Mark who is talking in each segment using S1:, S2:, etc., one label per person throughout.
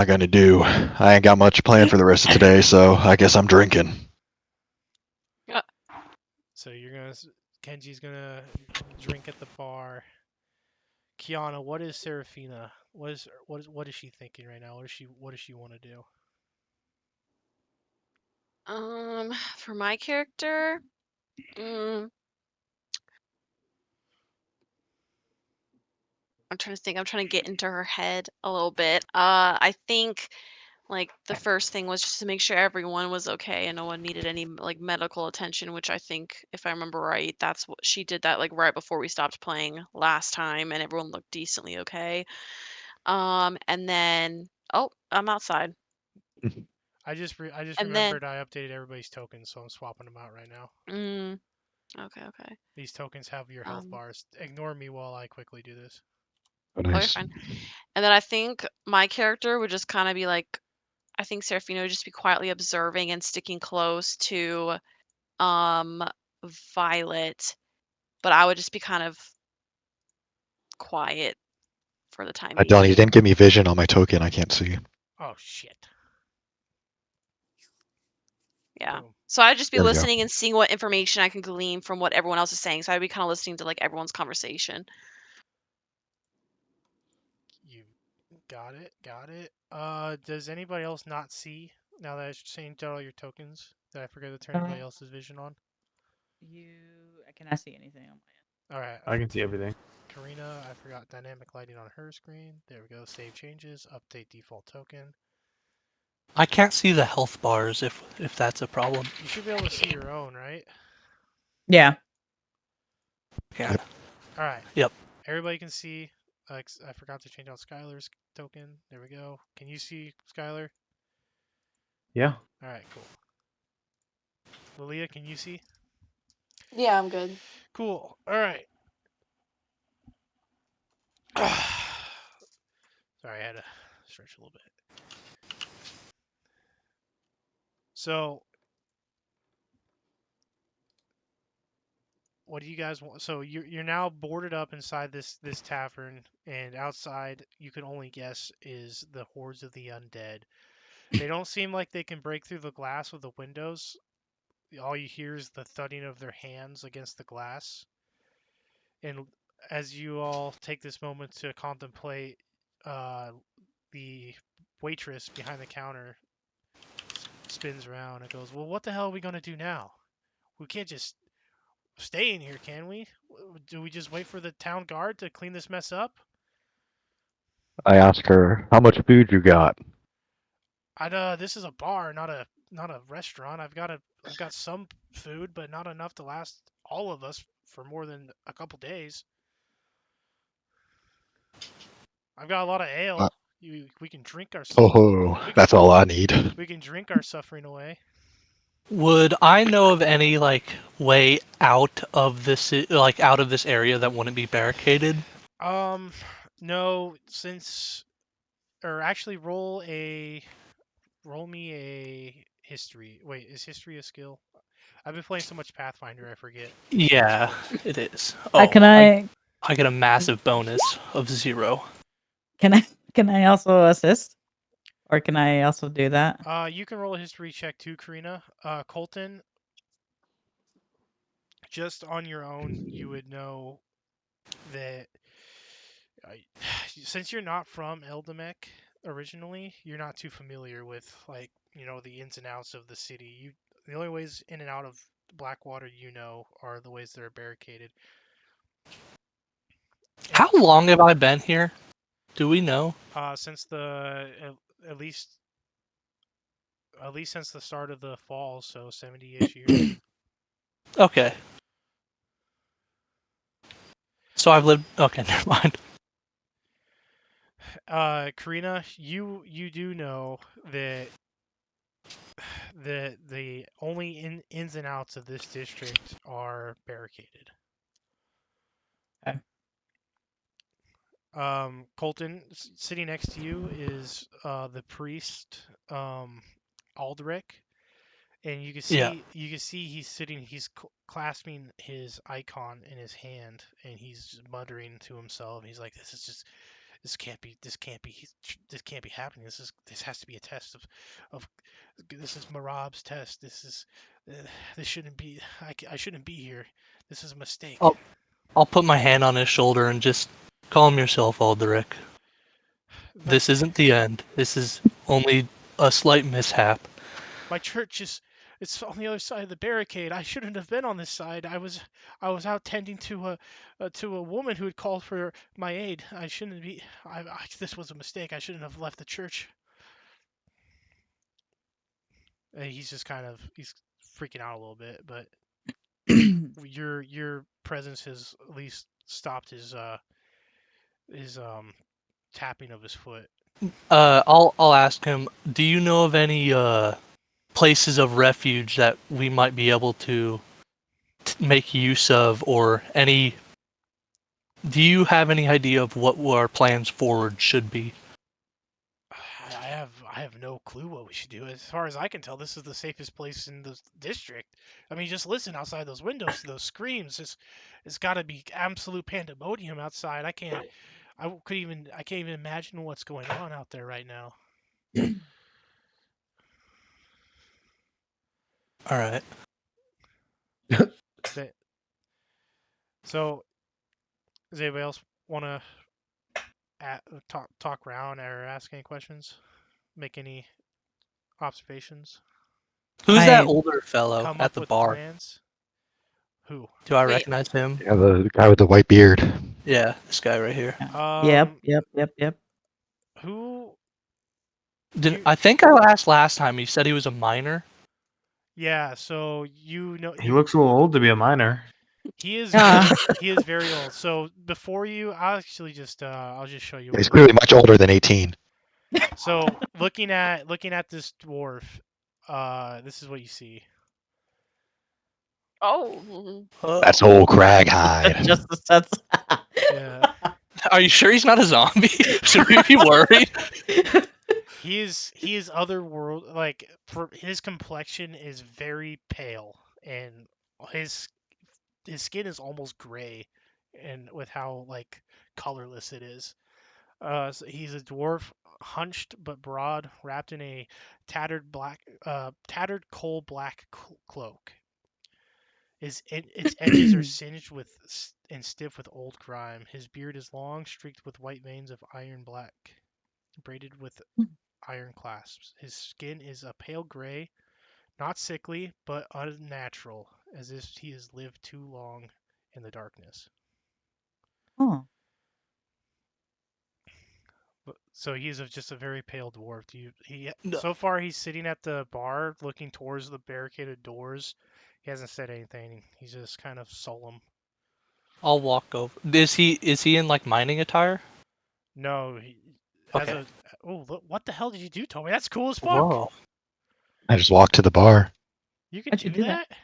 S1: I'm gonna do. I ain't got much planned for the rest of today, so I guess I'm drinking.
S2: So Kenji's gonna drink at the bar. Kiana, what is Serafina? What is she thinking right now? What does she want to do?
S3: For my character, I'm trying to think. I'm trying to get into her head a little bit. I think like the first thing was just to make sure everyone was okay and no one needed any like medical attention, which I think, if I remember right, that's what she did that like right before we stopped playing last time, and everyone looked decently okay. And then I'm outside.
S2: I just
S3: And then
S2: remembered I updated everybody's tokens, so I'm swapping them out right now.
S3: okay.
S2: These tokens have your health
S3: Um,
S2: bars. Ignore me while I quickly do this.
S1: Oh,
S3: oh, you're
S1: nice.
S3: fine. And then I think my character would just kind of be like, I think Serafino would just be quietly observing and sticking close to um Violet, but I would just be kind of quiet for the time
S1: I don't. He
S3: being.
S1: didn't give me vision on my token. I can't see.
S2: Oh shit.
S3: Yeah.
S2: Boom.
S3: So I'd just be
S1: There we go.
S3: listening and seeing what information I can glean from what everyone else is saying. So I'd be kind of listening to like everyone's conversation.
S2: You got it. Got it. Does anybody else not see now that I've changed all your tokens? Did I forget to turn anybody else's vision on?
S4: I cannot see anything on my
S2: All right.
S5: I can see everything.
S2: Karina, I forgot dynamic lighting on her screen. There we go. Save changes. Update default token.
S6: I can't see the health bars if that's a problem.
S2: You should be able to see your own, right?
S4: Yeah.
S6: Yeah.
S2: All right.
S6: Yep.
S2: Everybody can see. I forgot to change out Skylar's token. There we go. Can you see Skylar?
S5: Yeah.
S2: All right, cool. Lilia, can you see?
S7: Yeah, I'm good.
S2: Cool. All right. Sorry, I had to stretch a little bit. So, what do you guys want? So you're now boarded up inside this tavern, and outside you can only guess is the hordes of the undead. They don't seem like they can break through the glass with the windows. All you hear is the thudding of their hands against the glass. And as you all take this moment to contemplate, the waitress behind the counter spins around and goes, "Well, what the hell are we gonna do now? We can't just stay in here, can we? Do we just wait for the town guard to clean this mess up?"
S1: I asked her, "How much food you got?"
S2: This is a bar, not a restaurant. I've got some food, but not enough to last all of us for more than a couple days. I've got a lot of
S1: Uh,
S2: ale. We can drink our
S1: oh, that's all I need.
S2: we can drink our suffering away.
S6: Would I know of any like way out of this out of this area that wouldn't be barricaded?
S2: Um, no, or actually roll me a history. Wait, is history a skill? I've been playing so much Pathfinder, I forget which
S6: Yeah,
S2: ones.
S6: it is.
S4: Can
S6: I get a massive bonus of 0.
S4: can I also assist? Or can I also do that?
S2: You can roll a history check too, Karina. Colton, just on your own, you would know that since you're not from Eldamec originally, you're not too familiar with the ins and outs of the city. The only ways in and out of Blackwater are the ways that are barricaded.
S6: How long have I been here? Do we know?
S2: Since at least since the start of the fall, so 70-ish years.
S6: Okay. So I've lived. Okay, never mind.
S2: Karina, you do know that the only ins and outs of this district are barricaded.
S4: Okay.
S2: Colton, sitting next to you is the priest, Aldrich, and you can see he's clasping his icon in his hand, and he's muttering to himself. He's like, this can't be happening. This has to be a test of this is Marab's test. This shouldn't be. I shouldn't be here. This is a mistake.
S6: I'll put my hand on his shoulder and just calm yourself, Alderic. This isn't the end. This is only a slight mishap.
S2: My church it's on the other side of the barricade. I shouldn't have been on this side. I was out tending to a woman who had called for my aid. I shouldn't be. This was a mistake. I shouldn't have left the church. And he's just he's freaking out a little bit, but your presence has at least stopped his tapping of his foot.
S6: I'll ask him. Do you know of any places of refuge that we might be able to make use of, or any? Do you have any idea of what our plans forward should be?
S2: I have no clue what we should do. As far as I can tell, this is the safest place in the district. I mean, just listen outside those windows to those screams. It's got to be absolute pandemonium outside. I can't even imagine what's going on out there right now.
S6: All right.
S2: So, does anybody else want to talk around or ask any questions? Make any observations?
S6: Who's that older fellow
S2: Come
S6: at
S2: up
S6: the
S2: with
S6: bar?
S2: Plans? Who?
S6: Do I
S3: Wait.
S6: recognize him?
S1: Yeah, the guy with the white beard.
S6: Yeah, this guy right here.
S4: Yep.
S2: Who?
S6: I think I asked last time. He said he was a minor.
S2: Yeah, so you know
S5: He looks a little old to be a minor.
S2: he is
S4: Ah.
S2: he is very old. So before you, I'll actually just I'll just show you.
S1: He's clearly much older than 18.
S2: So looking at this dwarf, this is what you see.
S3: Oh.
S1: That's old Craghide.
S4: Just the sense.
S2: Yeah.
S6: Are you sure he's not a zombie? Should we be worried?
S2: He is otherworld. Like, for his complexion is very pale, and his skin is almost gray, and with how like colorless it is. So he's a dwarf, hunched but broad, wrapped in a tattered coal black cloak. Its edges are singed with and stiff with old grime. His beard is long, streaked with white veins of iron black, braided with iron clasps. His skin is a pale gray, not sickly, but unnatural, as if he has lived too long in the darkness.
S4: Oh.
S2: So he's just a very pale dwarf. So far he's sitting at the bar, looking towards the barricaded doors. He hasn't said anything. He's just kind of solemn.
S6: I'll walk over. Is he in like mining attire?
S2: No, he has
S6: Okay.
S2: look, what the hell did you do, Tommy? That's cool as fuck.
S6: Whoa.
S1: I just walked to the bar.
S2: You can
S4: How'd you
S2: do
S4: do that?
S2: that?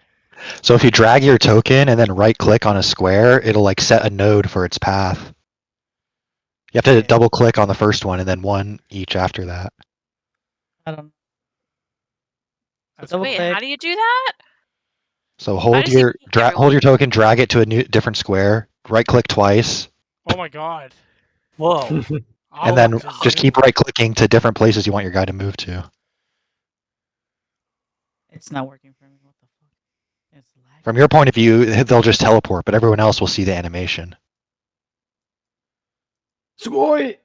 S1: So if you drag your token and then right click on a square, it'll like set a node for its path. You have to
S2: Okay.
S1: double click on the first one and then one each after that.
S4: I don't.
S2: That's
S4: double
S2: cool.
S3: Wait,
S4: click.
S3: how do you do that?
S1: So hold
S3: just see
S1: your hold your token, drag it to a different square, right click twice,
S2: Oh my god.
S6: Whoa.
S2: I'll
S1: and then
S2: have to
S1: just
S2: zoom.
S1: keep right clicking to different places you want your guy to move to.
S4: It's not working for me. What the fuck? It's lagging.
S1: From your point of view, they'll just teleport, but everyone else will see the animation.
S5: Sugoi!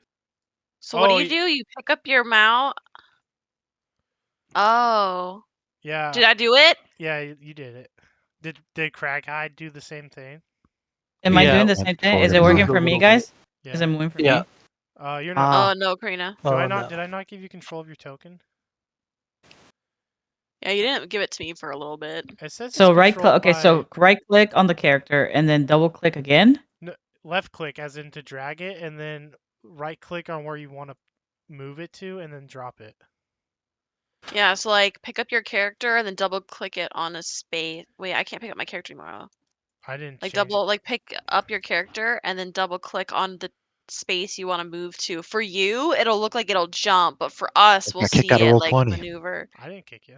S3: So what do
S2: Oh,
S3: you do? You pick up your mount. Oh.
S2: Yeah.
S3: Did I do it?
S2: Yeah, you did it. Did Craghide do the same thing?
S4: Am I
S6: Yeah.
S4: doing the same thing? Is it working for me, guys?
S2: Yeah.
S4: Is it moving for
S6: Yeah.
S4: me?
S2: You're not.
S3: Oh no, Karina.
S2: Did I
S6: no.
S2: not give you control of your token?
S3: Yeah, you didn't give it to me for a little bit.
S2: It says
S4: So
S2: it's
S4: right click.
S2: controlled
S4: Okay, so right click on the character and then double click again.
S2: left click as in to drag it, and then right click on where you want to move it to, and then drop it.
S3: Yeah, so like pick up your character and then double click it on a space. Wait, I can't pick up my character anymore.
S2: I didn't
S3: Like
S2: change
S3: pick up your character and then double click on the space you want to move to. For you, it'll look like it'll jump, but for us, we'll
S1: Got kicked
S3: see
S1: out of
S3: it like
S1: Roll20.
S3: maneuver.
S2: I didn't kick you.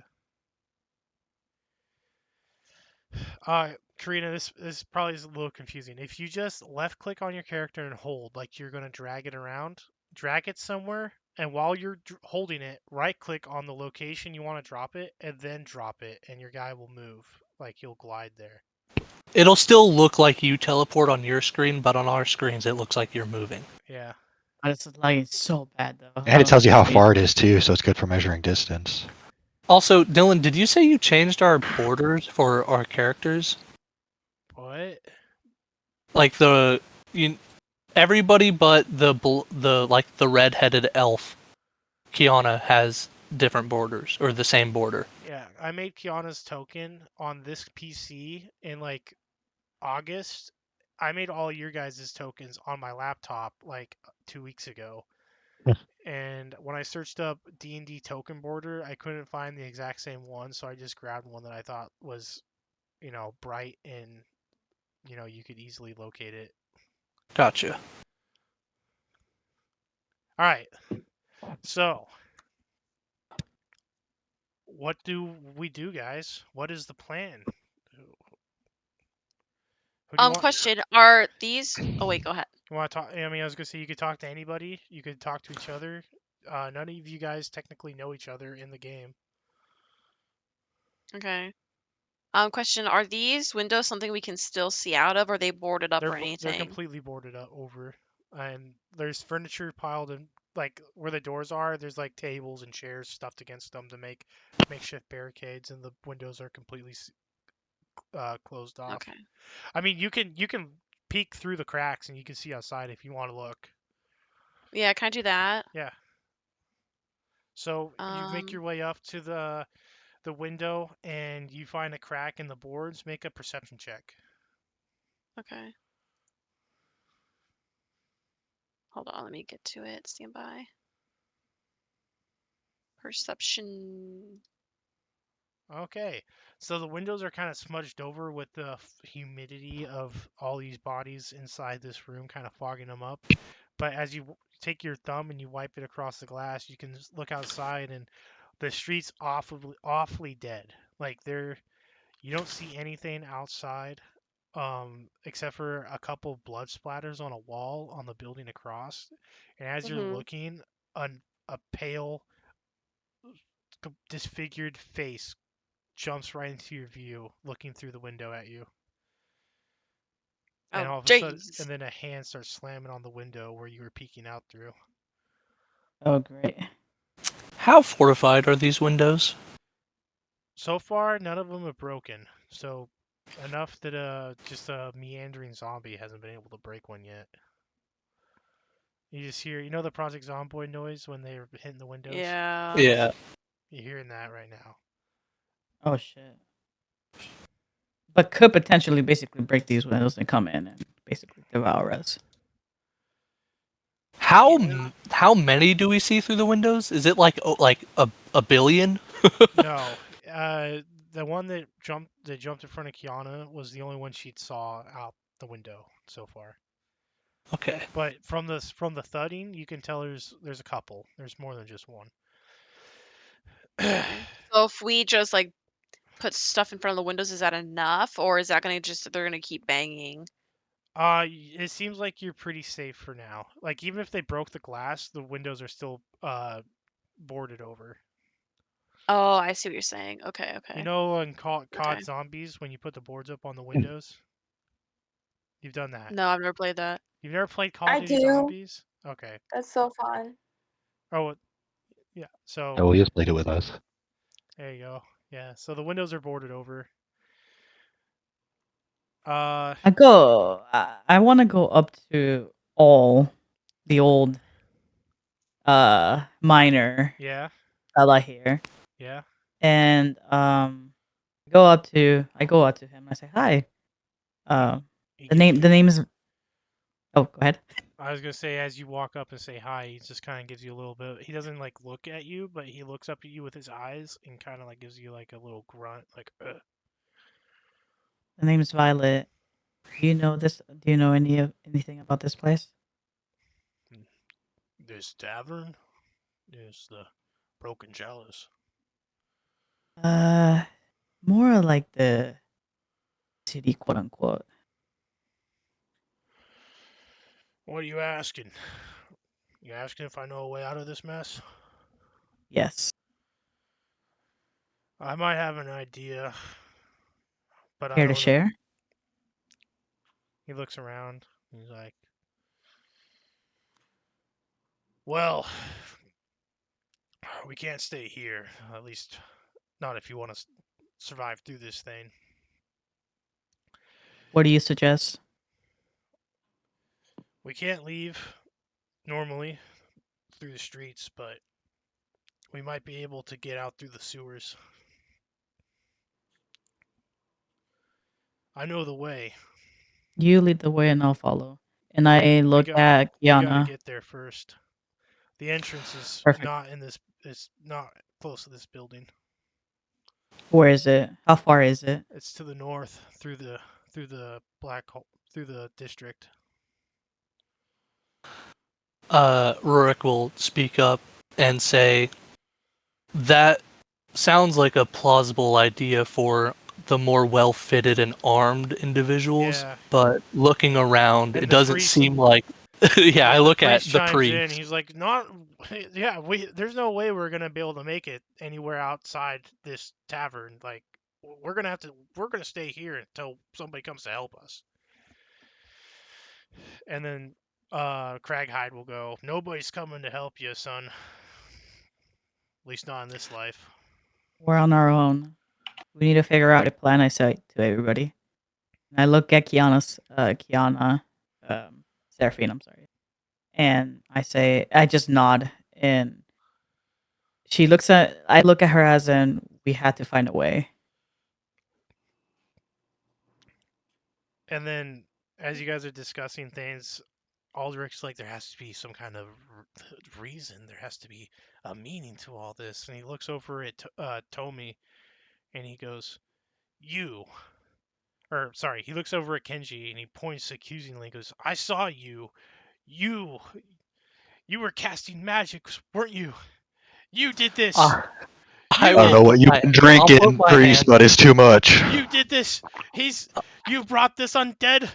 S2: Karina, this probably is a little confusing. If you just left click on your character and hold, like you're gonna drag it around, drag it somewhere, and while you're holding it, right click on the location you want to drop it, and then drop it, and your guy will move. Like you'll glide there.
S6: It'll still look like you teleport on your screen, but on our screens it looks like you're moving.
S2: Yeah.
S4: It's lagging so bad though.
S1: And it tells you how
S4: Maybe-
S1: far it is too, so it's good for measuring distance.
S6: Also, Dylan, did you say you changed our borders for our characters?
S2: What?
S6: Like everybody but the red-headed elf, Kiana, has different borders or the same border.
S2: Yeah, I made Kiana's token on this PC in like August. I made all your guys' tokens on my laptop like 2 weeks ago. And when I searched up D&D token border, I couldn't find the exact same one, so I just grabbed one that I thought was, bright and, you could easily locate it.
S6: Gotcha.
S2: All right. So, what do we do, guys? What is the plan? Who do you want?
S3: Question: Are these? Oh wait, go ahead.
S2: You want to talk? I mean, I was gonna say you could talk to anybody. You could talk to each other. None of you guys technically know each other in the game.
S3: Okay. Question: Are these windows something we can still see out of, or are they boarded up or
S2: They're
S3: anything?
S2: completely boarded up over, and there's furniture piled in like where the doors are. There's like tables and chairs stuffed against them to make makeshift barricades, and the windows are completely closed off.
S3: Okay.
S2: I mean, you can peek through the cracks and you can see outside if you want to look.
S3: Yeah, can I do that?
S2: Yeah. So you make your way up to the window and you find a crack in the boards. Make a perception check.
S3: Okay. Hold on, let me get to it. Stand by. Perception.
S2: Okay. So the windows are kind of smudged over with the humidity of all these bodies inside this room, kind of fogging them up. But as you take your thumb and you wipe it across the glass, you can look outside and the street's awfully dead. Like you don't see anything outside, except for a couple blood splatters on a wall on the building across. And as you're looking, a pale, disfigured face jumps right into your view, looking through the window at you. And all of a sudden, and then a hand starts slamming on the window where you were peeking out through.
S4: Oh, great.
S6: How fortified are these windows?
S2: So far, none of them are broken. So enough that just a meandering zombie hasn't been able to break one yet. You just hear, the Project Zomboid noise when they're hitting the windows?
S3: Yeah.
S6: Yeah.
S2: You're hearing that right now.
S4: Oh shit. But could potentially basically break these windows and come in and basically devour us.
S6: How many do we see through the windows? Is it like a billion?
S2: No. The one that jumped in front of Kiana was the only one she saw out the window so far.
S6: Okay.
S2: But from the thudding, you can tell there's a couple. There's more than just one.
S3: So if we just like put stuff in front of the windows, is that enough, or is that gonna they're gonna keep banging?
S2: It seems like you're pretty safe for now. Like even if they broke the glass, the windows are still boarded over.
S3: Oh, I see what you're saying. Okay, okay.
S2: You know, in COD
S3: Okay.
S2: Zombies, when you put the boards up on the windows, you've done that.
S3: No, I've never played that.
S2: You've never played Call
S7: I
S2: of Duty
S7: do.
S2: Zombies? Okay.
S7: That's so fun.
S2: Oh, yeah. So
S1: Oh, well, you just played it with us.
S2: there you go. Yeah. So the windows are boarded over.
S4: I want to go up to all the old miner
S2: Yeah.
S4: fella here,
S2: Yeah.
S4: and I go up to him. I say hi.
S2: He
S4: The
S2: gives
S4: name is. Oh, go ahead.
S2: I was gonna say, as you walk up and say hi, he just kind of gives you a little bit. He doesn't like look at you, but he looks up at you with his eyes and kind of like gives you like a little grunt, like. Ugh.
S4: The name is Violet. Do you know this? Do you know anything about this place?
S2: This tavern is the Broken Chalice.
S4: More like the city, quote unquote.
S2: What are you asking? You asking if I know a way out of this mess?
S4: Yes.
S2: I might have an idea, but I
S4: Care to
S2: don't know.
S4: share?
S2: He looks around. He's like, well, we can't stay here. At least not if you want to survive through this thing.
S4: What do you suggest?
S2: We can't leave normally through the streets, but we might be able to get out through the sewers. I know the way.
S4: You lead the way and I'll follow. And I
S2: We
S4: look at
S2: we gotta
S4: Kiana.
S2: get there first. The entrance is
S4: Perfect.
S2: not in this. It's not close to this building.
S4: Where is it? How far is it?
S2: It's to the north through the black hole through the district.
S6: Rurik will speak up and say, that sounds like a plausible idea for the more well-fitted and armed individuals,
S2: Yeah.
S6: but looking around,
S2: And
S6: it
S2: the
S6: doesn't
S2: priest-
S6: seem like... yeah, I
S2: the
S6: look at
S2: priest
S6: the
S2: chimes in.
S6: priest.
S2: He's like, "Not, yeah, there's no way we're gonna be able to make it anywhere outside this tavern. Like, we're gonna stay here until somebody comes to help us." And then Craghide will go, "Nobody's coming to help you, son. At least not in this life."
S4: We're on our own. We need to figure out a plan, I say to everybody. And I look at Kiana, Seraphine, I'm sorry. And I just nod. And I look at her as in, we had to find a way.
S2: And then, as you guys are discussing things, Aldrich's like, there has to be some kind of reason. There has to be a meaning to all this. And he looks over at Tomi, and he goes, "You." Or, sorry, he looks over at Kenji, and he points accusingly, and goes, "I saw you. You were casting magic, weren't you? You did this.
S6: I
S1: I don't know what you've been
S6: I'll put
S1: drinking,
S6: my
S1: priest,
S6: hand-
S1: but it's too much.
S2: You did this. You brought this undead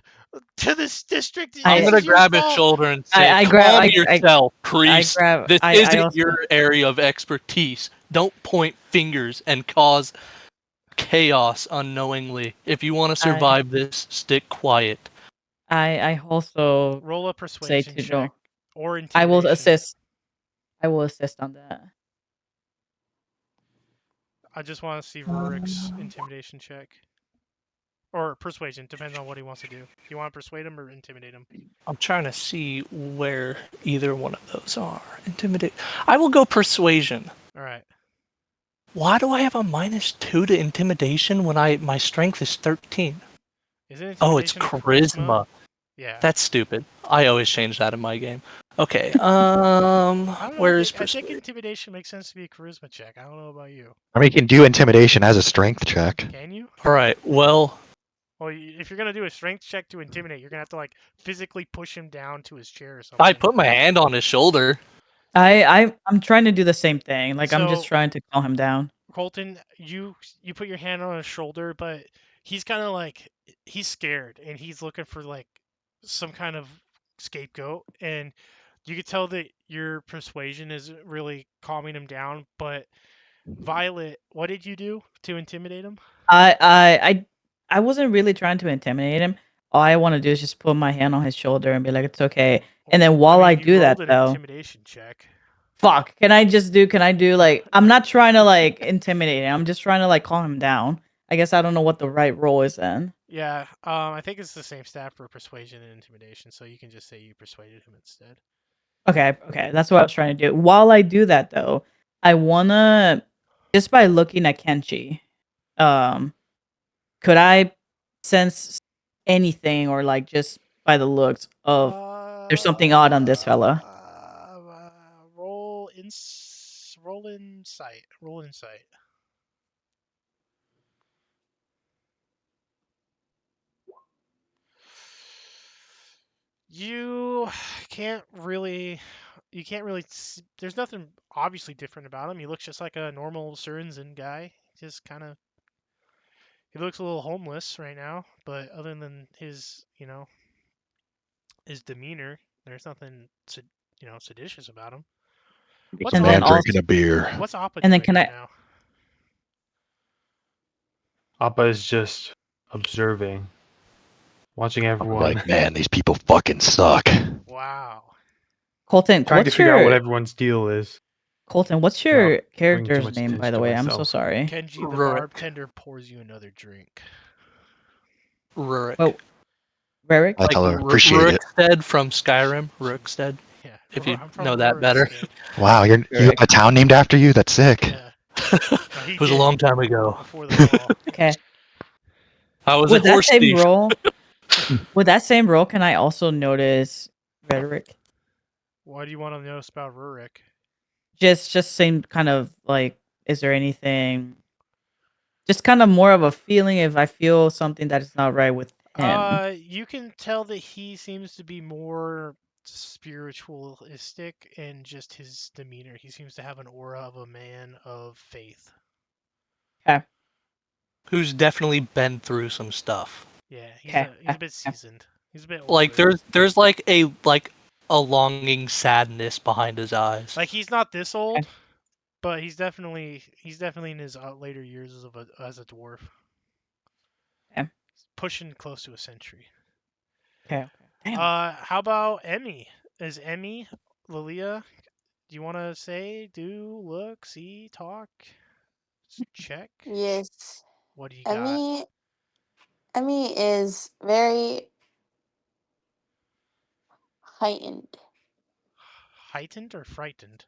S2: to this district.
S6: I'm
S2: This
S6: gonna
S2: is your
S6: grab his
S2: fault."
S6: shoulder and say,
S4: I
S6: "Calm
S4: grab-
S6: yourself, priest. This
S4: I
S6: isn't
S4: also-
S6: your area of expertise. Don't point fingers and cause chaos unknowingly. If you want to survive this, stick quiet."
S4: I also
S2: Roll a persuasion
S4: to
S2: check
S4: Joel.
S2: or intimidation.
S4: I will assist. I will assist on that.
S2: I just want to see Rurik's intimidation check. Or persuasion, depends on what he wants to do. Do you want to persuade him or intimidate him?
S6: I'm trying to see where either one of those are. Intimidate. I will go persuasion.
S2: All right.
S6: Why do I have a -2 to intimidation when my strength is 13?
S2: Isn't
S6: Oh, it's
S2: intimidation
S6: charisma.
S2: Yeah.
S6: That's stupid. I always change that in my game. Okay.
S2: I don't know,
S6: Where is
S2: I think
S6: persuasion?
S2: intimidation makes sense to be a charisma check. I don't know about you.
S1: I mean, you can do intimidation as a strength check.
S2: Can you?
S6: All right. Well,
S2: Well, if you're gonna do a strength check to intimidate, you're gonna have to like physically push him down to his chair or something.
S6: I put my hand on his shoulder.
S4: I'm trying to do the same thing. Like I'm just
S2: So-
S4: trying to calm him down.
S2: Colton, you put your hand on his shoulder, but he's kind of like he's scared and he's looking for like some kind of scapegoat, and you could tell that your persuasion is really calming him down. But Violet, what did you do to intimidate him?
S4: I wasn't really trying to intimidate him. All I want to do is just put my hand on his shoulder and be like, "It's okay." And then while I
S2: you
S4: do that,
S2: rolled an
S4: though,
S2: intimidation check.
S4: fuck. Can I do like? I'm not trying to like intimidate him. I'm just trying to like calm him down. I guess I don't know what the right role is then.
S2: Yeah, I think it's the same stat for persuasion and intimidation, so you can just say you persuaded him instead.
S4: Okay, that's what I was trying to do. While I do that, though, I wanna just by looking at Kenchi, could I sense anything or like just by the looks of there's something odd on this fella?
S2: Roll insight. Roll insight. You can't really. There's nothing obviously different about him. He looks just like a normal Surinzen guy. Just kind of. He looks a little homeless right now, but other than his, his demeanor, there's nothing, seditious about him. What's
S4: And then
S1: Man
S2: Appa?
S1: drinking a beer.
S2: What's Appa
S4: and then
S2: doing
S4: can
S2: right
S4: I-
S2: now?
S5: Appa is just observing, watching everyone,
S1: Like, man, these people fucking suck.
S2: Wow.
S4: Colton,
S5: trying to
S4: what's
S5: figure out what
S4: your
S5: everyone's deal is.
S4: Colton? What's
S5: Not
S4: your
S5: bring too
S4: character's
S5: much
S4: name, by
S5: attention
S4: the
S5: to
S4: way? I'm so
S5: myself.
S4: sorry.
S2: Kenji the
S6: Rurik.
S2: bartender pours you another drink.
S6: Rurik.
S4: Oh, Rarick?
S1: I tell her,
S6: Ru-
S1: appreciate it.
S6: Rurikstead from Skyrim. Rurikstead.
S2: Yeah.
S6: If you
S2: I'm from
S6: know that better.
S2: Rurikstead.
S1: Wow, you have
S5: Eric.
S1: a town named after you? That's sick.
S2: Yeah. No, he
S6: It was a
S2: did
S6: long time ago.
S2: before the fall.
S4: Okay.
S6: I was a
S4: With that
S6: horse
S4: same
S6: thief.
S4: role, with that same role, can I also notice rhetoric?
S2: What do you want to notice about Rurik?
S4: Just same kind of like, is there anything? Just kind of more of a feeling if I feel something that is not right with him.
S2: You can tell that he seems to be more spiritualistic in just his demeanor. He seems to have an aura of a man of faith.
S4: Okay.
S6: Who's definitely been through some stuff.
S2: Yeah, he's
S4: Okay.
S2: a bit seasoned. He's a bit older.
S6: Like there's like a longing sadness behind his eyes.
S2: Like he's not this old, but he's definitely in his later years as a dwarf.
S4: Okay.
S2: He's pushing close to a century.
S4: Okay. Damn.
S2: How about Emmy? Is Emmy, Lilia? Do you want to say, do, look, see, talk, check?
S7: Yes.
S2: What do you got?
S7: Emmy is very heightened.
S2: Heightened or frightened?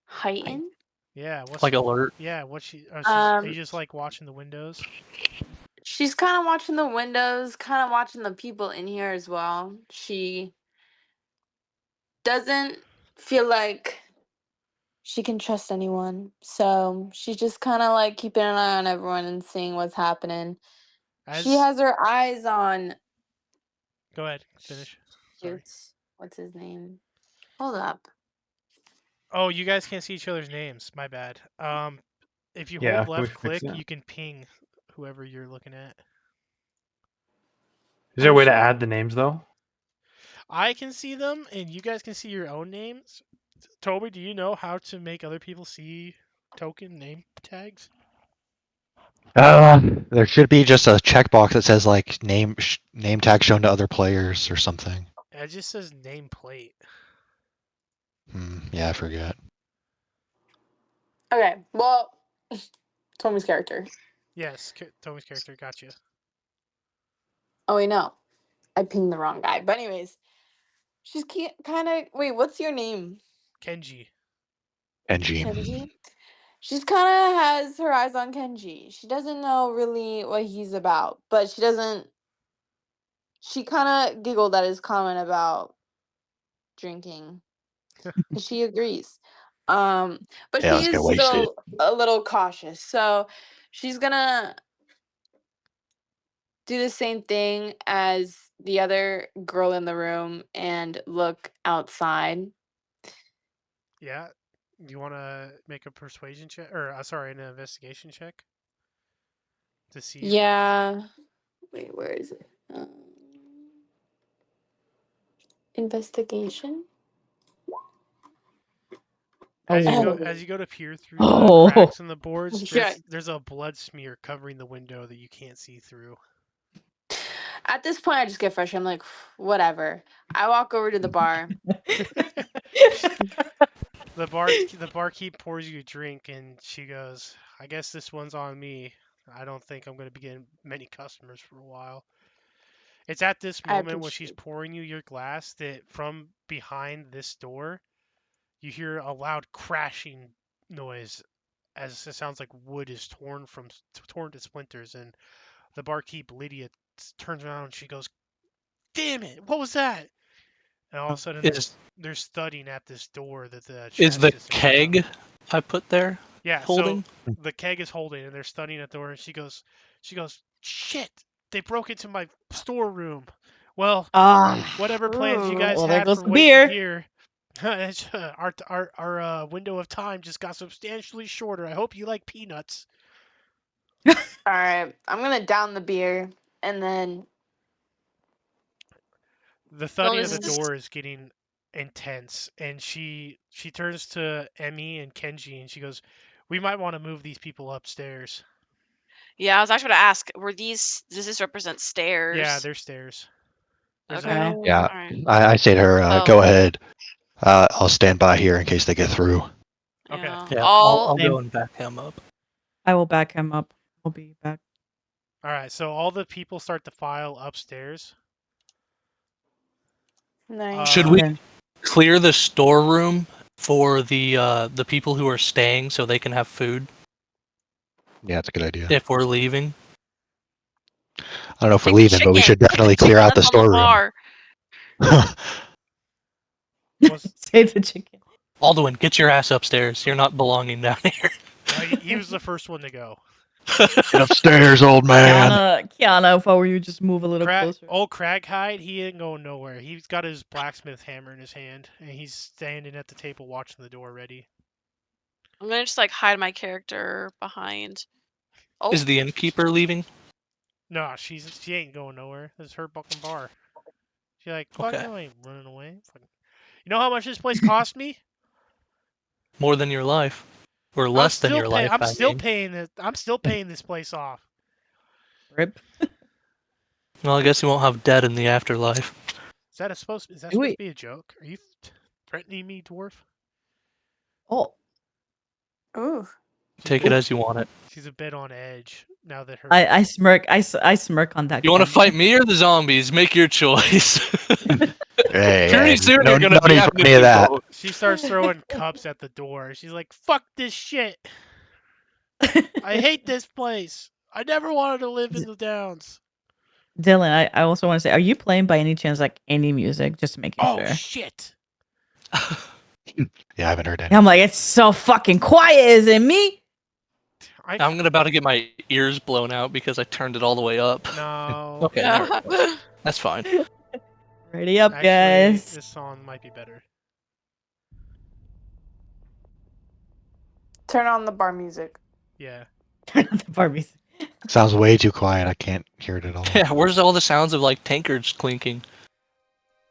S7: Heightened?
S2: Yeah. What's
S6: Like alert.
S2: Yeah. What's she? Are
S7: Um,
S2: you just like watching the windows?
S7: She's kind of watching the windows, kind of watching the people in here as well. She doesn't feel like she can trust anyone. So she's just kind of like keeping an eye on everyone and seeing what's happening. She has her eyes on.
S2: Go ahead. Finish. Sorry.
S7: Shoot, what's his name? Hold up.
S2: Oh, you guys can't see each other's names. My bad. If you
S5: Yeah,
S2: hold
S5: can we
S2: left
S5: fix
S2: click,
S5: that?
S2: you can ping whoever you're looking at.
S5: Is there a way to add the names though?
S2: I can see them, and you guys can see your own names. Toby, do you know how to make other people see token name tags?
S1: There should be just a checkbox that says like name tag shown to other players or something.
S2: It just says nameplate.
S1: Yeah, I forget.
S7: Okay, well, Tommy's character.
S2: Yes, Toby's character. Gotcha.
S7: Oh wait, no, I pinged the wrong guy. But anyways, she's kind of. Wait, what's your name?
S2: Kenji.
S1: NG.
S7: Kenji. She's kind of has her eyes on Kenji. She doesn't know really what he's about, but she doesn't. She kind of giggled at his comment about drinking. She agrees. But
S1: Yeah,
S7: she
S1: let's get
S7: is
S1: wasted.
S7: still a little cautious. So she's gonna do the same thing as the other girl in the room and look outside.
S2: Yeah. You want to make a persuasion check, or sorry, an investigation check to see?
S7: Yeah. Wait, where is it? Investigation.
S2: As you
S4: Oh.
S2: go to peer through the
S4: Oh.
S2: cracks in the boards,
S7: Okay.
S2: there's a blood smear covering the window that you can't see through.
S7: At this point, I just get frustrated. I'm like, whatever. I walk over to the bar.
S2: The barkeep pours you a drink, and she goes, "I guess this one's on me. I don't think I'm going to be getting many customers for a while." It's at this
S7: I
S2: moment when she's
S7: appreciate.
S2: pouring you your glass that from behind this door, you hear a loud crashing noise as it sounds like wood is torn to splinters, and the barkeep Lydia turns around and she goes, "Damn it! What was that?" And all of a sudden, they're studying at this door that the
S6: Is
S2: chest
S6: the
S2: is in front of.
S6: keg I put there
S2: Yeah,
S6: holding?
S2: so the keg is holding, and they're studying at the door. And she goes, "Shit! They broke into my storeroom." Well, whatever plans you guys
S4: Well, there
S2: had
S4: goes
S2: for
S4: the
S2: waiting
S4: beer.
S2: here, our window of time just got substantially shorter. I hope you like peanuts.
S7: All right, I'm gonna down the beer and then
S2: The thudding of
S3: this
S2: the
S3: is-
S2: door is getting intense, and she turns to Emmy and Kenji, and she goes, "We might want to move these people upstairs."
S3: Yeah, I was actually going to ask, does this represent stairs?
S2: Yeah, they're stairs. There's
S3: Okay.
S2: a,
S1: Yeah,
S3: Alright.
S1: I say to her,
S3: Oh.
S1: go ahead. I'll stand by here in case they get through.
S2: Okay.
S3: Yeah.
S6: Yeah,
S3: All
S6: I'll
S4: Same.
S6: go and back him up.
S4: I will back him up. I'll be back.
S2: all right. So all the people start to file upstairs.
S7: nice.
S6: Should we
S4: Okay.
S6: clear the storeroom for the people who are staying so they can have food
S1: Yeah, that's a good idea.
S6: if we're leaving?
S1: I don't know if we're
S3: Take the
S1: leaving, but we
S3: chicken.
S1: should
S3: Take the
S1: definitely clear
S3: chicken
S1: out the
S3: that's on the
S1: storeroom.
S3: bar.
S2: Was
S4: Save the chicken.
S6: Alduin, get your ass upstairs. You're not belonging down here.
S2: he was the first one to go.
S1: Get upstairs, old man.
S4: Kiana, if I were you, just move a little closer.
S2: Old Craghide, he ain't going nowhere. He's got his blacksmith hammer in his hand, and he's standing at the table watching the door ready.
S3: I'm going to just like hide my character behind. Oh,
S6: Is the innkeeper leaving?
S2: No, she ain't going nowhere. This is her fucking bar. She's like, fuck
S6: Okay.
S2: no, I ain't running away. Fucking... You know how much this place cost me?
S6: More than your life, or less than your life?
S2: I'm still
S6: mean.
S2: paying this. I'm still paying this place off.
S4: Rip.
S6: Well, I guess you won't have debt in the afterlife.
S2: Is that supposed to be a joke? Are you threatening me, dwarf?
S4: Oh,
S7: Ooh.
S6: Take it as you want it.
S2: She's a bit on edge now that her.
S4: I smirk. I smirk on that.
S6: You want to
S4: Kiana.
S6: fight me or the zombies? Make your choice.
S1: Hey,
S6: Pretty soon
S1: no,
S6: you're gonna
S1: no
S6: be
S1: need for
S6: having to
S1: any of
S6: do
S1: that.
S6: both.
S2: She starts throwing cups at the door. She's like, "Fuck this shit! I hate this place. I never wanted to live in the Downs."
S4: Dylan, I also want to say, are you playing by any chance like any music? Just making
S2: Oh
S4: sure.
S2: shit!
S1: Yeah, I haven't heard any.
S4: Yeah, I'm like, it's so fucking quiet, is it me?
S6: I'm about to get my ears blown out because I turned it all the way up.
S2: No.
S6: Okay,
S3: yeah.
S6: there we go. That's fine.
S4: Ready up,
S2: Actually,
S4: guys.
S2: this song might be better.
S7: Turn on the bar music.
S2: Yeah.
S4: Turn on the bar music.
S1: Sounds way too quiet. I can't hear it at all.
S6: Yeah, where's all the sounds of like tankards clinking?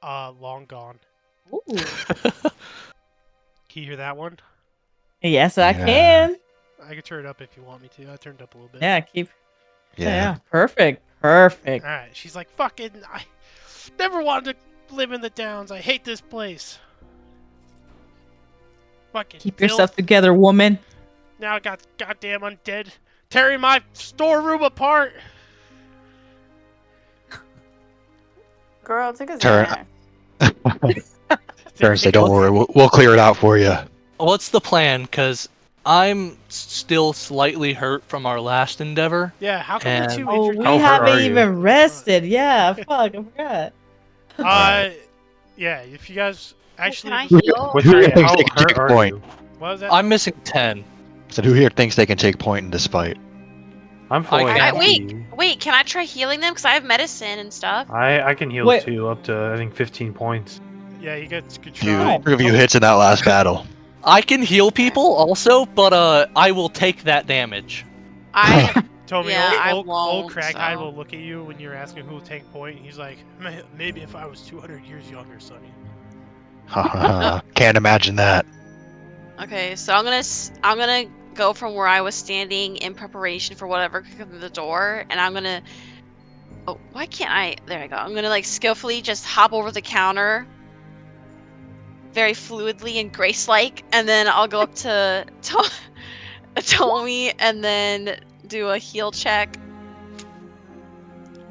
S2: Long gone.
S4: Ooh.
S2: Can you hear that one?
S4: Yes, I
S1: Yeah.
S4: can.
S2: I can turn it up if you want me to. I turned it up a little bit.
S4: Yeah, keep.
S1: Yeah.
S4: Yeah, perfect. Perfect.
S2: Alright, she's like, fucking, I never wanted to live in the Downs. I hate this place. Fucking
S4: Keep
S2: filth.
S4: yourself together, woman.
S2: Now I got goddamn undead tearing my storeroom apart.
S7: Girl, take a
S1: Turn-
S7: Xanax.
S1: Parents say, "Don't worry, we'll clear it out for you."
S6: What's the plan? Because I'm still slightly hurt from our last endeavor.
S2: Yeah, how come
S6: And-
S2: the two
S4: Oh,
S2: injured
S4: we
S5: How hurt
S4: haven't
S5: are you?
S4: even rested. Yeah, fuck, I forgot.
S1: Alright.
S2: Yeah, if you guys actually...
S3: Can I
S1: Who-
S3: heal?
S5: Which
S1: Who
S5: I,
S1: here thinks
S5: how
S1: they can
S5: hurt
S1: take a
S5: are
S1: point?
S5: you?
S2: What was that?
S6: I'm missing 10.
S1: So who here thinks they can take point in despite?
S5: I'm fully
S6: I-
S5: healthy.
S3: wait, can I try healing them? Because I have medicine and stuff.
S5: I can heal
S4: Wait.
S5: too, up to I think 15 points.
S2: Yeah, you guys could
S1: You
S2: try.
S1: took a few hits in that last battle.
S6: I can heal people also, but I will take that damage.
S3: I
S2: Told me
S3: Yeah, I
S2: old
S3: won't,
S2: Craghide
S3: so.
S2: will look at you when you're asking who will take point. He's like, maybe if I was 200 years younger, Sonny.
S1: Can't imagine that.
S3: Okay, so I'm gonna go from where I was standing in preparation for whatever could come through the door, and I'm gonna. Oh, why can't I? There I go. I'm gonna like skillfully just hop over the counter, very fluidly and grace-like, and then I'll go up to Tommy and then do a heal check.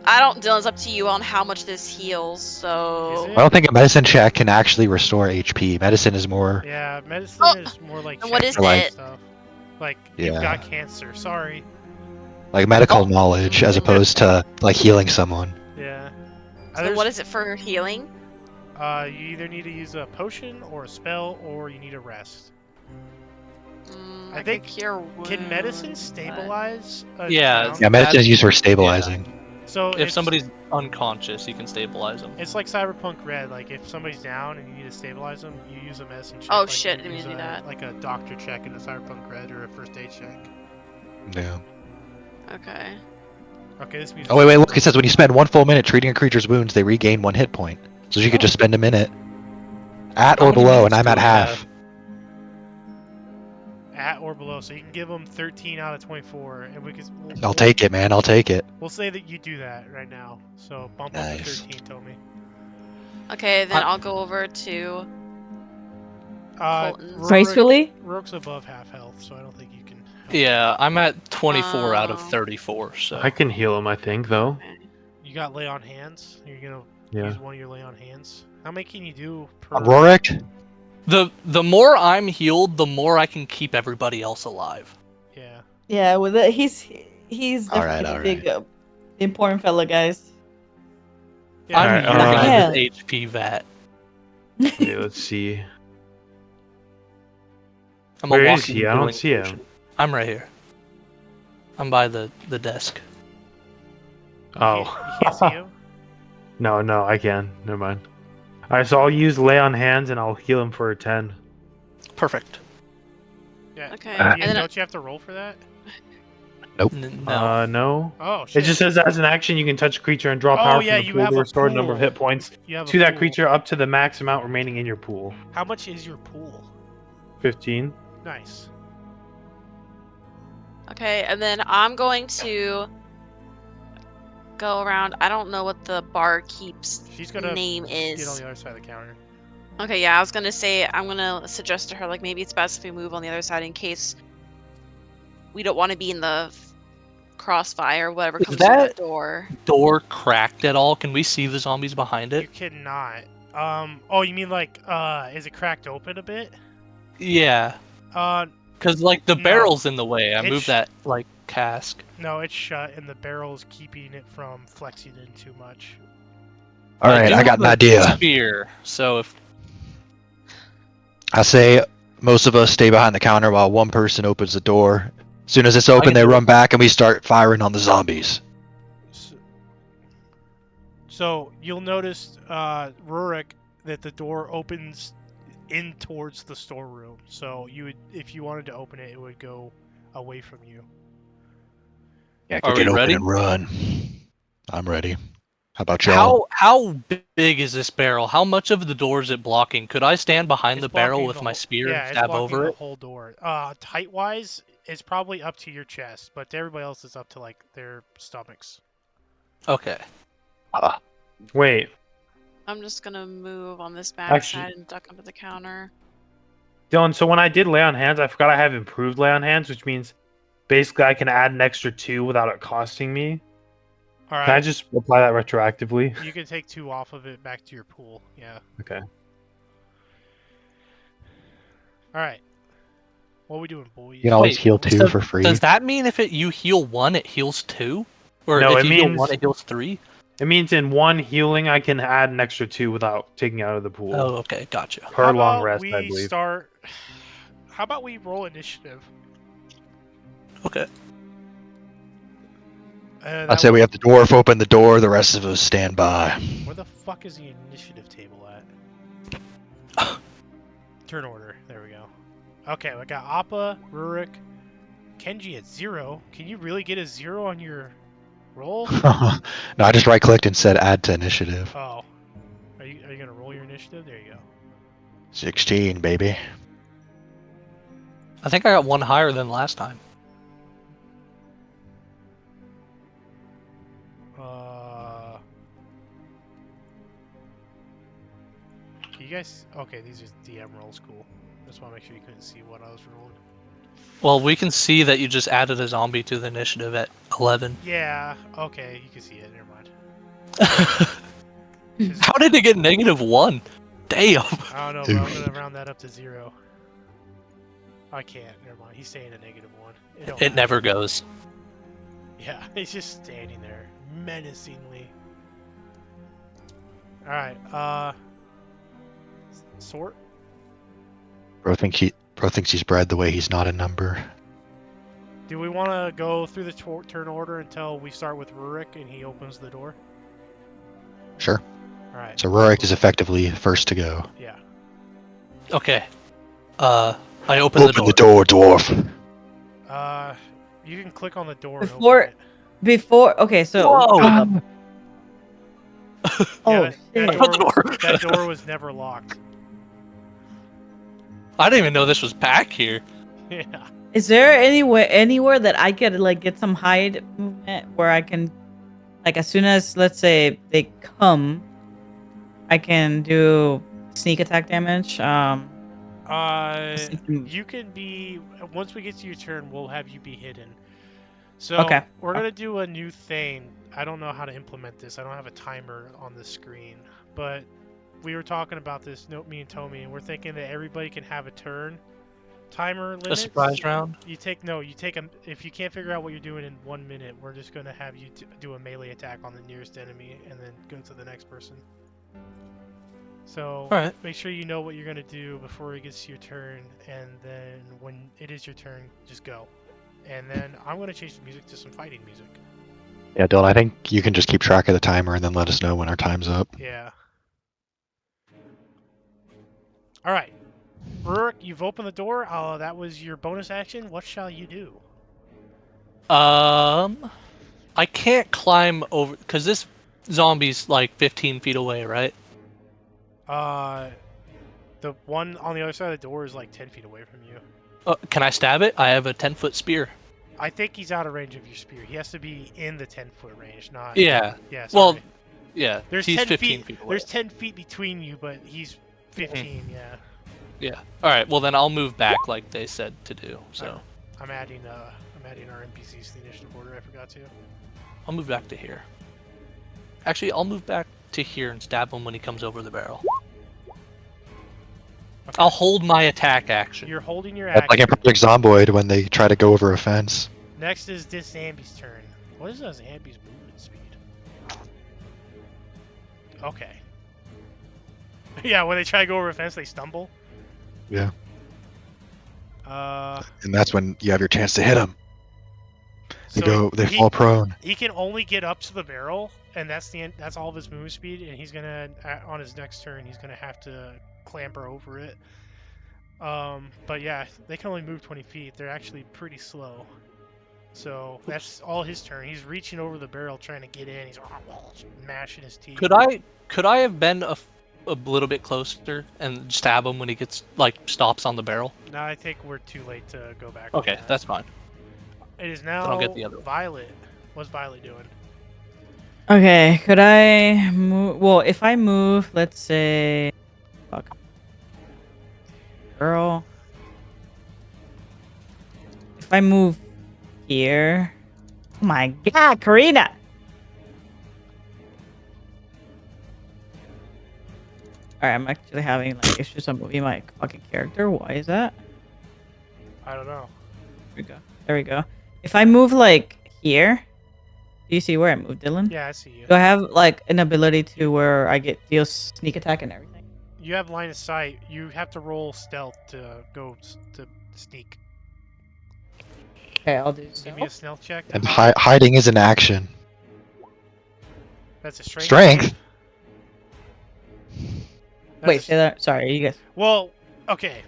S3: Dylan, it's up to you on how much this heals.
S2: Is
S3: So
S2: it?
S1: I don't think a medicine check can actually restore HP. Medicine is more.
S2: Yeah, medicine
S3: Oh,
S2: is more like
S3: and what
S2: checks
S3: is
S2: and
S3: it?
S2: stuff. Like, you've
S1: Yeah.
S2: got cancer. Sorry.
S1: Like medical knowledge as opposed to like healing someone.
S2: Yeah.
S3: So what is it for healing?
S2: You either need to use a potion or a spell, or you need a rest. I
S3: I
S2: think-
S3: can cure
S2: Can medicine
S3: wounds, but-
S2: stabilize? A
S6: Yeah,
S2: down?
S1: Yeah, medicine is
S6: That's-
S1: used for stabilizing.
S2: So
S6: If
S2: it's,
S6: somebody's unconscious, you can stabilize them.
S2: it's like Cyberpunk Red. Like if somebody's down and you need to stabilize them, you use a medicine check.
S3: Oh,
S2: like
S3: shit,
S2: you
S3: didn't
S2: use
S3: mean to do that.
S2: Like a doctor check in the Cyberpunk Red or a first aid check.
S1: Yeah.
S3: Okay.
S2: Okay, this means.
S1: Oh wait, look. It says when you spend 1 full minute treating a creature's wounds, they regain 1 hit point. So you could just spend a minute at
S6: How
S1: or
S6: many
S1: below, and
S6: minutes
S1: I'm
S6: do
S1: at
S6: we
S1: half.
S2: At or below, so you can give them 13 out of 24, and we can.
S1: I'll take it, man. I'll take it.
S2: We'll say that you do that right now. So bump up to
S1: Nice.
S2: 13, Tommy.
S3: Okay, then
S6: I-
S3: I'll go over to Colton's.
S4: Gracefully?
S2: Rourke's above half health, so I don't think you can. help
S6: Yeah, I'm at 24 out of
S3: Oh.
S6: 34. So
S5: I can heal him, I think, though.
S3: Okay.
S2: You got lay on hands. You're gonna
S5: Yeah.
S2: use one of your lay on hands. How many can you do per?
S1: Rorik?
S6: the more I'm healed, the more I can keep everybody else alive.
S2: Yeah.
S4: Yeah, with it, he's
S1: Alright,
S4: definitely the big, important fella, guys.
S2: Yeah.
S6: I'm
S5: Alright,
S6: using
S4: yeah.
S6: this HP vat.
S5: Okay, let's see.
S6: I'm
S5: Where
S6: a
S5: is
S6: walking
S5: he? I don't
S6: healing
S5: see him.
S6: potion. I'm right here. I'm by the desk.
S5: Oh.
S2: You can't see him.
S5: No, I can. Never mind. Alright, so I'll use lay on hands and I'll heal him for a 10.
S6: Perfect.
S2: Yeah.
S3: Okay.
S2: Yeah,
S3: And then
S2: don't you have to roll for that?
S6: No.
S5: No.
S2: Oh
S5: It
S2: shit.
S5: just says as an action you can touch a creature and draw
S2: Oh,
S5: power
S2: yeah,
S5: from the
S2: you
S5: pool
S2: have
S5: to
S2: a
S5: restore the number of
S2: pool.
S5: hit points
S2: You have a
S5: to that
S2: pool.
S5: creature up to the max amount remaining in your pool.
S2: How much is your pool?
S5: 15.
S2: Nice.
S3: Okay, and then I'm going to go around. I don't know what the barkeep's
S2: She's gonna
S3: name
S2: get on
S3: is.
S2: the other side of the counter.
S3: Okay, yeah, I was gonna say I'm gonna suggest to her like maybe it's best if we move on the other side in case we don't want to be in the crossfire or whatever
S6: Is
S3: comes through
S6: that-
S3: that door.
S6: Door cracked at all? Can we see the zombies behind
S2: You
S6: it?
S2: cannot. Oh, you mean like, is it cracked open a bit?
S6: Yeah,
S2: Uh,
S6: because like the
S2: No.
S6: barrel's in the way. I
S2: It's
S6: moved
S2: sh-
S6: that like cask.
S2: no, it's shut, and the barrel's keeping it from flexing in too much.
S1: Alright,
S6: do
S1: I got
S6: have
S1: an
S6: a
S1: idea.
S6: Spear. So if
S1: I say most of us stay behind the counter while one person opens the door. As soon as it's open,
S6: can
S1: they
S6: do
S1: run
S6: it.
S1: back and we start firing on the zombies.
S2: So you'll notice, Rurik, that the door opens in towards the storeroom. So you would, if you wanted to open it, it would go away from you.
S1: Yeah,
S6: Are
S1: kick
S6: we
S1: it open
S6: ready?
S1: and run. I'm ready. How about y'all?
S6: how big is this barrel? How much of the door is it blocking? Could I stand behind
S2: It's
S6: the barrel
S2: blocking
S6: with
S2: the
S6: my
S2: whole-
S6: spear
S2: yeah,
S6: and
S2: it's
S6: stab
S2: blocking
S6: over
S2: the
S6: it?
S2: whole door. Height wise, it's probably up to your chest, but to everybody else, it's up to like their stomachs.
S6: Okay.
S5: Wait.
S3: I'm just gonna move on this back
S5: Actually-
S3: side and duck under the counter.
S5: Dylan, so when I did lay on hands, I forgot I have improved lay on hands, which means basically I can add an extra 2 without it costing me.
S2: All
S5: Can I
S2: right,
S5: just apply that retroactively?
S2: you can take 2 off of it back to your pool. Yeah.
S5: Okay.
S2: All right. What are we doing, boys?
S1: You can always
S6: Wait,
S1: heal 2
S6: so
S1: for free.
S6: Does that mean if you heal 1, it heals 2? Or
S5: No,
S6: if
S5: it
S6: you heal
S5: means-
S6: 1, it heals 3?
S5: It means in one healing I can add an extra 2 without taking out of the pool.
S6: Oh, okay, gotcha.
S5: Per
S2: How
S5: long
S2: about
S5: rest,
S2: we
S5: I believe.
S2: start? How about we roll initiative?
S6: Okay.
S1: I'd say we have the dwarf open the door, the rest of us stand by.
S2: Where the fuck is the initiative table at? Turn order. There we go. Okay, we got Appa, Rurik, Kenji at 0. Can you really get a 0 on your roll?
S1: No, I just right clicked and said add to initiative.
S2: Oh. Are you gonna roll your initiative? There you go.
S1: 16, baby.
S6: I think I got 1 higher than last time.
S2: You guys, okay, these are DM rolls, cool. Just want to make sure you couldn't see what I was rolling.
S6: Well, we can see that you just added a zombie to the initiative at 11.
S2: Yeah, okay, you can see it, never mind.
S6: How did it get -1? Damn.
S2: I don't know, but I'm gonna round that up to 0. I can't, never mind, he's saying a -1. don't
S6: It
S2: matter.
S6: never goes.
S2: Yeah, he's just standing there, menacingly. Alright, sort?
S1: Bro thinks he's bred the way he's not a number.
S2: Do we want to go through the turn order until we start with Rurik and he opens the door?
S1: Sure.
S2: Alright.
S1: So Rurik is effectively first to go.
S2: Yeah.
S6: Okay. I open the door.
S1: Open the door, dwarf.
S2: You can click on the door and
S4: Before-
S2: open
S4: Before, okay, so
S6: Whoa!
S2: it.
S4: oh
S2: that,
S4: shit.
S2: that door was never locked.
S6: I didn't even know this was back here.
S2: Yeah.
S4: Is there anywhere that I could like get some hide movement where I can, like, as soon as let's say they come, I can do sneak attack damage. Sneak-
S2: You can be once we get to your turn, we'll have you be hidden. So
S4: Okay.
S2: we're gonna do a new thing. I don't know how to implement this. I don't have a timer on the screen, but we were talking about this. Me and Tommy, and we're thinking that everybody can have a turn. Timer
S6: A
S2: limits.
S6: surprise round.
S2: You take a. If you can't figure out what you're doing in 1 minute, we're just gonna have you do a melee attack on the nearest enemy, and then go to the next person. So
S6: Alright.
S2: make sure you know what you're gonna do before it gets to your turn, and then when it is your turn, just go. And then I'm gonna change the music to some fighting music.
S1: Yeah, Dylan, I think you can just keep track of the timer and then let us know when our time's up.
S2: Yeah. All right, Rurik, you've opened the door. That was your bonus action. What shall you do?
S6: I can't climb over because this zombie's like 15 feet away, right?
S2: The one on the other side of the door is like 10 feet away from you.
S6: Can I stab it? I have a 10-foot spear.
S2: I think he's out of range of your spear. He has to be in the 10-foot range, not.
S6: Yeah.
S2: Yeah.
S6: Well,
S2: Sorry.
S6: yeah.
S2: There's
S6: he's
S2: 10
S6: 15 feet away.
S2: There's 10 feet between you, but he's 15. Yeah.
S6: Yeah. All right. Well, then I'll move back like they said to do. So
S2: I'm adding our NPCs to the initiative order. I forgot to.
S6: I'll move back to here. Actually, I'll move back to here and stab him when he comes over the barrel. I'll hold my attack action.
S2: You're holding your
S1: That's
S2: action.
S1: like in Project Zomboid when they try to go over a fence.
S2: Next is this Zambi's turn. What is this Zambi's movement speed? Okay. Yeah, when they try to go over a fence, they stumble.
S1: Yeah.
S2: Uh,
S1: And that's when you have your chance to hit them. They
S2: he-
S1: fall prone.
S2: He can only get up to the barrel, and that's all of his movement speed. And he's gonna on his next turn, he's gonna have to clamber over it. But yeah, they can only move 20 feet. They're actually pretty slow. So that's all his turn. He's reaching over the barrel trying to get in. He's mashing his teeth.
S6: Could I have been a little bit closer and stab him when he gets stops on the barrel?
S2: No, I think we're too late to go back.
S6: Okay,
S2: on that.
S6: that's fine.
S2: It is
S6: I'll
S2: now
S6: get the other one.
S2: Violet. What's Violet doing?
S4: Okay, could I move? Well, if I move, let's say, fuck, girl. If I move here, oh my god, Karina. Alright, I'm actually having issues on moving my fucking character. Why is that?
S2: I don't know.
S4: There we go. There we go. If I move here, do you see where I moved, Dylan?
S2: Yeah, I see you.
S4: Do I have an ability to where I deal sneak attack and everything?
S2: You have line of sight. You have to roll stealth to go to sneak.
S4: Okay, I'll do
S2: Give me a stealth check.
S1: And hiding is an action.
S2: That's a strength.
S1: Strength?
S2: save. That's
S4: Wait,
S2: a-
S4: say that. Sorry, you guys.
S2: Well, okay.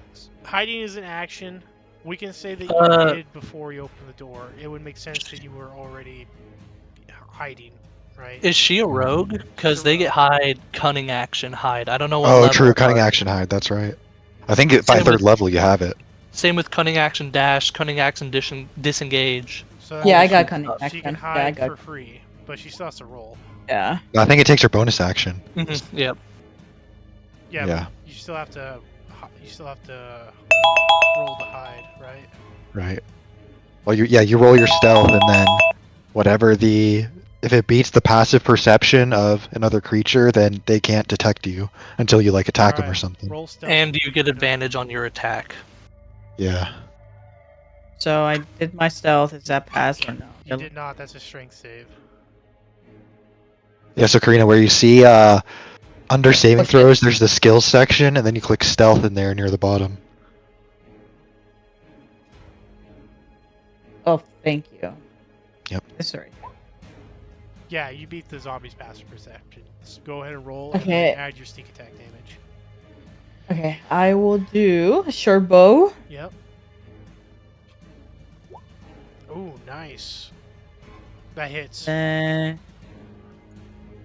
S2: Hiding is an action. We can say that you hid before you opened the door. It would make sense that you were already hiding, right?
S6: Is she a rogue? Because they get hide, cunning action, hide. I don't know what
S1: Oh,
S6: level
S1: true.
S6: it
S1: Cunning
S6: are.
S1: action hide. That's right. I think by
S6: Same
S1: third
S6: with-
S1: level you have it.
S6: Same with cunning action dash, cunning action disengage.
S2: So
S4: Yeah, I
S2: she-
S4: got cunning
S2: She can
S4: action. Yeah, I
S2: hide
S4: got.
S2: for free, but she still has to roll.
S4: Yeah.
S1: I think it takes her bonus action.
S6: Yep.
S2: Yeah,
S1: Yeah.
S2: but you still have to. You still have to roll to hide, right?
S1: Right. Well, you roll your stealth, and then if it beats the passive perception of another creature, then they can't detect you until you attack them or
S2: Alright,
S1: something.
S2: Roll stealth.
S6: And you get advantage on your attack.
S1: Yeah.
S4: So I did my stealth. Is that pass or no?
S2: You did not. That's a strength save.
S1: Yeah. So Karina, where you see under saving
S4: Okay.
S1: throws, there's the skills section, and then you click stealth in there near the bottom.
S4: Oh, thank you.
S1: Yep.
S4: Sorry.
S2: Yeah, you beat the zombie's passive perception. Just go ahead and roll
S4: Okay.
S2: and then add your sneak attack damage.
S4: Okay, I will do a short bow.
S2: Yep. Ooh, nice. That hits.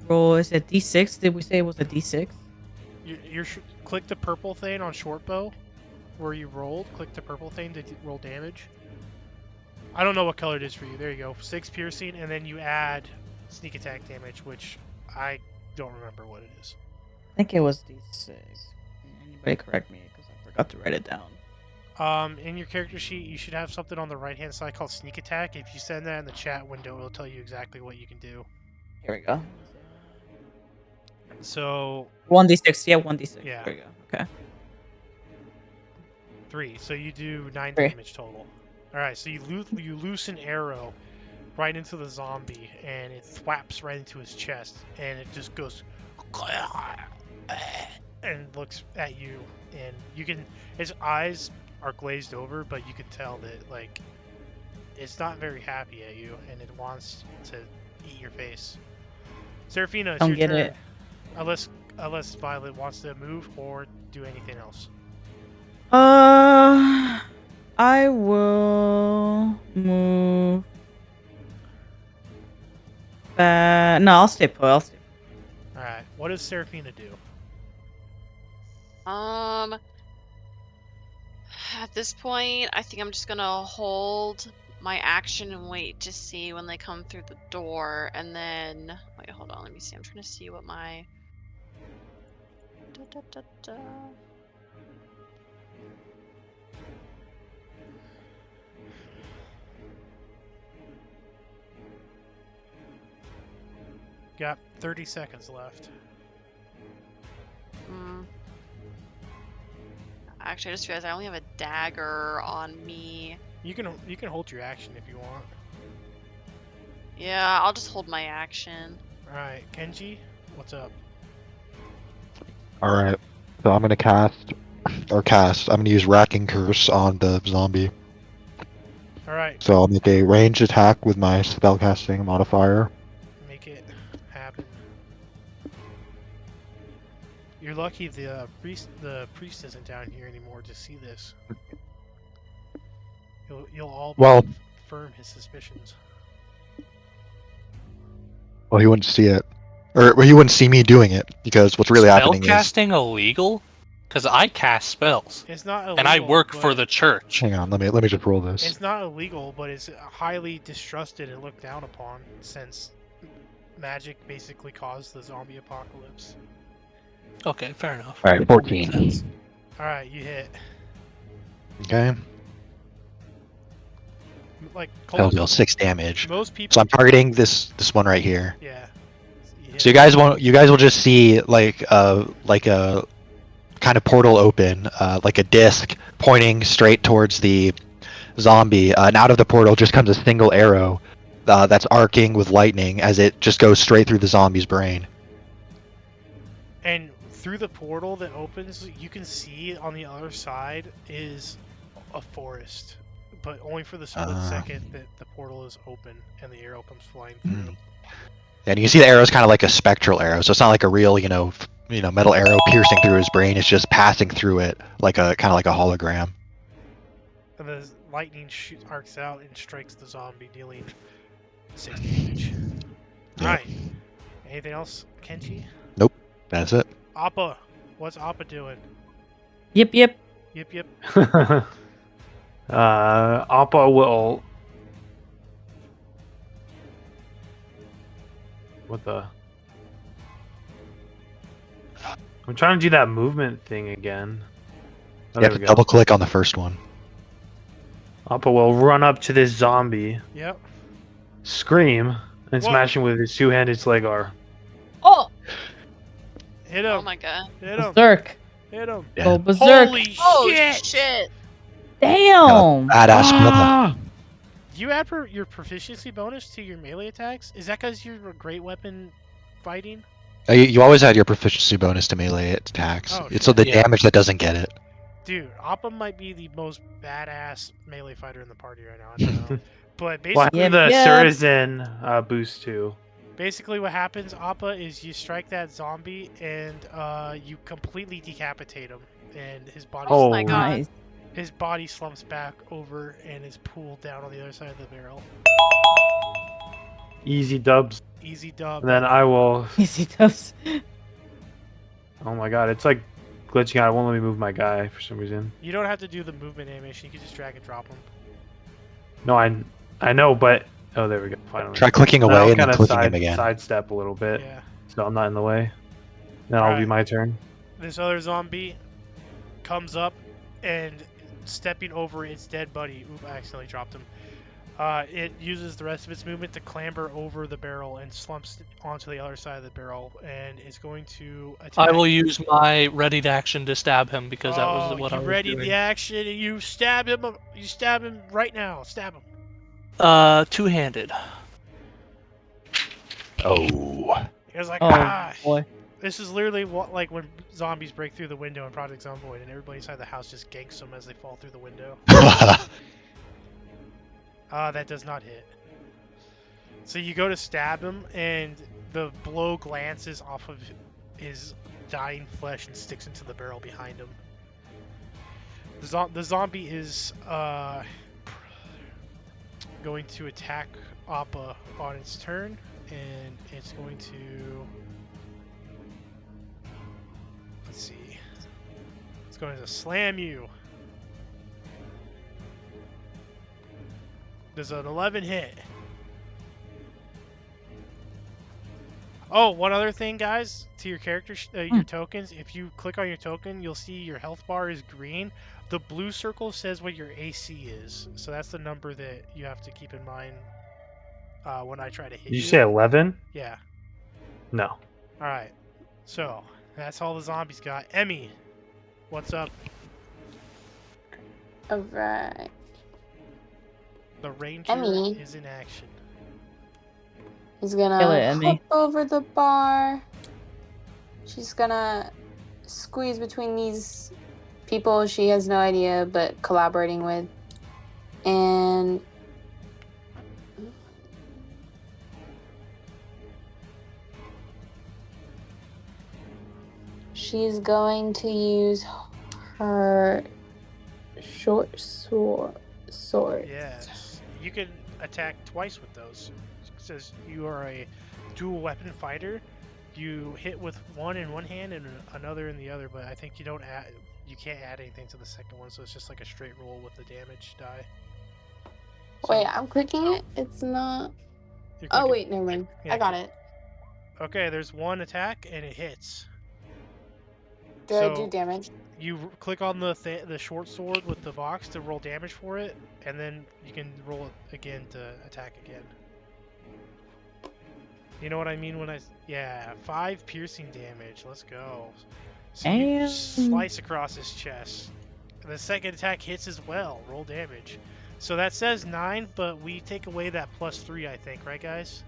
S4: Roll is it D6? Did we say it was a D6?
S2: Click the purple thing on short bow where you rolled. Click the purple thing to roll damage. I don't know what color it is for you. There you go. 6 piercing, and then you add sneak attack damage, which I don't remember what it is.
S4: I think it was D6. Anybody correct me because I forgot to write it down.
S2: In your character sheet, you should have something on the right-hand side called sneak attack. If you send that in the chat window, it'll tell you exactly what you can do.
S4: Here we go.
S2: So
S4: 1d6. Yeah, 1d6.
S2: Yeah.
S4: There we go. Okay.
S2: 3. So you do 9
S4: 3.
S2: damage total. All right. So you loose an arrow right into the zombie, and it thwaps right into his chest, and it just goes and looks at you, and you can. His eyes are glazed over, but you can tell that like it's not very happy at you, and it wants to eat your face. Serafina, it's
S4: Don't
S2: your
S4: get
S2: turn.
S4: it.
S2: Unless Violet wants to move or do anything else.
S4: I will move. No, I'll stay put.
S2: All right. What does Serafina do?
S3: At this point, I think I'm just gonna hold my action and wait to see when they come through the door, and then wait. Hold on. Let me see. I'm trying to see what my.
S2: Got 30 seconds left.
S3: Actually, I just realized I only have a dagger on me.
S2: You can hold your action if you want.
S3: Yeah, I'll just hold my action.
S2: All right, Kenji, what's up?
S1: All right. So I'm gonna cast. I'm gonna use Racking Curse on the zombie.
S2: All right,
S1: So I'll make a ranged attack with my spellcasting modifier.
S2: make it happen. You're lucky the priest isn't down here anymore to see this. You'll all confirm his suspicions.
S1: Well, he wouldn't see it, or he wouldn't see me doing it because what's really happening is.
S6: Spellcasting illegal? Because I cast spells.
S2: It's not illegal.
S6: And I work for the church.
S1: Hang on, let me just roll this.
S2: It's not illegal, but it's highly distrusted and looked down upon since magic basically caused the zombie apocalypse.
S6: Okay, fair enough.
S1: All right, 14.
S6: Makes sense.
S2: All right, you hit.
S1: Okay.
S2: Like
S1: That'll deal 6 damage.
S2: most people.
S1: So I'm targeting this one right here.
S2: Yeah.
S1: So you guys will just see like a kind of portal open, like a disc pointing straight towards the zombie, and out of the portal just comes a single arrow that's arcing with lightning as it just goes straight through the zombie's brain.
S2: And through the portal that opens, you can see on the other side is a forest, but only for the split second that the portal is open and the arrow comes flying through.
S1: And you can see the arrow is kind of like a spectral arrow, so it's not like a real, metal arrow piercing through his brain. It's just passing through it like a kind of like a hologram.
S2: And the lightning arcs out and strikes the zombie, dealing 6 damage.
S1: Yep.
S2: Right. Anything else, Kenji?
S1: Nope. That's it.
S2: Appa. What's Appa doing?
S4: Yep.
S2: Yip.
S5: Appa will. What the? I'm trying to do that movement thing again. Oh,
S1: You have to double click on the first one.
S5: Appa will run up to this zombie,
S2: Yep.
S5: scream, and smash him with his two-handed Slegar.
S4: Oh!
S2: Hit him.
S3: Oh my god.
S2: Hit him.
S4: Berserk.
S2: Hit him.
S1: Yeah.
S4: Go berserk.
S2: Holy
S3: Oh
S2: shit!
S3: shit!
S4: Damn!
S1: Badass brother.
S2: You add your proficiency bonus to your melee attacks? Is that because you're a great weapon fighting?
S1: You always had your proficiency bonus to melee attacks.
S2: Oh,
S1: It's
S2: shit.
S1: the
S6: Yeah.
S1: damage that doesn't get it.
S2: Dude, Appa might be the most badass melee fighter in the party right now. I don't know. But
S5: Well,
S2: basically,
S4: Yep,
S5: the
S4: yep.
S5: Surizen boost too.
S2: basically what happens, Appa, is you strike that zombie and you completely decapitate him, and his body.
S3: Oh my god.
S4: Nice.
S2: His body slumps back over and is pulled down on the other side of the barrel.
S5: Easy dubs.
S2: Easy dub.
S5: And then I will.
S4: Easy dubs.
S5: Oh my god, it's like glitching out. It won't let me move my guy for some reason.
S2: You don't have to do the movement animation. You can just drag and drop him.
S5: No, I know, but oh, there we go. Finally.
S1: Try clicking
S5: Then
S1: away
S5: I'll
S1: and then
S5: kind of
S1: clicking him again.
S5: sidestep a little bit,
S2: Yeah.
S5: so I'm not in the way. Then it'll be
S2: Alright.
S5: my turn.
S2: This other zombie comes up and stepping over its dead buddy. Oop, I accidentally dropped him. It uses the rest of its movement to clamber over the barrel and slumps onto the other side of the barrel and is going to attack.
S6: I will use my ready to action to stab him because that was what I was
S2: ready
S6: doing.
S2: the action and you stab him. You stab him right now. Stab him.
S6: Two-handed.
S1: Oh.
S2: He was like,
S4: Oh boy.
S2: This is literally what like when zombies break through the window in Project Zomboid and everybody inside the house just ganks them as they fall through the window. That does not hit. So you go to stab him, and the blow glances off of his dying flesh and sticks into the barrel behind him. The zombie is going to attack Appa on its turn, and it's going to... Let's see. It's going to slam you. Does an 11 hit? Oh, one other thing, guys, to your character, your tokens. If you click on your token, you'll see your health bar is green. The blue circle says what your AC is, so that's the number that you have to keep in mind when I try to hit you.
S5: Did you say 11?
S2: Yeah.
S5: No.
S2: All right. So that's all the zombies got. Emmy, what's up?
S7: Alright.
S2: The ranger
S7: Emmy.
S2: is in action.
S7: He's
S4: Kill it,
S7: gonna
S4: Emmy.
S7: hop over the bar. She's gonna squeeze between these people she has no idea but collaborating with. And she's going to use her short sword.
S2: Yes. You can attack twice with those. It says you are a dual weapon fighter. You hit with one in one hand and another in the other, but I think you can't add anything to the second one, so it's just like a straight roll with the damage die. So,
S7: Wait, I'm clicking it. It's not.
S2: you're
S7: Oh
S2: clicking-
S7: wait, never mind.
S2: Yeah,
S7: I got it.
S2: Okay, there's one attack and it hits.
S7: Do I
S2: So-
S7: do damage?
S2: You click on the short sword with the box to roll damage for it, and then you can roll it again to attack again. You know what I mean when yeah, 5 piercing damage. Let's go. So you
S4: Damn.
S2: slice across his chest. The second attack hits as well. Roll damage. So that says 9, but we take away that +3, I think, right, guys?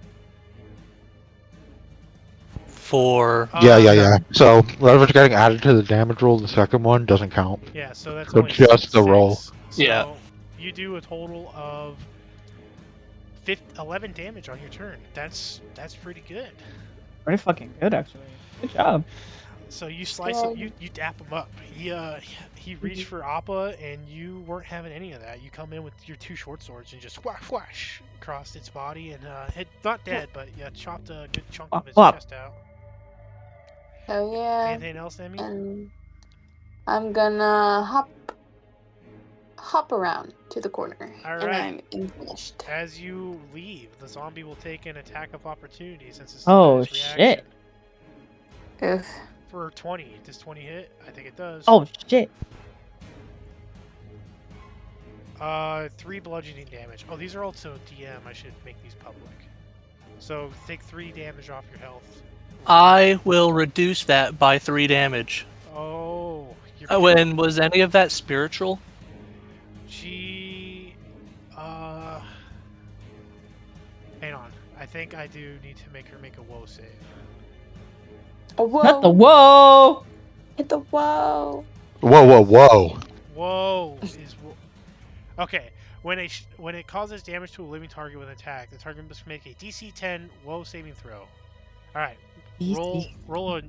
S6: For
S1: Yeah. So whatever's getting added to the damage roll, the second one doesn't count.
S2: Yeah, so that's
S1: So
S2: only
S1: just the roll.
S2: 6.
S6: Yeah.
S2: So you do a total of 11 damage on your turn. That's pretty good.
S4: Pretty fucking good, actually. Good job.
S2: So you slice
S7: Well-
S2: him, you dap him up. He reached for Appa, and you weren't having any of that. You come in with your 2 short swords and just whash across its body, and it not dead, but you chopped a good chunk of its
S4: Whop.
S2: chest out.
S7: Oh yeah.
S2: Anything else, Emmy?
S7: And I'm gonna hop around to the corner. And
S2: Alright.
S7: I'm finished.
S2: As you leave, the zombie will take an attack of opportunity since it's
S4: Oh,
S2: bonus
S4: shit.
S2: reaction.
S7: Ugh.
S2: For 20. Does 20 hit? I think it does.
S4: Oh shit.
S2: 3 bludgeoning damage. Oh, these are also DM. I should make these public. So take 3 damage off your health.
S6: I will reduce that by 3 damage.
S2: Oh,
S6: When was any of that spiritual?
S2: She, hang on. I think I do need to make her make a woe save.
S7: Oh, whoa.
S4: Not the whoa.
S7: Hit the whoa.
S1: Whoa.
S2: Whoa is okay. When it causes damage to a living target with an attack, the target must make a DC 10 woe saving throw. All right, roll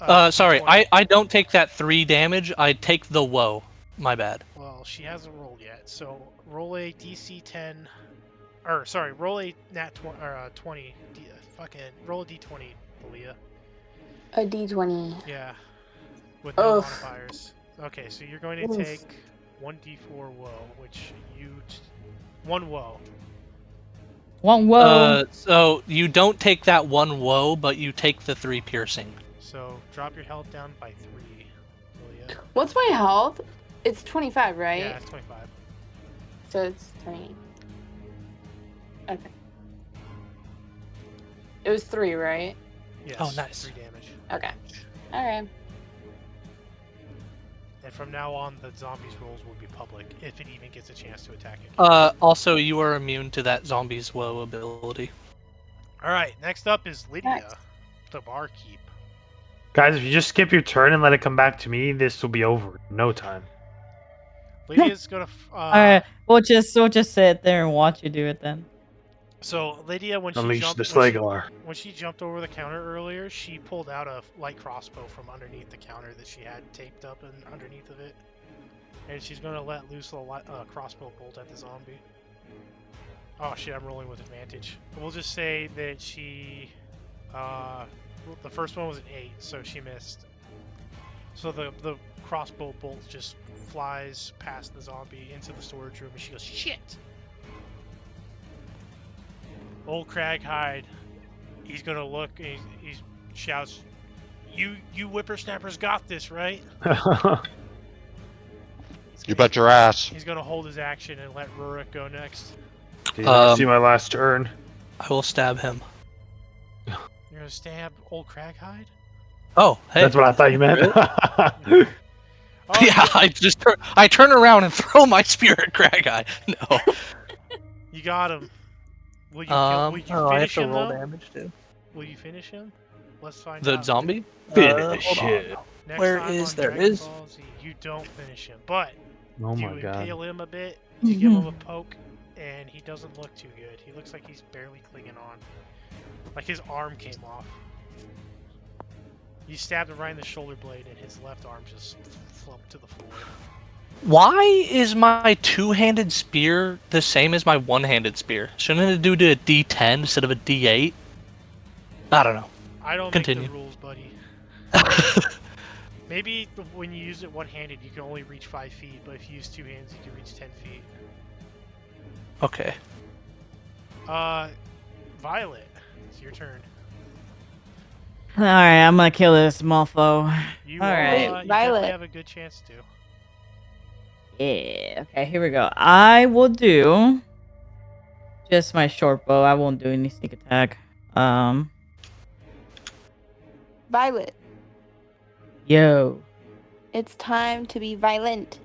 S2: a.
S6: Sorry,
S2: D20.
S6: I don't take that 3 damage. I take the woe. My bad.
S2: Well, she hasn't rolled yet, so roll a DC 10, or sorry, roll a nat 20, or 20. Fucking roll a D20, Leah.
S7: A D20.
S2: Yeah, with no
S7: Oof.
S2: modifiers. Okay, so you're going to
S7: Oof.
S2: take 1d4 woe, which one woe.
S4: One whoa.
S6: So you don't take that one woe, but you take the 3 piercing.
S2: So drop your health down by 3, Leah.
S7: What's my health? It's 25, right?
S2: Yeah, it's 25.
S7: So it's 20. Okay. It was 3, right?
S2: Yes.
S6: Oh, nice.
S2: 3 damage.
S7: Okay. Alright.
S2: And from now on, the zombies' rolls will be public, if it even gets a chance to attack it.
S6: Also, you are immune to that zombie's woe ability.
S2: Alright, next up is Lydia,
S7: Nice.
S2: the barkeep.
S5: Guys, if you just skip your turn and let it come back to me, this will be over in no time.
S2: Lydia's gonna.
S4: Alright, we'll just sit there and watch you do it then.
S2: So Lydia, when
S5: Unleash
S2: she
S5: the
S2: jumped,
S5: Slagar.
S2: when she jumped over the counter earlier, she pulled out a light crossbow from underneath the counter that she had taped up and underneath of it, and she's gonna let loose a crossbow bolt at the zombie. Oh shit! I'm rolling with advantage. We'll just say that she, the first one was an 8, so she missed. So the crossbow bolt just flies past the zombie into the storage room, and she goes, "Shit!" Old Craghide, he's gonna look and he shouts, "You whippersnappers got this, right?"
S1: You bet your ass.
S2: He's gonna hold his action and let Rurik go next.
S5: Dude, I see my last turn.
S6: I will stab him.
S2: You're gonna stab Old Craghide?
S6: Oh, hey.
S5: That's what I thought you meant.
S2: Oh,
S6: Yeah, I turn around and throw my spear at Crag-Eye. No.
S2: you got him. Will you, will you
S6: I have
S2: finish
S6: to
S2: him
S6: roll
S2: though?
S6: damage too.
S2: Will you finish him? Let's find
S6: The
S2: out.
S6: zombie?
S5: Finish
S6: Hold on.
S5: it.
S2: Next
S6: Where
S2: time
S6: is
S2: on
S6: there
S2: Dragon
S6: is?
S2: Ball Z, you don't finish him, but
S5: Oh
S2: you
S5: my god.
S2: impale him a bit. You give him a poke, and he doesn't look too good. He looks like he's barely clinging on. Like his arm came off. You stabbed him right in the shoulder blade, and his left arm just flumped to the floor.
S6: Why is my two-handed spear the same as my one-handed spear? Shouldn't it do to a D10 instead of a D8? I don't know.
S2: I don't
S6: Continue.
S2: make the rules, buddy. Maybe when you use it one-handed, you can only reach 5 feet, but if you use two hands, you can reach 10 feet.
S6: Okay.
S2: Violet, it's your turn.
S4: Alright, I'm gonna kill this mofo.
S2: You,
S4: Alright.
S2: you
S7: Wait,
S2: definitely
S7: Violet.
S2: have a good chance to.
S4: Yeah, okay, here we go. I will do just my short bow. I won't do any sneak attack.
S7: Violet,
S4: Yo.
S7: it's time to be violent.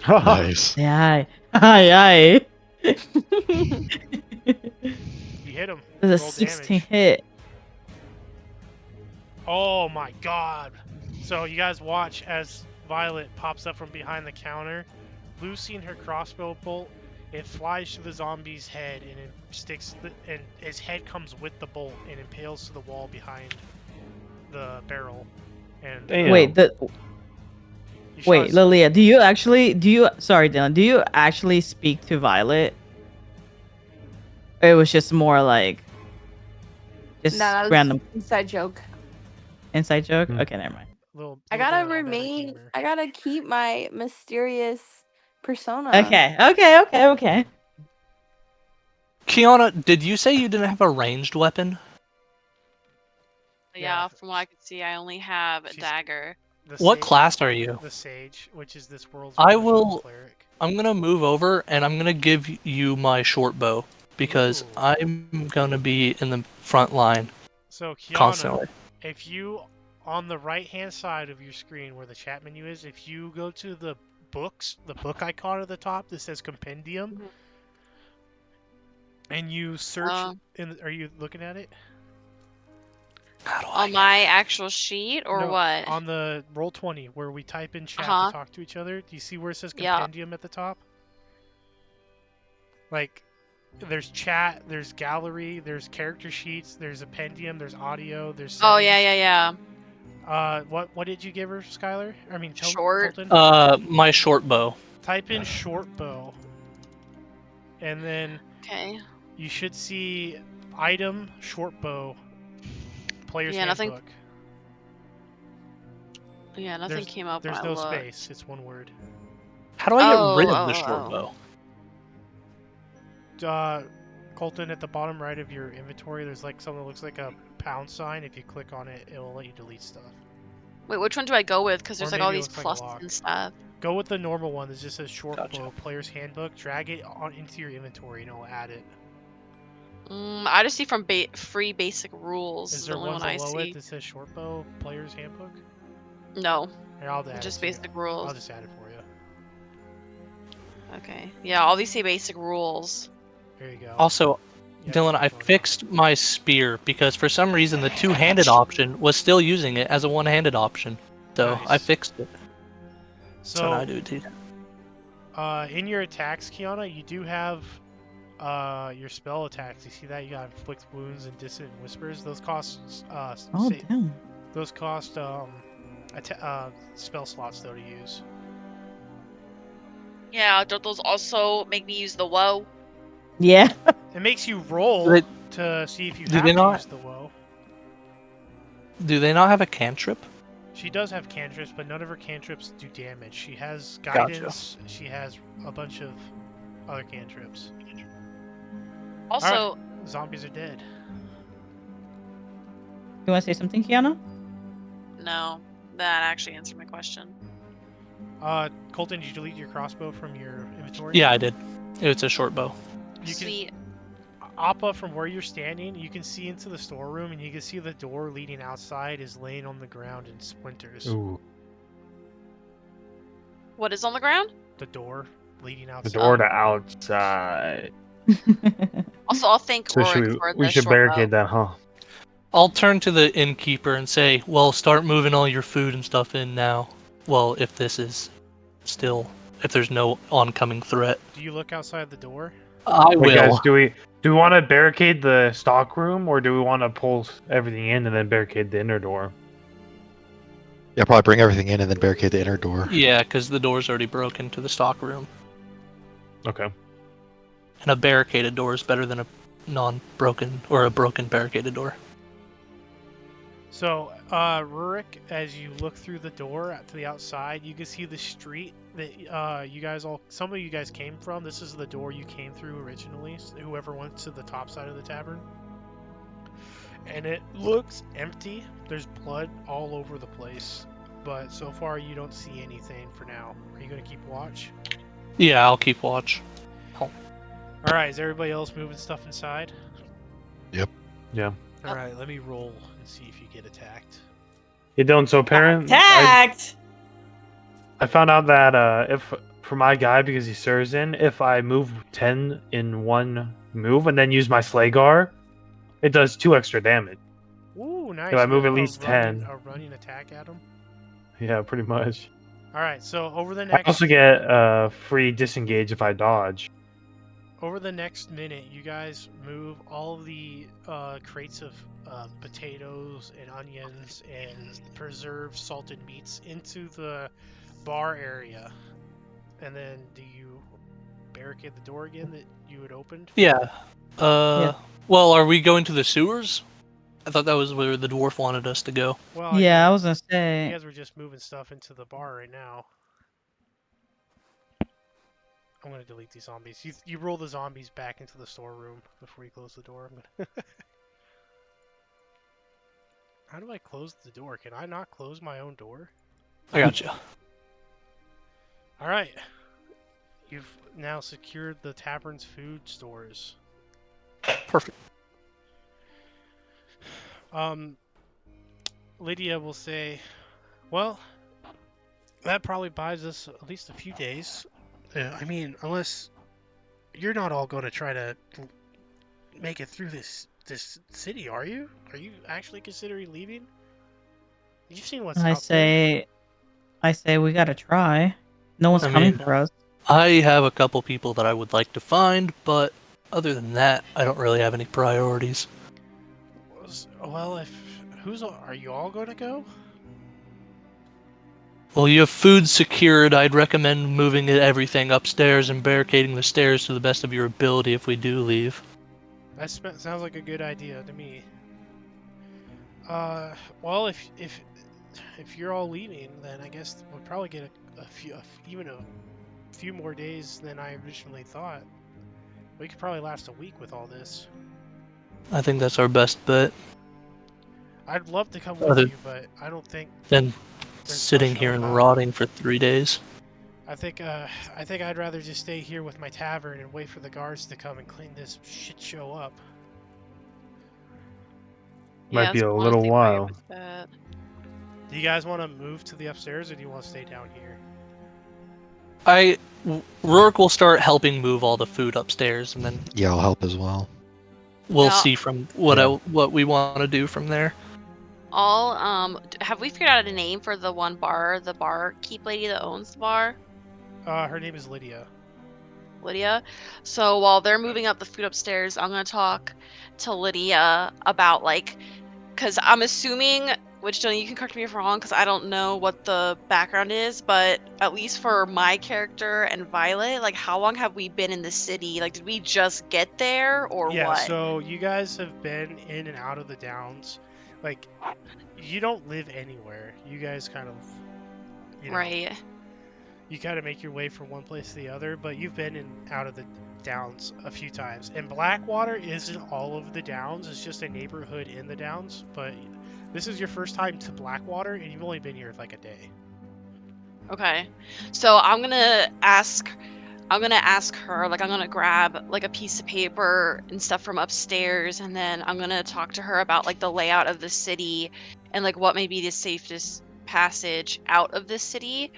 S1: Nice.
S4: Aye. Aye, aye.
S2: You hit him.
S4: There's a
S2: Roll
S4: 16
S2: damage.
S4: hit.
S2: Oh my god. So you guys watch as Violet pops up from behind the counter, loosing her crossbow bolt. It flies to the zombie's head and it sticks, and his head comes with the bolt and impales to the wall behind the barrel. And
S5: Damn.
S4: Wait,
S2: you
S4: wait,
S2: shot-
S4: Lilia, sorry, Dylan, do you actually speak to Violet? Or it was just more like just
S7: Nah, that was
S4: random
S7: inside joke.
S4: inside joke?
S5: Hmm.
S4: Okay, never mind.
S7: I gotta remain. I gotta keep my mysterious persona.
S4: Okay.
S6: Kiana, did you say you didn't have a ranged weapon?
S3: Yeah,
S2: Yeah.
S3: from what I could see, I only have a
S2: She's-
S3: dagger.
S6: What class are you?
S2: The Sage, which is this world's
S6: I
S2: version of
S6: will-
S2: cleric.
S6: I'm gonna move over and I'm gonna give you my short bow because
S2: Ooh.
S6: I'm gonna be in the front line
S2: So Kiana,
S6: constantly.
S2: if you, on the right-hand side of your screen where the chat menu is, if you go to the books, the book icon at the top that says Compendium,
S3: Mhm.
S2: and you search, are you looking at it?
S6: How do I
S3: On my actual sheet or
S2: No,
S3: what?
S2: On the Roll20 where we type in chat
S3: Uh-huh.
S2: to talk to each other, do you see where it says
S3: Yeah.
S2: Compendium at the top? Like, there's chat, there's gallery, there's character sheets, there's appendium, there's audio, there's
S3: Oh
S2: settings.
S3: yeah.
S2: What did you give her, Skylar? I mean,
S3: Short.
S2: Colton?
S6: My short bow.
S2: Type in short bow, and then
S3: Okay.
S2: you should see item short bow. Player's
S3: Yeah, nothing.
S2: handbook.
S3: Yeah, nothing came up when
S2: There's
S3: I
S2: no
S3: looked.
S2: space. It's one word.
S6: How do I get rid of
S3: Oh,
S6: the short bow?
S2: Colton, at the bottom right of your inventory, there's like something that looks like a pound sign. If you click on it, it will let you delete stuff.
S3: Wait, which one do I go with? Because there's
S2: Or
S3: like all
S2: maybe it
S3: these
S2: looks like a
S3: pluses
S2: lock.
S3: and stuff.
S2: Go with the normal one that just says short
S6: Gotcha.
S2: bow, player's handbook. Drag it into your inventory and it'll add it.
S3: I just see from free basic rules.
S2: Is
S3: Is
S2: there
S3: the only
S2: ones
S3: one I
S2: below it
S3: see.
S2: that says short bow, player's handbook?
S3: No,
S2: Here, I'll add
S3: just
S2: it to you.
S3: basic rules.
S2: I'll just add it for you.
S3: Okay. Yeah, all these say basic rules.
S2: There you go.
S6: Also,
S2: Yeah,
S6: Dylan,
S2: keep
S6: I
S2: going.
S6: fixed my spear because for some reason the two-handed option was still using it as a one-handed option. So I
S2: Nice.
S6: fixed it. So now I
S2: So,
S6: do it too.
S2: in your attacks, Kiana, you do have your spell attacks. You see that? You got inflict wounds and dissonant whispers. Those cost
S4: Oh, damn.
S2: those cost spell slots though to use.
S3: Yeah, don't those also make me use the woe?
S4: Yeah.
S2: It makes you roll
S6: They-
S2: to see if you
S6: do
S2: have
S6: they
S2: to
S6: not-
S2: use the woe.
S6: Do they not have a cantrip?
S2: She does have cantrips, but none of her cantrips do damage. She has
S6: Gotcha.
S2: guidance. She has a bunch of other cantrips.
S3: Also,
S2: Zombies are dead.
S4: You want to say something, Kiana?
S3: no, that actually answered my question.
S2: Colton, did you delete your crossbow from your inventory?
S6: Yeah, I did. It's a short bow.
S2: You can,
S3: Sweet.
S2: Appa, from where you're standing, you can see into the storeroom, and you can see the door leading outside is laying on the ground in splinters.
S5: Ooh,
S3: What is on the ground?
S2: The door leading
S5: the
S2: outside.
S5: door to outside.
S3: Also, I'll thank
S5: So
S3: Rorik for
S5: we
S3: the
S5: should
S3: short
S5: barricade
S3: bow.
S5: that, huh?
S6: I'll turn to the innkeeper and say, well, start moving all your food and stuff in now. Well, if this is still, if there's no oncoming threat.
S2: Do you look outside the door?
S6: I
S5: Wait, guys,
S6: will.
S5: do we want to barricade the stock room, or do we want to pull everything in and then barricade the inner door?
S1: Yeah, probably bring everything in and then barricade the inner door.
S6: Yeah, because the door's already broken to the stock room.
S5: Okay.
S6: And a barricaded door is better than a non-broken or a broken barricaded door.
S2: So, Rurik, as you look through the door out to the outside, you can see the street that some of you guys came from. This is the door you came through originally, whoever went to the top side of the tavern. And it looks empty. There's blood all over the place. But so far, you don't see anything for now. Are you going to keep watch?
S6: Yeah, I'll keep watch.
S2: Alright, is everybody else moving stuff inside?
S5: Yeah.
S2: Alright, let me roll and see if you get attacked.
S5: Yeah, Dylan, so apparently
S4: Attacked!
S5: I found out that if for my guy, because he serves in, if I move 10 in one move and then use my Slaygar, it does 2 extra damage.
S2: Ooh, nice.
S5: If I move
S2: A
S5: at least 10.
S2: A running attack at him.
S5: Yeah, pretty much.
S2: Alright, so over the
S5: I
S2: next
S5: also get free disengage if I dodge.
S2: minute, you guys move all of the crates of potatoes and onions and preserved salted meats into the bar area. And then do you barricade the door again that you had opened?
S6: Yeah.
S4: Yeah.
S6: Well, are we going to the sewers? I thought that was where the dwarf wanted us to go.
S2: Well,
S4: Yeah, I was gonna
S2: you
S4: say.
S2: guys were just moving stuff into the bar right now. I'm gonna delete these zombies. You roll the zombies back into the storeroom before you close the door. How do I close the door? Can I not close my own door?
S6: I gotcha.
S2: Alright. You've now secured the tavern's food stores.
S6: Perfect.
S2: Lydia will say, well, that probably buys us at least a few days. I mean, unless you're not all going to try to make it through this city, are you? Are you actually considering leaving? You've seen what's out there.
S4: I say we gotta try. No one's
S6: I
S4: coming
S6: mean-
S4: for us.
S6: I have a couple people that I would like to find, but other than that, I don't really have any priorities.
S2: Well, are you all going to go?
S6: Well, you have food secured. I'd recommend moving everything upstairs and barricading the stairs to the best of your ability if we do leave.
S2: That sounds like a good idea to me. Well, if you're all leaving, then I guess we'll probably get even a few more days than I originally thought. We could probably last a week with all this.
S6: I think that's our best bet.
S2: I'd love to come with
S6: Other
S2: you, but I don't think
S6: than
S2: there's
S6: sitting
S2: much
S6: here and
S2: about it.
S6: rotting for 3 days.
S2: I think I'd rather just stay here with my tavern and wait for the guards to come and clean this shit show up.
S5: Might be
S3: that's
S5: a little
S3: honestly where I
S5: while.
S3: was at.
S2: Do you guys want to move to the upstairs, or do you want to stay down here?
S6: Rourke will start helping move all the food upstairs, and then
S1: Yeah, I'll help as well.
S6: we'll
S3: Yeah.
S6: see from what we want to do from there.
S3: Have we figured out a name for the barkeep lady that owns the bar?
S2: Her name is Lydia.
S3: Lydia. So while they're moving up the food upstairs, I'm gonna talk to Lydia about because I'm assuming, which Johnny, you can correct me if I'm wrong, because I don't know what the background is, but at least for my character and Violet, how long have we been in the city? Did we just get there or
S2: Yeah,
S3: what?
S2: so you guys have been in and out of the Downs. You don't live anywhere. You guys kind of,
S3: Right.
S2: you kind of make your way from one place to the other, but you've been in and out of the Downs a few times. And Blackwater isn't all of the Downs, it's just a neighborhood in the Downs, but this is your first time to Blackwater, and you've only been here a day.
S3: Okay. So I'm gonna ask her, I'm gonna grab a piece of paper and stuff from upstairs, and then I'm gonna talk to her about the layout of the city and what may be the safest passage out of the city.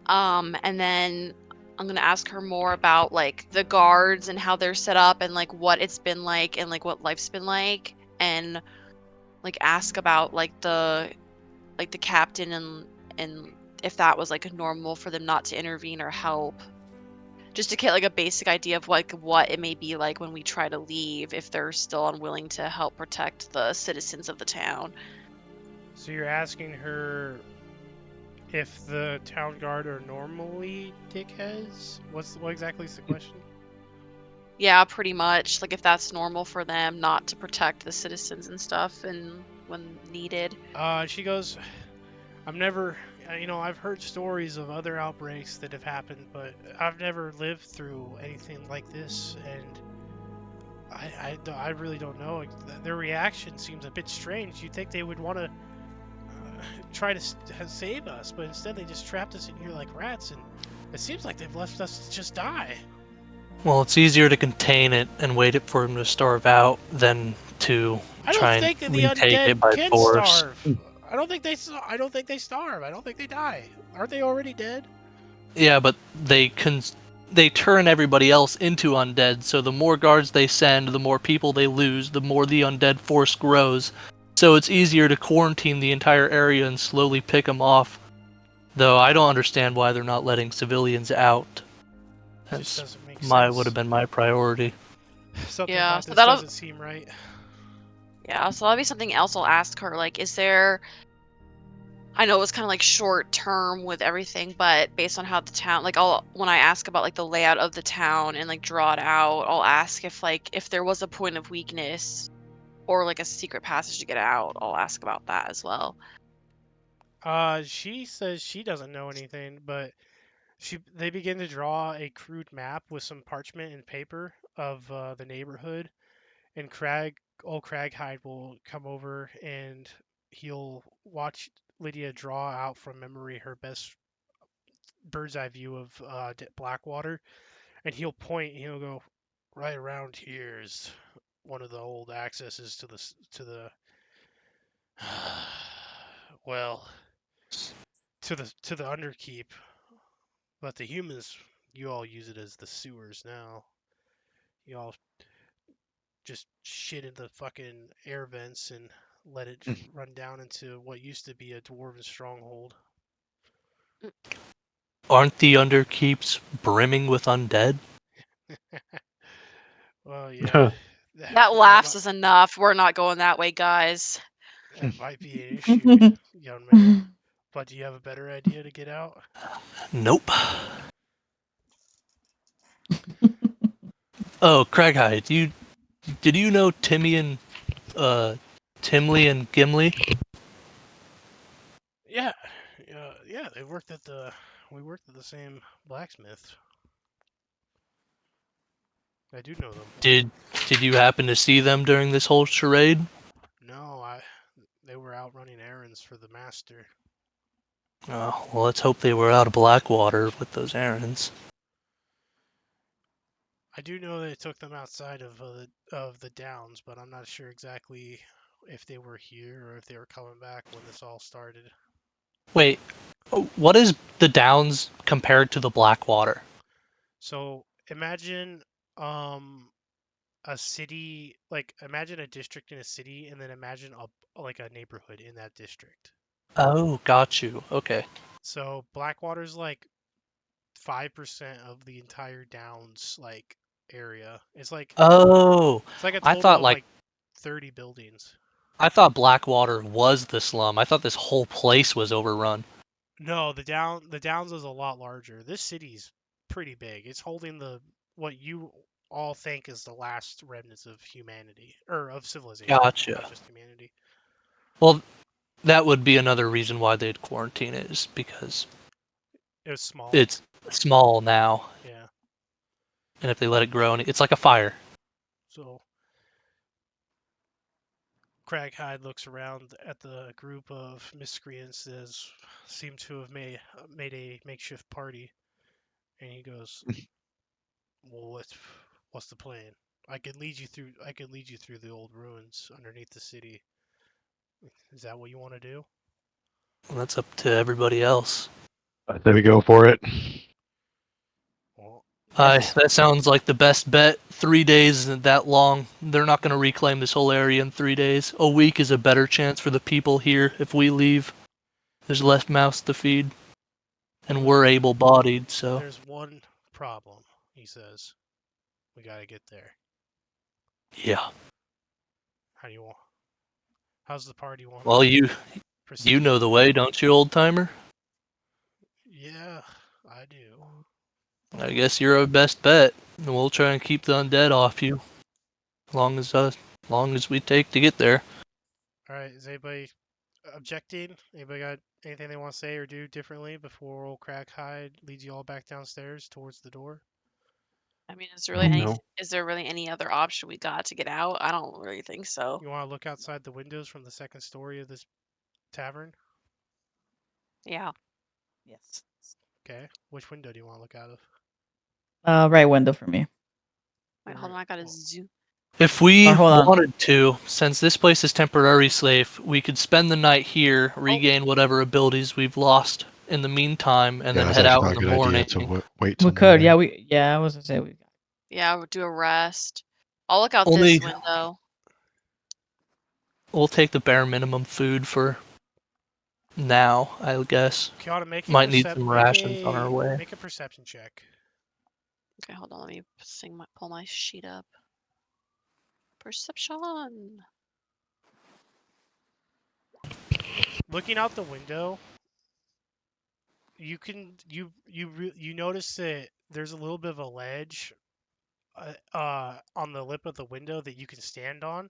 S3: And then I'm gonna ask her more about the guards and how they're set up and what it's been like and what life's been like, and ask about the captain and if that was normal for them not to intervene or help, just to get a basic idea of what it may be like when we try to leave, if they're still unwilling to help protect the citizens of the town.
S2: So you're asking her if the town guard are normally dickheads? What exactly is the question?
S3: Yeah, pretty much. If that's normal for them not to protect the citizens and stuff and when needed.
S2: She goes, I've never, I've heard stories of other outbreaks that have happened, but I've never lived through anything like this, and I really don't know. Their reaction seems a bit strange. You'd think they would want to try to save us, but instead they just trapped us in here like rats, and it seems like they've left us to just die.
S6: Well, it's easier to contain it and wait for them to starve out than to try and retake it by force.
S2: Starve. I don't think they starve. I don't think they die. Aren't they already dead?
S6: Yeah, but they turn everybody else into undead, so the more guards they send, the more people they lose, the more the undead force grows. So it's easier to quarantine the entire area and slowly pick them off. Though I don't understand why they're not letting civilians out.
S2: Just doesn't make sense.
S6: Would have been my priority.
S2: Something
S3: Yeah,
S2: about
S3: so
S2: this
S3: that'll-
S2: doesn't seem right.
S3: Yeah, so that'll be something else I'll ask her. Is there... I know it was kind of short term with everything, but based on how the town, when I ask about the layout of the town and draw it out, I'll ask if there was a point of weakness or a secret passage to get out. I'll ask about that as well.
S2: She says she doesn't know anything, but they begin to draw a crude map with some parchment and paper of the neighborhood, and old Craghide will come over and he'll watch Lydia draw out from memory her best bird's eye view of Blackwater, and he'll point and he'll go, right around here is one of the old accesses to the well, to the Underkeep, but the humans, you all use it as the sewers now. You all just shit in the fucking air vents and let it run down into what used to be a dwarven stronghold.
S6: Aren't the Underkeeps brimming with undead?
S2: Well, yeah.
S3: That laughs is enough. We're not going that way, guys.
S2: That might be an issue, young man. But do you have a better idea to get out?
S6: Nope. Oh, Craighide, did you know Timmy and Timley and Gimli?
S2: Yeah, yeah. We worked at the same blacksmith. I do know them.
S6: Did you happen to see them during this whole charade?
S2: No, they were out running errands for the master.
S6: Oh, well, let's hope they were out of Blackwater with those errands.
S2: I do know they took them outside of the downs, but I'm not sure exactly if they were here or if they were coming back when this all started.
S6: Wait, what is the Downs compared to the Blackwater?
S2: So imagine a city, like imagine a district in a city, and then imagine a neighborhood in that district.
S6: Oh, got you. Okay.
S2: So Blackwater's like 5% of the entire Downs like area.
S6: Oh,
S2: It's like a
S6: I
S2: total
S6: thought
S2: of
S6: like
S2: like 30 buildings.
S6: I thought Blackwater was the slum. I thought this whole place was overrun.
S2: No, the Downs is a lot larger. This city's pretty big. It's holding what you all think is the last remnants of humanity or of civilization,
S6: Gotcha.
S2: not just humanity.
S6: Well, that would be another reason why they'd quarantine it, is because
S2: It was small.
S6: it's small now,
S2: Yeah.
S6: and if they let it grow, it's like a fire.
S2: So Craghyde looks around at the group of miscreants that seem to have made a makeshift party, and he goes, "Well, what's the plan? I could lead you through the old ruins underneath the city. Is that what you want to do?"
S6: Well, that's up to everybody else.
S1: I say we go for it.
S2: Well,
S4: Yes.
S6: That sounds like the best bet. 3 days isn't that long. They're not going to reclaim this whole area in 3 days. A week is a better chance for the people here if we leave. There's less mouths to feed. And we're able-bodied, so...
S2: there's one problem, he says. We gotta get there.
S6: Yeah.
S2: How's the party want?
S6: Well, you
S2: proceed?
S6: know the way, don't you, old-timer?
S2: Yeah, I do.
S6: I guess you're our best bet. And we'll try and keep the undead off you. Long as we take to get there.
S2: All right, is anybody objecting? Anybody got anything they want to say or do differently before old Craghyde leads you all back downstairs towards the door?
S3: I mean, is
S5: No.
S3: there really any other option we got to get out? I don't really think so.
S2: You want to look outside the windows from the second story of this tavern?
S3: Yeah.
S4: Yes.
S2: Okay. Which window do you want to look out of?
S4: Right window for me.
S3: Wait, hold on. I gotta zoom.
S6: If we
S4: hold on.
S6: wanted to, since this place is temporarily safe, we could spend the night here, regain whatever abilities we've lost in the meantime, and then
S1: that's
S6: head
S1: actually
S6: out
S1: not
S6: in
S1: a
S6: the
S1: good idea
S6: morning.
S1: to wait till
S4: We could,
S1: morning.
S4: yeah, I was gonna say we.
S3: Yeah, we'll do a rest. I'll look out
S6: Only-
S3: this window.
S6: We'll take the bare minimum food for now, I guess.
S2: Kiana,
S6: Might need some rations on our way.
S2: Make a perception check.
S3: Okay, hold on. Let me pull my sheet up. Perception.
S2: Looking out the window, you notice that there's a little bit of a ledge on the lip of the window that you can stand on,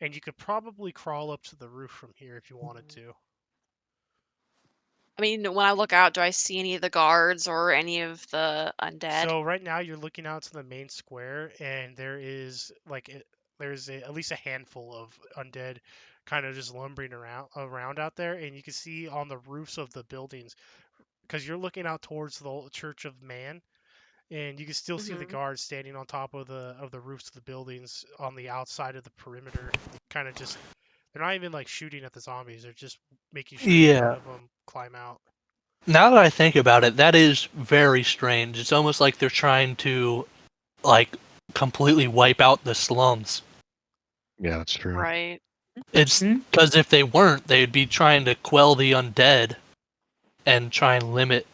S2: and you could probably crawl up to the roof from here if you wanted to.
S3: I mean, when I look out, do I see any of the guards or any of the undead?
S2: So right now you're looking out to the main square, and there is at least a handful of undead kind of just lumbering around out there, and you can see on the roofs of the buildings, because you're looking out towards the Church of Man, and you can still see the guards standing on top of the roofs of the buildings on the outside of the perimeter, kind of just, they're not even like shooting at the zombies, they're just making sure none of them climb out.
S6: Now that I think about it, that is very strange. It's almost like they're trying to, like, completely wipe out the slums.
S1: Yeah, that's true.
S3: Right.
S6: It's because if they weren't, they'd be trying to quell the undead and try and limit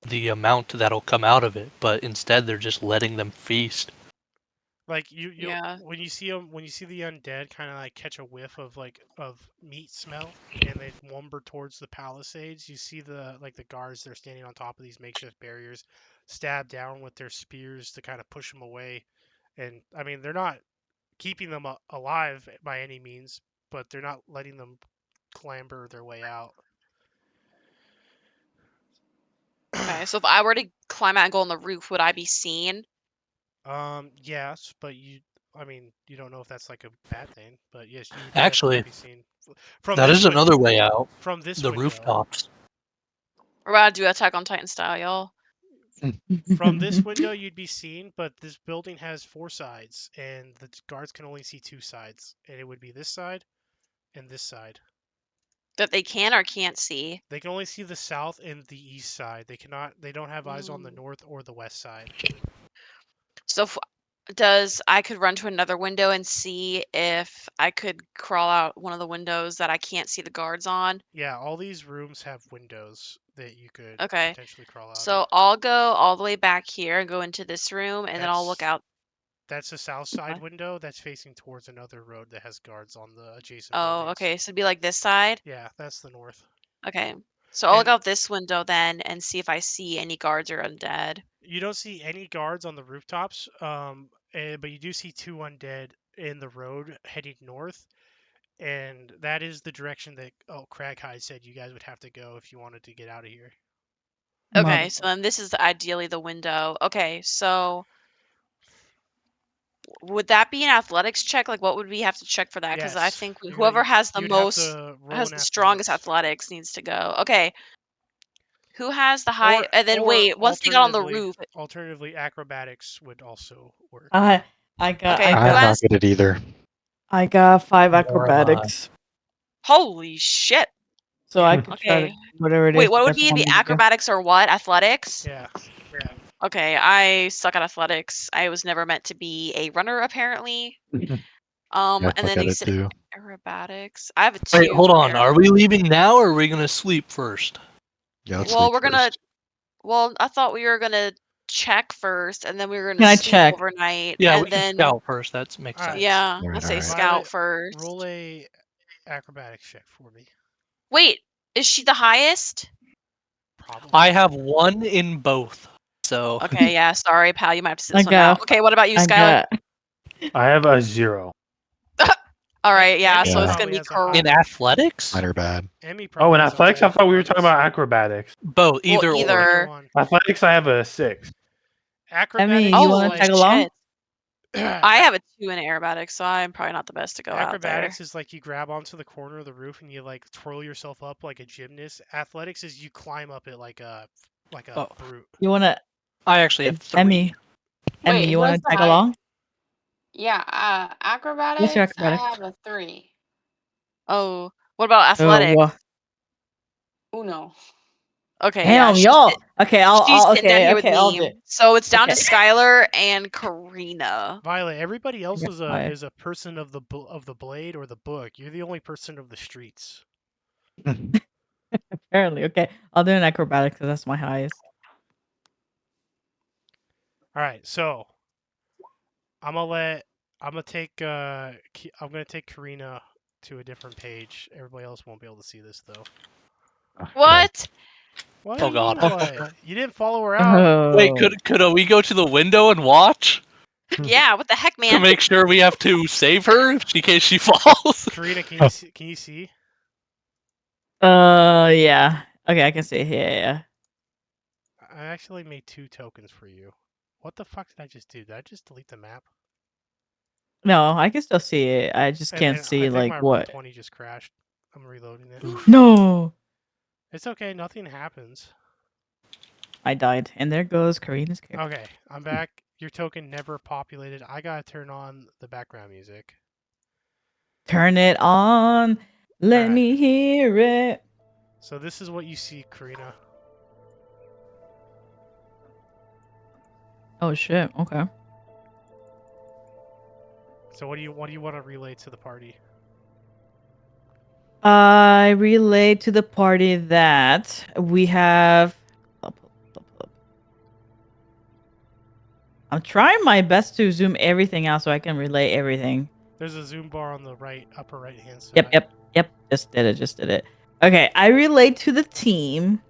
S6: the amount that'll come out of it. But instead, they're just letting them feast.
S2: Like you
S3: Yeah.
S2: when you see them, when you see the undead kind of like catch a whiff of meat smell, and they lumber towards the palisades, you see the guards, they're standing on top of these makeshift barriers, stab down with their spears to kind of push them away. And I mean, they're not keeping them alive by any means, but they're not letting them clamber their way out.
S3: Okay, so if I were to climb out and go on the roof, would I be seen?
S2: Yes, but I mean, you don't know if that's like a bad thing, but yes, you would
S6: Actually,
S2: definitely be seen from
S6: that
S2: this
S6: is another way out.
S2: from this
S6: The
S2: window.
S6: rooftops.
S3: We're about to do Attack on Titan style, y'all.
S2: From this window, you'd be seen, but this building has 4 sides, and the guards can only see 2 sides, and it would be this side and this side.
S3: That they can or can't see.
S2: They can only see the south and the east side. They cannot. They don't have eyes on the north or the west side.
S3: So I could run to another window and see if I could crawl out one of the windows that I can't see the guards on?
S2: Yeah, all these rooms have windows that you could
S3: Okay.
S2: potentially crawl out
S3: So
S2: of.
S3: I'll go all the way back here and go into this room, and then I'll look out.
S2: That's the south side
S3: Okay.
S2: window that's facing towards another road that has guards on the adjacent
S3: Oh,
S2: buildings.
S3: okay. So it'd be like this side?
S2: Yeah, that's the north.
S3: Okay. So I'll look
S2: And
S3: out this window then and see if I see any guards or undead.
S2: you don't see any guards on the rooftops, but you do see 2 undead in the road heading north, and that is the direction that Craghide said you guys would have to go if you wanted to get out of here.
S3: Okay, so then this is ideally the window. Okay, so would that be an athletics check? Like, what would we have to check for that? Because I
S2: Yes,
S3: think whoever has the
S2: you'd have
S3: most,
S2: to roll
S3: has
S2: an
S3: the strongest athletics needs to go. Okay, who has the high? And then wait, once they got on the roof.
S2: Alternatively, acrobatics would also work.
S4: I
S3: Okay,
S4: got
S3: who
S1: I'm not
S3: has?
S1: good at either.
S4: I got 5
S6: Nor am I.
S4: acrobatics,
S3: Holy shit!
S4: so I could try to
S3: Okay.
S4: do whatever it is.
S3: Wait,
S4: you
S3: what would
S4: guys want
S3: be
S4: me to do.
S3: acrobatics or what? Athletics?
S2: Yeah.
S3: Okay, I suck at athletics. I was never meant to be a runner, apparently.
S1: Yeah,
S3: And
S1: look
S3: then
S1: at
S3: you
S1: it
S3: said
S1: too.
S3: aerobatics. I have a 2.
S6: Wait, hold on.
S3: aer-
S6: Are we leaving now or are we gonna sleep first?
S1: Yeah, let's
S3: Well,
S1: sleep
S3: we're gonna.
S1: first.
S3: Well, I thought we were gonna check first, and then we were
S4: Can
S3: gonna
S4: I
S3: sleep
S4: check?
S3: overnight,
S6: Yeah, we
S3: and
S6: can
S3: then
S6: scout first. That makes
S2: Alright.
S6: sense.
S3: yeah,
S1: Alright,
S3: we'll say
S1: alright.
S3: scout
S2: Violet,
S3: first.
S2: roll a acrobatics check for me.
S3: Wait, is she the highest?
S2: Probably.
S6: I have 1 in both. So
S3: Okay, yeah. Sorry, pal. You might have to sit
S4: I
S3: this one out.
S4: got.
S3: Okay, what about you,
S4: I
S3: Skylar?
S4: got.
S5: I have a 0.
S3: All right, yeah.
S2: Emmy
S3: So it's
S2: probably
S3: gonna be
S2: has a high-
S6: in athletics,
S1: Mine are bad.
S2: Emmy probably
S5: Oh, in
S2: has a
S5: athletics,
S2: higher
S5: I thought we were talking
S2: athletics.
S5: about acrobatics.
S6: both, either or.
S3: either.
S2: one.
S5: Athletics, I have a 6.
S2: Acrobatics.
S4: you
S3: Oh
S4: wanna tag along?
S3: shit! I have a 2 in aerobatics, so I'm probably not the best to go out there.
S2: Acrobatics is like you grab onto the corner of the roof and you like twirl yourself up like a gymnast. Athletics is you climb up it like a
S6: Oh.
S2: brute.
S4: You wanna?
S6: I actually have 3.
S4: Emmy,
S7: Wait,
S4: you
S7: who
S4: wanna
S7: has the
S4: tag
S7: high-
S4: along?
S7: Yeah, acrobatics.
S4: What's your
S7: I
S4: acrobatics?
S7: have a 3.
S3: Oh, what about
S4: Oh,
S3: athletics?
S4: well,
S7: Uno.
S3: Okay, yeah.
S4: damn, y'all. Okay,
S3: She's
S4: I'll.
S3: sitting down here with
S4: Okay, I'll do
S3: me.
S4: it.
S3: So it's down to
S4: Okay.
S3: Skylar and Karina.
S2: Violet, everybody else
S4: got five.
S2: is a person of the blade or the book. You're the only person of the streets.
S4: Apparently, okay. I'll do an acrobatics because that's my highest.
S2: All right, so I'm gonna take Karina to a different page. Everybody else won't be able to see this though.
S1: Okay.
S3: What?
S2: What
S6: Oh,
S2: do you mean,
S6: God.
S2: what? You didn't follow her out.
S4: Oh.
S6: Wait, could we go to the window and watch
S3: Yeah, what the heck,
S6: to
S3: man?
S6: make sure we have to save her in case she falls?
S2: Karina, can you see? Can you see?
S4: Yeah. Okay, I can see. Yeah.
S2: I actually made 2 tokens for you. What the fuck did I just do? Did I just delete the map?
S4: No, I can still see it. I just
S2: And
S4: can't
S2: then I
S4: see
S2: think
S4: like
S2: my
S4: what.
S2: Roll20 just crashed. I'm reloading it.
S4: No,
S2: It's okay. Nothing happens.
S4: I died, and there goes Karina's character.
S2: Okay, I'm back. Your token never populated. I gotta turn on the background music.
S4: Turn it on. Let
S2: Alright.
S4: me hear it.
S2: So this is what you see, Karina.
S4: Oh shit. Okay.
S2: So what do you want to relay to the party?
S4: I relay to the party that we have. I'm trying my best to zoom everything out so I can relay everything.
S2: There's a zoom bar on the upper right hand side.
S4: Yep. Just did it. Okay, I relate to the team.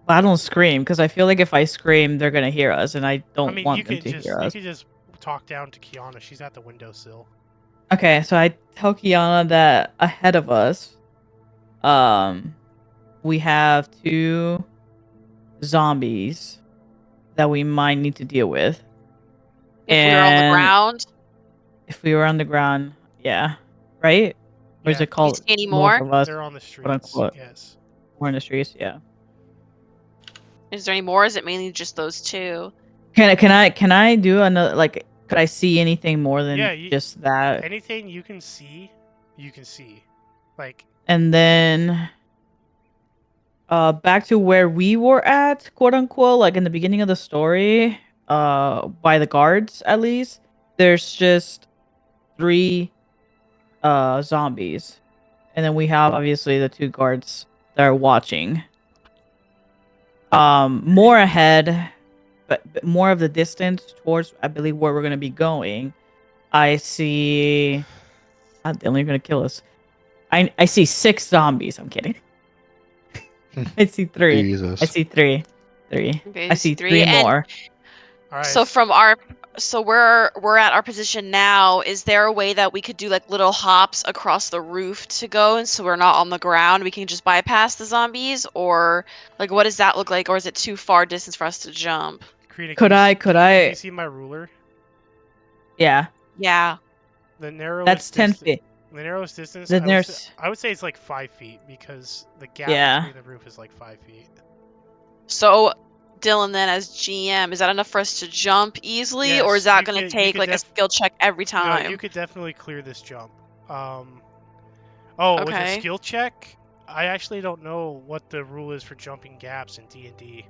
S4: But I don't scream because I feel like if I scream, they're gonna hear us, and I don't
S2: I mean,
S4: want them to hear
S2: you
S4: us.
S2: could just talk down to Kiana. She's at the windowsill.
S4: Okay, so I tell Kiana that ahead of us, we have 2 zombies that we might need to deal with.
S3: If we were on the
S4: And
S3: ground,
S4: if we were on the ground, yeah, right? Or is
S2: Yeah,
S4: it called
S3: see any
S4: north
S3: more?
S4: of us?
S2: they're on the streets.
S4: unquote.
S2: Yes.
S4: We're in the streets, yeah.
S3: Is there any more? Or is it mainly just those 2?
S4: Can I do another, like, could I see anything more than
S2: Yeah,
S4: just that?
S2: Anything you can see, you can see. Like,
S4: And then back to where we were at, quote unquote, like in the beginning of the story, by the guards at least, there's just 3 zombies. And then we have obviously the 2 guards that are watching. More ahead, but more of the distance towards, I believe, where we're gonna be going. I see. God damn, they're gonna kill us. I see 6 zombies. I'm kidding. I see 3.
S1: Jesus.
S4: I see 3.
S3: Okay,
S4: I see 3
S3: 3. And
S4: more.
S2: all right.
S3: so so we're at our position now. Is there a way that we could do like little hops across the roof to go, and so we're not on the ground? We can just bypass the zombies, or like what does that look like, or is it too far distance for us to jump?
S2: Karina,
S4: Could I?
S2: Can you see my ruler?
S4: Yeah,
S3: Yeah.
S2: The narrowest
S4: that's 10 feet.
S2: The narrowest distance,
S4: Then there's
S2: I would say it's like 5 feet because the gap
S4: Yeah.
S2: between the roof is like 5 feet.
S3: So Dylan, then as GM, is that enough for us to jump easily, or
S2: Yes,
S3: is that
S2: you
S3: going to
S2: could- you
S3: take
S2: could
S3: like a skill check every time?
S2: No, you could definitely clear this jump. Oh, with a
S3: Okay.
S2: skill check, I actually don't know what the rule is for jumping gaps in D&D.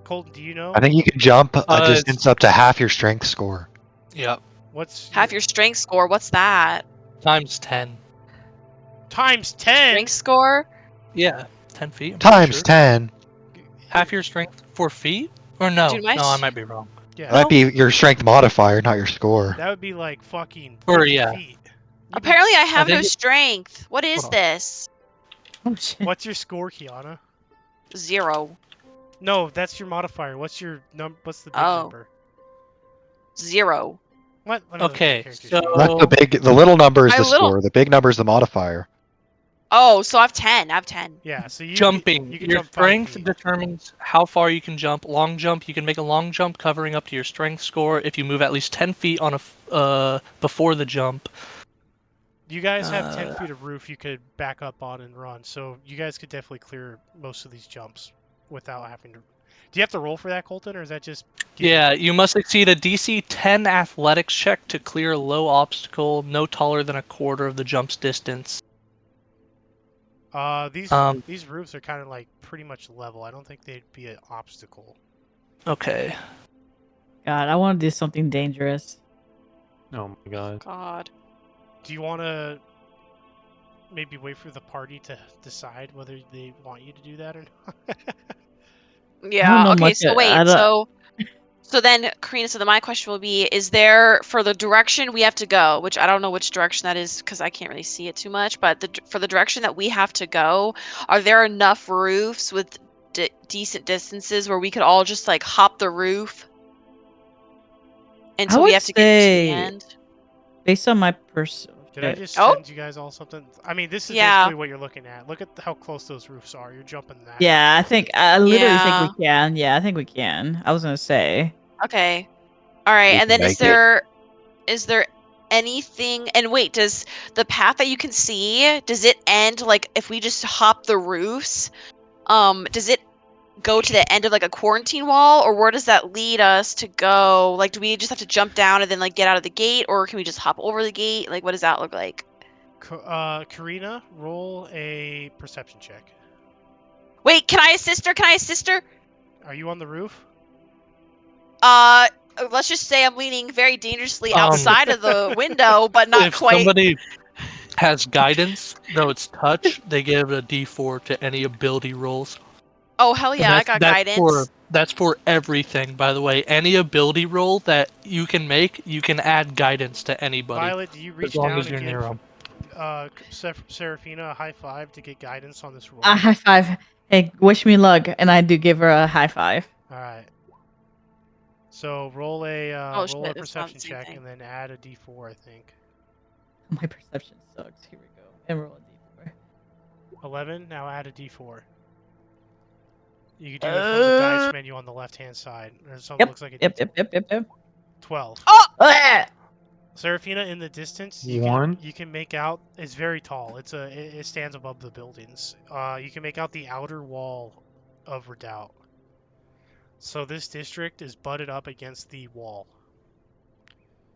S2: Colton, do you know?
S1: I think you can jump a
S6: it's-
S1: distance up to half your strength score.
S6: Yeah,
S2: What's
S3: Half your strength score. What's that?
S6: times 10.
S2: times 10?
S3: Strength score?
S6: Yeah, 10 feet. I'm pretty
S1: Times
S6: sure.
S1: 10.
S6: Half your strength for feet? Or no?
S3: Dude, my
S6: No, I
S3: sh-
S6: might be wrong.
S2: Yeah,
S1: That might be your strength modifier, not your score.
S2: that would be like fucking
S6: Or,
S2: 50
S6: yeah.
S2: feet.
S3: Apparently, I have no
S6: think it-
S3: strength. What is
S6: Hold on.
S3: this?
S4: Oh shit.
S2: What's your score, Kiana?
S3: 0.
S2: No, that's your modifier. What's your What's the big
S3: Oh.
S2: number?
S3: 0.
S2: What? Let me look at
S6: Okay,
S2: the character
S6: so-
S2: sheet.
S1: The little number is
S3: My
S1: the
S3: little-
S1: score. The big number is the modifier.
S3: Oh, so I have 10. I have 10.
S2: Yeah, so you
S6: Jumping.
S2: you can
S6: Your
S2: jump 5
S6: strength
S2: feet.
S6: determines how far you can jump. Long jump, you can make a long jump covering up to your strength score if you move at least 10 feet on before the jump.
S2: You guys have 10 feet of roof you could back up on and run, so you guys could definitely clear most of these jumps without having to. Do you have to roll for that, Colton, or is that just?
S6: Yeah, you must exceed a DC 10 athletics check to clear a low obstacle no taller than a quarter of the jump's distance.
S2: These roofs are kind of like pretty much level. I don't think they'd be an obstacle.
S6: Okay.
S4: God, I want to do something dangerous.
S5: Oh my god.
S3: God.
S2: Do you want to maybe wait for the party to decide whether they want you to do that or not?
S3: Yeah.
S4: know
S3: Okay.
S4: much
S3: So
S4: I
S3: wait.
S4: don't-
S3: So then, Karina. So then my question will be: is there for the direction we have to go? Which I don't know which direction that is because I can't really see it too much. But for the direction that we have to go, are there enough roofs with decent distances where we could all just like hop the roof until we
S4: would
S3: have to get to the
S4: say-
S3: end?
S4: Based on my
S2: Did I just
S3: Oh.
S2: send you guys all something? I mean, this is
S3: Yeah.
S2: basically what you're looking at. Look at how close those roofs are. You're jumping that.
S4: Yeah, I literally
S3: Yeah.
S4: think we can. Yeah, I think we can. I was gonna say.
S3: Okay. All right.
S1: We
S3: And
S1: can
S3: then is
S1: make it.
S3: there anything? And wait, does the path that you can see does it end like if we just hop the roofs? Does it go to the end of like a quarantine wall, or where does that lead us to go? Like, do we just have to jump down and then like get out of the gate, or can we just hop over the gate? Like, what does that look like?
S2: Karina, roll a perception check.
S3: Wait, can I assist her? Can I assist her?
S2: Are you on the roof?
S3: Let's just say I'm leaning very dangerously
S6: Um,
S3: outside of the window, but not
S6: if
S3: quite.
S6: somebody has guidance, though it's touch, they give a D4 to any ability rolls.
S3: Oh hell
S6: And
S3: yeah, I got guidance.
S6: That's for everything, by the way. Any ability roll that you can make, you can add guidance to anybody.
S2: Violet, do you
S6: As
S2: reach
S6: long
S2: down
S6: as you're
S2: and
S6: near
S2: give
S6: them.
S2: Serafina a high five to get guidance on this roll?
S4: A high five. Hey, wish me luck, and I do give her a high five.
S2: All right. So roll a
S3: Oh
S2: roll a
S3: shit, it's not the
S2: perception
S3: same
S2: check
S3: thing.
S2: and then add a d4, I think.
S4: My perception sucks. Here we go. And roll a d4.
S2: 11. Now add a d4. You can do it from the dice menu on the left-hand side. There's something that looks like a d12.
S4: Yep.
S2: 12.
S3: Oh!
S4: Ah!
S2: Serafina, in the distance, you
S5: 1.
S2: can make out. It's very tall. It stands above the buildings. You can make out the outer wall of Redoubt. So this district is butted up against the wall.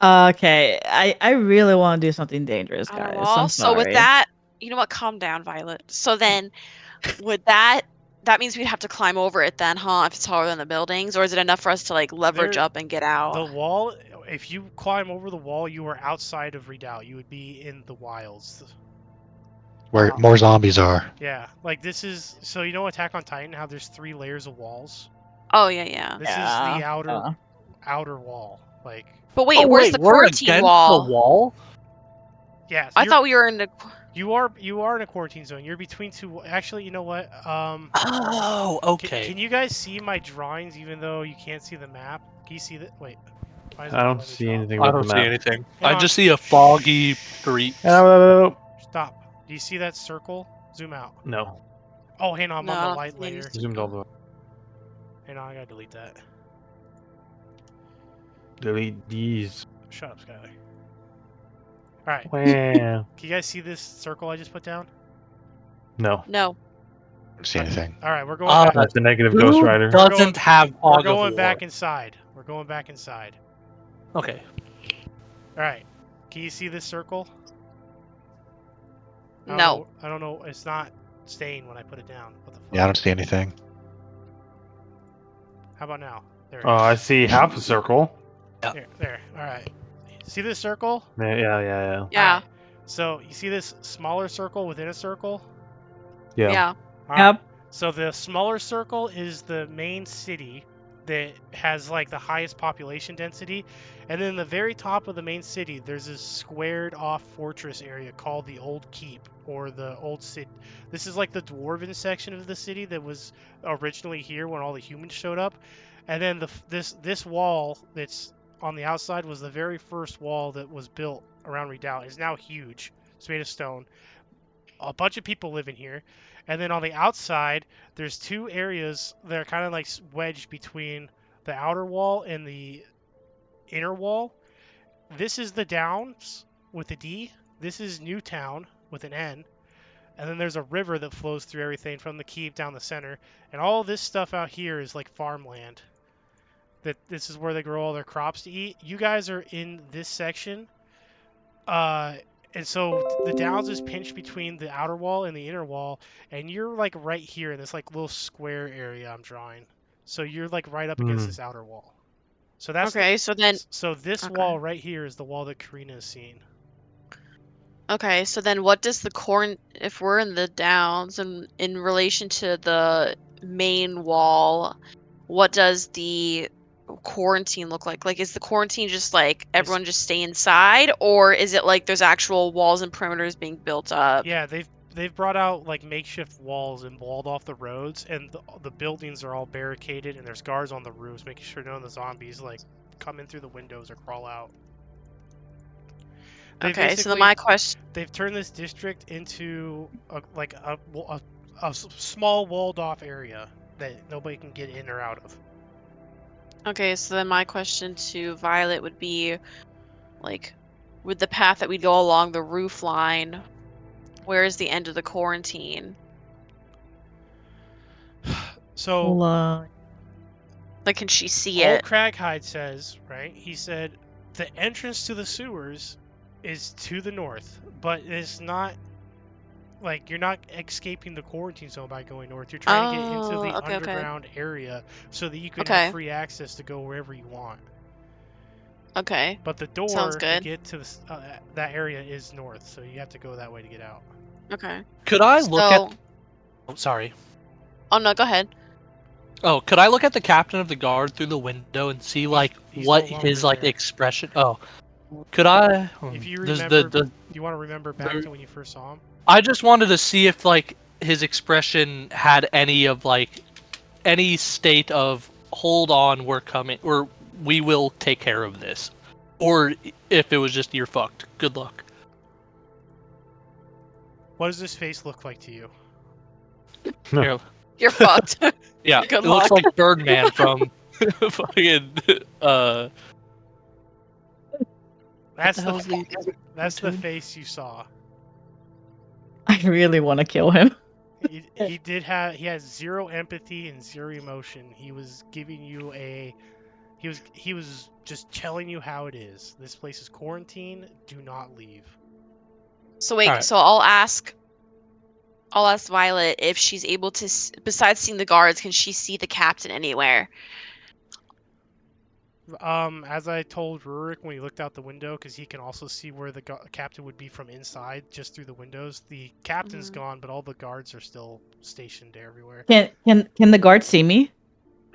S4: Okay, I really want to do something dangerous,
S3: Outer
S4: guys.
S3: wall.
S4: I'm
S3: So with
S4: sorry.
S3: that, you know what? Calm down, Violet. So then, would that means we'd have to climb over it then, huh? If it's taller than the buildings, or is it enough for us to like leverage
S2: There-
S3: up and get out?
S2: The wall, if you climb over the wall, you are outside of Redoubt. You would be in the wilds.
S1: Where more zombies are.
S2: Yeah, like this is, so you know Attack on Titan, how there's 3 layers of walls?
S3: Oh yeah.
S2: This is the outer wall. Like,
S3: But wait, where's the
S6: we're
S3: quarantine
S6: against
S3: wall?
S6: the wall?
S2: yeah,
S3: I thought we were in the.
S2: you are in a quarantine zone. You're between 2. Actually, you know what?
S6: Oh, okay.
S2: Can you guys see my drawings even though you can't see the map? Can you see that? Wait. Why is it
S5: I
S2: not
S5: don't
S2: letting me
S5: see
S2: draw?
S5: anything
S6: I
S5: about
S6: don't
S5: the
S6: see
S5: map.
S6: anything.
S2: Hang
S6: I
S2: on.
S6: just see a foggy street.
S2: Stop. Do you see that circle? Zoom out.
S5: No.
S2: Oh, hang on. I'm
S3: No,
S2: on
S3: I
S2: the
S3: don't
S2: light
S3: see any
S2: layer.
S5: Zoomed all the way.
S2: Hang on, I gotta delete that.
S5: Delete these.
S2: Shut up, Skylar. Alright.
S5: Wow.
S2: Can you guys see this circle I just put down?
S5: No.
S3: No.
S1: I don't see anything.
S2: Alright, we're going back.
S5: That's a negative
S6: Who
S5: Ghost Rider.
S6: doesn't have
S2: We're
S6: fog of
S2: going
S6: war?
S2: back inside. We're going back inside.
S6: Okay.
S2: Alright. Can you see this circle?
S3: No.
S2: I don't know. It's not staying when I put it down. What the fuck?
S1: Yeah, I don't see anything.
S2: How about now? There it
S5: Oh, I
S2: is.
S5: see half a circle.
S2: There. Alright. See this circle?
S5: Yeah.
S3: Yeah.
S2: Alright. So, you see this smaller circle within a circle?
S3: Yeah.
S2: Alright.
S4: Yep.
S2: So the smaller circle is the main city that has like the highest population density, and then the very top of the main city there's this squared off fortress area called the Old Keep or the Old City. This is like the dwarven section of the city that was originally here when all the humans showed up, and then this wall that's on the outside was the very first wall that was built around Redoubt. It's now huge. It's made of stone. A bunch of people live in here, and then on the outside there's 2 areas that are kind of like wedged between the outer wall and the inner wall. This is the Downs with a D. This is Newtown with an N. And then there's a river that flows through everything from the keep down the center, and all this stuff out here is like farmland. This is where they grow all their crops to eat. You guys are in this section. And so the Downs is pinched between the outer wall and the inner wall, and you're like right here in this like little square area I'm drawing. So you're like right up against this outer wall. So that's
S3: Okay. So then.
S2: so this
S3: Okay.
S2: wall right here is the wall that Karina is seeing.
S3: Okay. So then, what does the if we're in the Downs and in relation to the main wall, what does the quarantine look like? Like, is the quarantine just like everyone just stay inside, or is it like there's actual walls and perimeters being built up?
S2: Yeah, they've brought out like makeshift walls and walled off the roads, and the buildings are all barricaded, and there's guards on the roofs making sure none of the zombies like come in through the windows or crawl out.
S3: Okay, so then my question.
S2: They've turned this district into a small walled off area that nobody can get in or out of.
S3: Okay, so then my question to Violet would be, like, with the path that we'd go along the roof line, where is the end of the quarantine?
S2: So,
S3: like, can she see
S2: Old
S3: it?
S2: Craghide says, right? He said the entrance to the sewers is to the north, but it's not like you're not escaping the quarantine zone by going north. You're trying to get into the underground area so that you can have free access to go wherever you want.
S3: Okay.
S2: But the door
S3: Sounds good.
S2: to get to that area is north, so you have to go that way to get out.
S3: Okay.
S6: Could I look at... Oh, sorry.
S3: Oh, no, go ahead.
S6: Oh, could I look at the captain of the guard through the window and see like
S2: He's
S6: what
S2: no
S6: his
S2: longer
S6: like
S2: there.
S6: expression? Oh, could I?
S2: If you
S6: Does
S2: remember,
S6: the
S2: do you want to remember back to when you first saw him?
S6: I just wanted to see if like his expression had any of like any state of hold on, we're coming, or we will take care of this, or if it was just you're fucked. Good luck.
S2: What does this face look like to you?
S6: Here,
S3: You're fucked.
S6: yeah,
S3: Good
S6: it looks
S3: luck.
S6: like Birdman from fucking
S2: That's
S6: the
S2: the,
S6: hell's the
S2: that's the
S6: cartoon?
S2: face you saw.
S4: I really want to kill him.
S2: He has zero empathy and zero emotion. He was giving you he was just telling you how it is. This place is quarantine. Do not leave.
S3: So wait,
S6: Alright.
S3: so I'll ask Violet if she's able to, besides seeing the guards, can she see the captain anywhere?
S2: As I told Rurik when he looked out the window, because he can also see where the captain would be from inside, just through the windows. The captain's
S3: Mhm.
S2: gone, but all the guards are still stationed everywhere.
S4: Can the guard see me?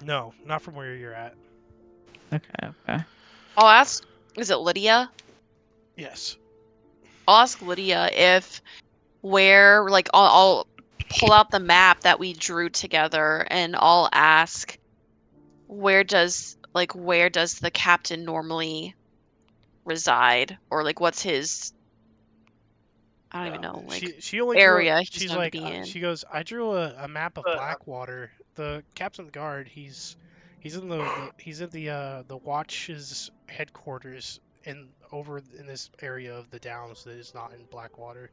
S2: No, not from where you're at.
S4: Okay.
S3: I'll ask. Is it Lydia?
S2: Yes.
S3: I'll ask Lydia if where like I'll pull out the map that we drew together and I'll ask where does the captain normally reside, or like what's his, I don't even know, like
S2: She only
S3: area
S2: drew.
S3: he's
S2: She's
S3: known to
S2: like
S3: be in.
S2: she goes. I drew a map of Blackwater. The captain of the guard. He's in the watch's headquarters in over in this area of the downs that is not in Blackwater.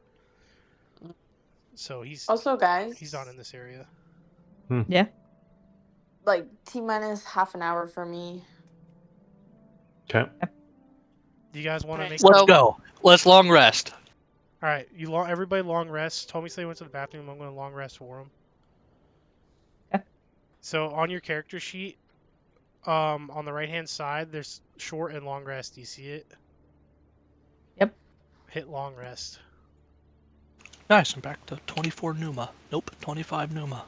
S2: So
S7: Also, guys,
S2: he's not in this area.
S4: Yeah.
S7: like T-minus half an hour for me.
S5: Okay.
S2: Do you guys want to
S3: Alright,
S2: make?
S6: Let's
S3: so-
S6: go. Let's long rest.
S2: All right, everybody long rest. Told me say he went to the bathroom. I'm going to long rest for him.
S4: Okay.
S2: So on your character sheet, on the right hand side, there's short and long rest. Do you see it?
S4: Yep.
S2: Hit long rest.
S6: Nice. I'm back to 24 Numa. Nope, 25 Numa.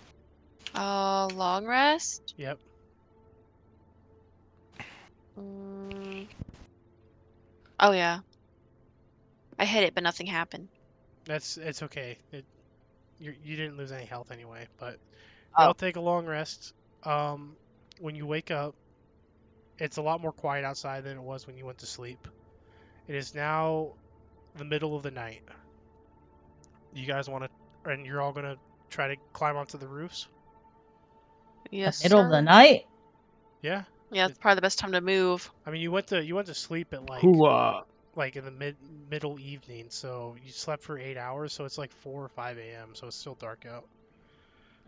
S3: Long rest.
S2: Yep.
S3: Oh yeah. I hit it, but nothing happened.
S2: It's okay. You didn't lose any health anyway, but
S3: Oh.
S2: I'll take a long rest. When you wake up, it's a lot more quiet outside than it was when you went to sleep. It is now the middle of the night. You guys want to, and you're all gonna try to climb onto the roofs?
S3: Yes,
S4: Middle of the
S3: sir.
S4: night?
S2: Yeah.
S3: Yeah, it's probably the best time to move.
S2: I mean, you went to sleep at like in the middle evening, so you slept for 8 hours, so it's like 4 or 5 a.m. So it's still dark out.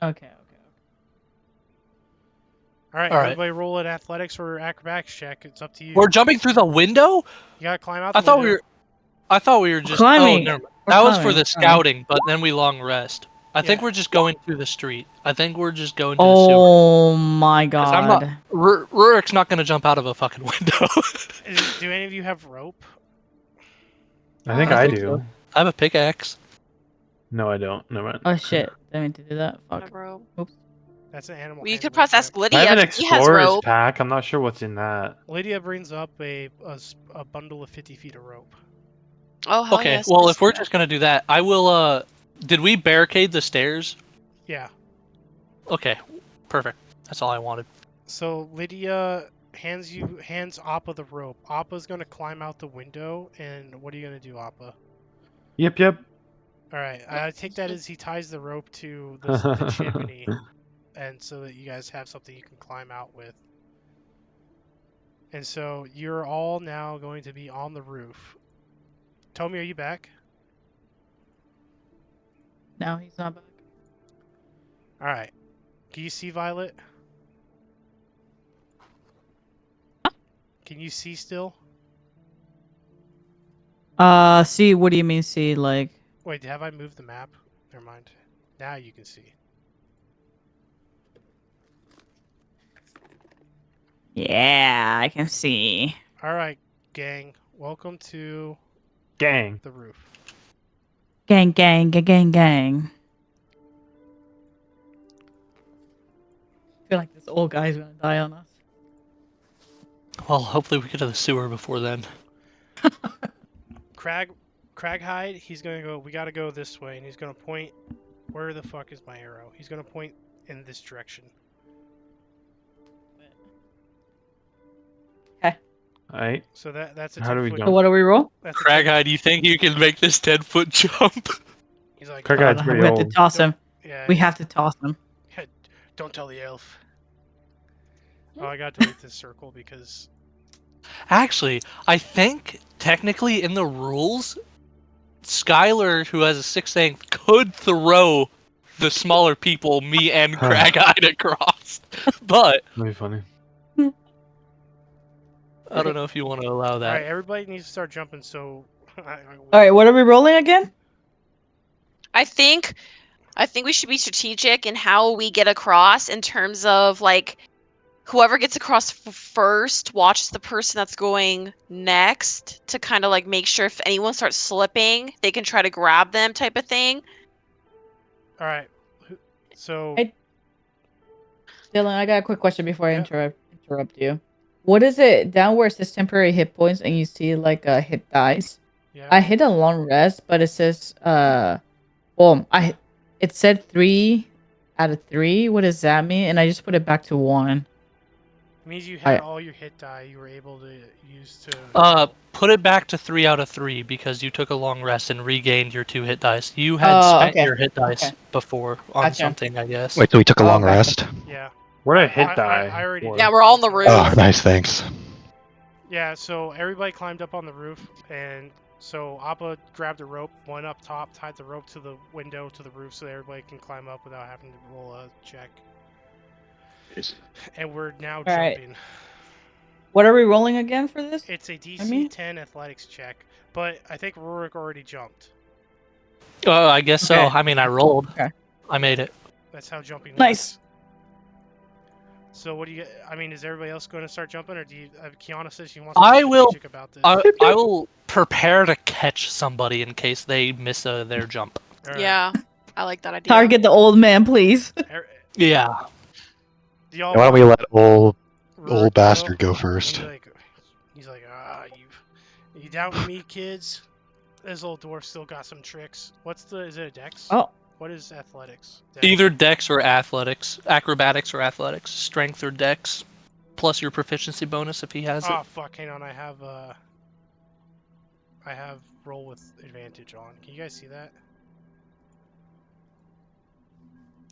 S4: Okay.
S2: All right,
S6: All right.
S2: everybody, roll an athletics or acrobatics check. It's up to you.
S6: We're jumping through the window?
S2: You gotta climb out.
S6: I thought we were just
S4: climbing.
S6: Oh, never mind.
S4: We're
S6: That was for
S4: climbing,
S6: the
S4: we're climbing.
S6: scouting, but then we long rest. I think
S2: Yeah.
S6: we're just going through the street. I think we're just going to the sewer.
S4: Oh my
S6: 'Cause I'm not.
S4: god.
S6: Rurik's not gonna jump out of a fucking window.
S2: Do any of you have rope?
S5: I think
S3: I
S5: I
S6: think
S5: do.
S6: so. I have a pickaxe.
S5: No, I don't. Never mind.
S4: Oh shit. Didn't mean to do that. Fuck.
S3: Bro.
S2: That's an animal.
S3: Well, you could
S2: handling
S3: probably ask
S2: check.
S5: I
S3: Lydia
S5: have an
S3: if she has
S5: explorer's
S3: rope.
S5: pack. I'm not sure what's in that.
S2: Lydia brings up a bundle of 50 feet of rope.
S3: Oh hell
S6: Okay,
S3: yes.
S6: well if we're just gonna do that, I will. Did we barricade the stairs?
S2: Yeah.
S6: Okay, perfect. That's all I wanted.
S2: So Lydia hands Appa the rope. Appa's gonna climb out the window, and what are you gonna do, Appa?
S5: Yep.
S2: All right, I take that as he ties the rope to the chimney, and so that you guys have something you can climb out with. And so you're all now going to be on the roof. Tommy, are you back?
S4: No, he's not back.
S2: All right. Can you see Violet? Can you see still?
S4: See, what do you mean see? Like,
S2: Wait, have I moved the map? Never mind. Now you can see.
S4: yeah, I can see.
S2: All right, gang. Welcome to
S5: Gang.
S2: the roof.
S4: Gang. feel like this old guy's gonna die on us.
S6: Well, hopefully we get to the sewer before then.
S2: Craghide, he's gonna go. We gotta go this way, and he's gonna point. Where the fuck is my arrow? He's gonna point in this direction.
S5: Alright.
S2: So that's a
S5: How do we
S2: 10-foot.
S5: jump?
S4: So what do we roll?
S2: That's a
S6: Crageye, do you think you can make this 10-foot jump?
S2: He's like,
S5: Craig
S4: Oh,
S5: Hide's
S4: no,
S5: pretty
S4: we have to
S5: old.
S4: toss him.
S2: yeah.
S4: We have to toss him.
S2: Don't tell the elf. Oh, I got to delete this circle because
S6: Actually, I think technically in the rules, Skylar, who has a 6th, could throw the smaller people, me and Crageye, across. But
S5: That'd be funny.
S6: I don't know if you want to allow
S2: all right,
S6: that.
S2: everybody needs to start jumping. So,
S4: All right, what are we rolling again?
S3: I think we should be strategic in how we get across in terms of like whoever gets across first watches the person that's going next to kind of like make sure if anyone starts slipping, they can try to grab them type of thing.
S2: all right. So
S4: Hey, Dylan, I got a quick question before I
S2: Yeah.
S4: interrupt you. What is it down where it says temporary hit points and you see like hit dice?
S2: yeah,
S4: I hit a long rest, but it says it said 3 out of 3. What does that mean? And I just put it back to 1.
S2: it means you had
S4: I-
S2: all your hit die you were able to use to.
S6: Put it back to 3 out of 3 because you took a long rest and regained your 2 hit dice. You had
S4: Oh,
S6: spent
S4: okay.
S6: your hit dice
S4: Okay.
S6: before on
S4: Gotcha.
S6: something, I guess.
S1: Wait, so we took a
S4: Oh,
S1: long
S4: gotcha.
S1: rest?
S2: Yeah.
S5: Where did I hit
S2: I
S5: die?
S2: already
S5: for?
S2: did.
S3: Yeah, we're all on the roof.
S1: Oh, nice, thanks.
S2: Yeah, so everybody climbed up on the roof, and so Appa grabbed a rope, went up top, tied the rope to the window to the roof so everybody can climb up without having to roll a check. And we're now
S4: right.
S2: jumping.
S4: What are we rolling again for this?
S2: It's a DC
S4: mean-
S2: 10 athletics check, but I think Rurik already jumped.
S6: I guess so.
S4: Okay.
S6: I mean, I rolled.
S4: Okay.
S6: I made it.
S2: That's how jumping
S4: Nice.
S2: works. So what do you? I mean, is everybody else going to start jumping, or do you? Kiana says she wants to
S6: I
S2: be
S6: will-
S2: strategic about this.
S6: I will prepare to catch somebody in case they miss their jump.
S2: All right.
S3: Yeah, I like that idea.
S4: Target the old man, please.
S6: Yeah.
S2: Do y'all
S1: Why don't we let old
S2: Rurik
S1: bastard go
S2: And
S1: first?
S2: He's like, you doubting me, kids? This old dwarf still got some tricks. Is it a dex?
S4: Oh,
S2: What is athletics? Dex?
S6: Either dex or athletics. Acrobatics or athletics. Strength or dex. Plus your proficiency bonus if he has
S2: Oh
S6: it.
S2: fuck! Hang on, I have roll with advantage on. Can you guys see that?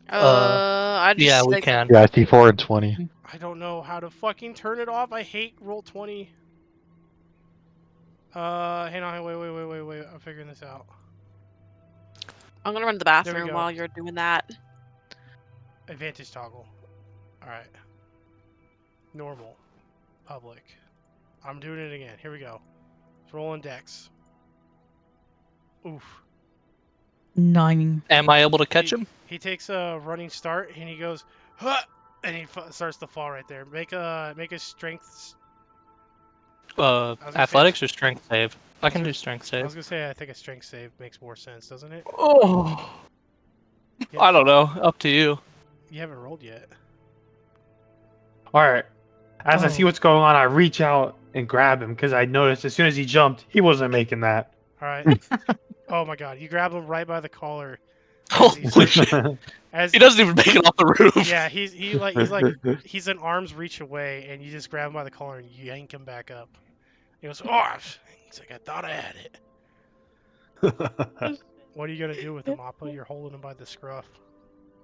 S3: I just
S6: Yeah, we
S3: like,
S6: can.
S1: Yeah, I see 4 and 20.
S2: I don't know how to fucking turn it off. I hate roll 20. Hang on, wait. I'm figuring this out.
S3: I'm gonna run to the
S2: There we
S3: bathroom
S2: go.
S3: while you're doing that.
S2: Advantage toggle. All right. Normal. Public. I'm doing it again. Here we go. Rolling dex. Oof.
S4: 9.
S6: Am I able to catch him?
S2: He takes a running start and he goes, huh! And he starts to fall right there. Make a strength. gonna say-
S6: Athletics or strength save? I can
S2: So-
S6: do strength
S2: I was
S6: save.
S2: gonna say I think a strength save makes more sense, doesn't it?
S6: Oh.
S2: Yeah.
S6: I don't know. Up to you.
S2: You haven't rolled yet.
S5: Alright. As I
S4: Oh.
S5: see what's going on, I reach out and grab him because I noticed as soon as he jumped, he wasn't making that.
S2: All right. Oh my god! You grab him right by the collar.
S6: Holy shit.
S2: As
S6: He doesn't even make it off the roof.
S2: yeah, he's an arm's reach away, and you just grab him by the collar and you yank him back up. He goes, oh! He's like, I thought I had it. What are you gonna do with him, Appa? You're holding him by the scruff.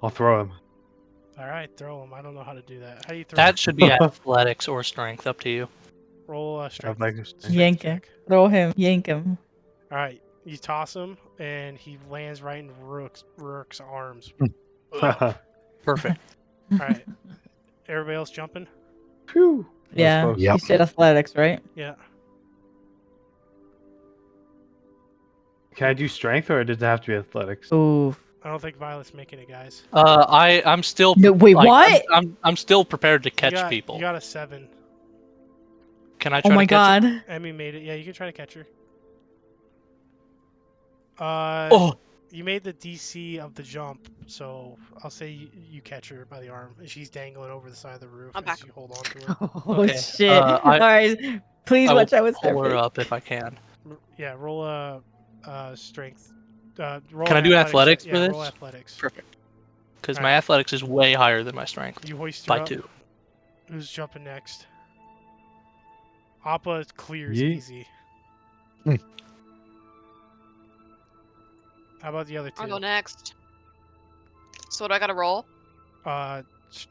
S5: I'll throw him.
S2: All right, throw him. I don't know how to do that. How do you throw?
S6: That should be athletics or strength. Up to you.
S2: Roll strength.
S5: Athletics.
S2: strength
S4: Yank him.
S2: check.
S4: Throw him. Yank him.
S2: All right, you toss him, and he lands right in Rook's arms.
S6: Perfect.
S2: All right, everybody else jumping?
S5: Phew. That was
S4: Yeah.
S5: close.
S1: Yep.
S4: You said athletics, right?
S2: Yeah.
S5: Can I do strength or does it have to be athletics?
S4: Ooh.
S2: I don't think Violet's making it, guys.
S6: I'm still.
S4: No, wait,
S6: like,
S4: what?
S6: I'm still prepared to catch
S2: you got,
S6: people.
S2: You got a 7.
S6: Can I
S4: Oh
S6: try
S4: my
S6: to catch
S4: god.
S2: Emmy made it. Yeah, you can try to catch her.
S6: Oh,
S2: you made the DC of the jump, so I'll say you catch her by the arm, and she's dangling over the side of the roof
S3: I'm back.
S2: as you hold on to her.
S4: Oh
S6: Okay,
S4: shit! All right, please
S6: I will
S4: watch out with
S6: pull her
S4: Starfleet.
S6: up if I can.
S2: Yeah, roll a strength. Roll
S6: Can I
S2: an
S6: do athletics
S2: Yeah,
S6: for
S2: roll
S6: this?
S2: athletics.
S6: Perfect. Because my
S2: Alright.
S6: athletics is way higher than my strength.
S2: You hoist her
S6: By
S2: up.
S6: 2.
S2: Who's jumping next? Appa clears
S5: Yeet.
S2: easy.
S1: Hmm.
S2: How about the other
S3: I'll go
S2: two?
S3: next. So what do I gotta roll?
S2: Sh-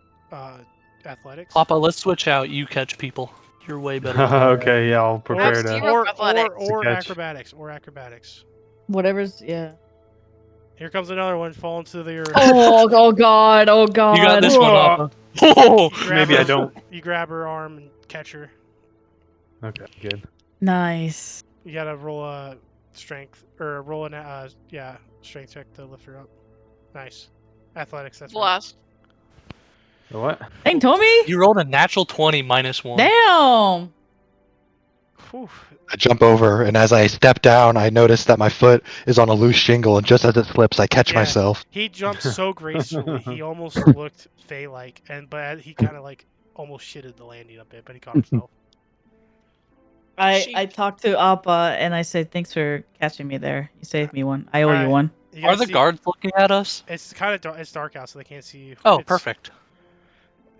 S2: athletics.
S6: Papa, let's switch out. You catch people. You're way better. At that.
S5: Okay, yeah, I'll prepare
S3: have
S5: to.
S3: zero athletics.
S2: Or
S5: catch.
S2: acrobatics. Or acrobatics.
S4: Whatever's yeah.
S2: Here comes another one falling to the earth.
S4: Oh god! Oh god!
S6: You got this one,
S5: Whoa.
S6: Papa. Oh,
S2: You grab
S5: Maybe
S2: her,
S5: I don't.
S2: You grab her arm and catch her.
S5: Okay, good.
S4: Nice.
S2: You gotta roll a strength or roll an strength check to lift her up. Nice. Athletics. That's right.
S3: Blast.
S5: What?
S4: Dang, Tommy!
S6: you rolled a natural 20 minus 1.
S4: Damn!
S2: Whew.
S1: I jump over, and as I step down, I notice that my foot is on a loose shingle, and just as it slips, I catch
S2: Yeah.
S1: myself.
S2: He jumped so gracefully. He almost looked Fey-like, but he kind of like almost shitted the landing a bit, but he caught himself.
S4: I talked to Appa and I said thanks for catching me there. You saved me one. I owe you
S2: Alright.
S4: one.
S2: You
S6: Are
S2: guys
S6: the
S2: see-
S6: guards looking at us?
S2: It's kind of dark. It's dark out, so they can't see you.
S6: Oh,
S2: It's-
S6: perfect.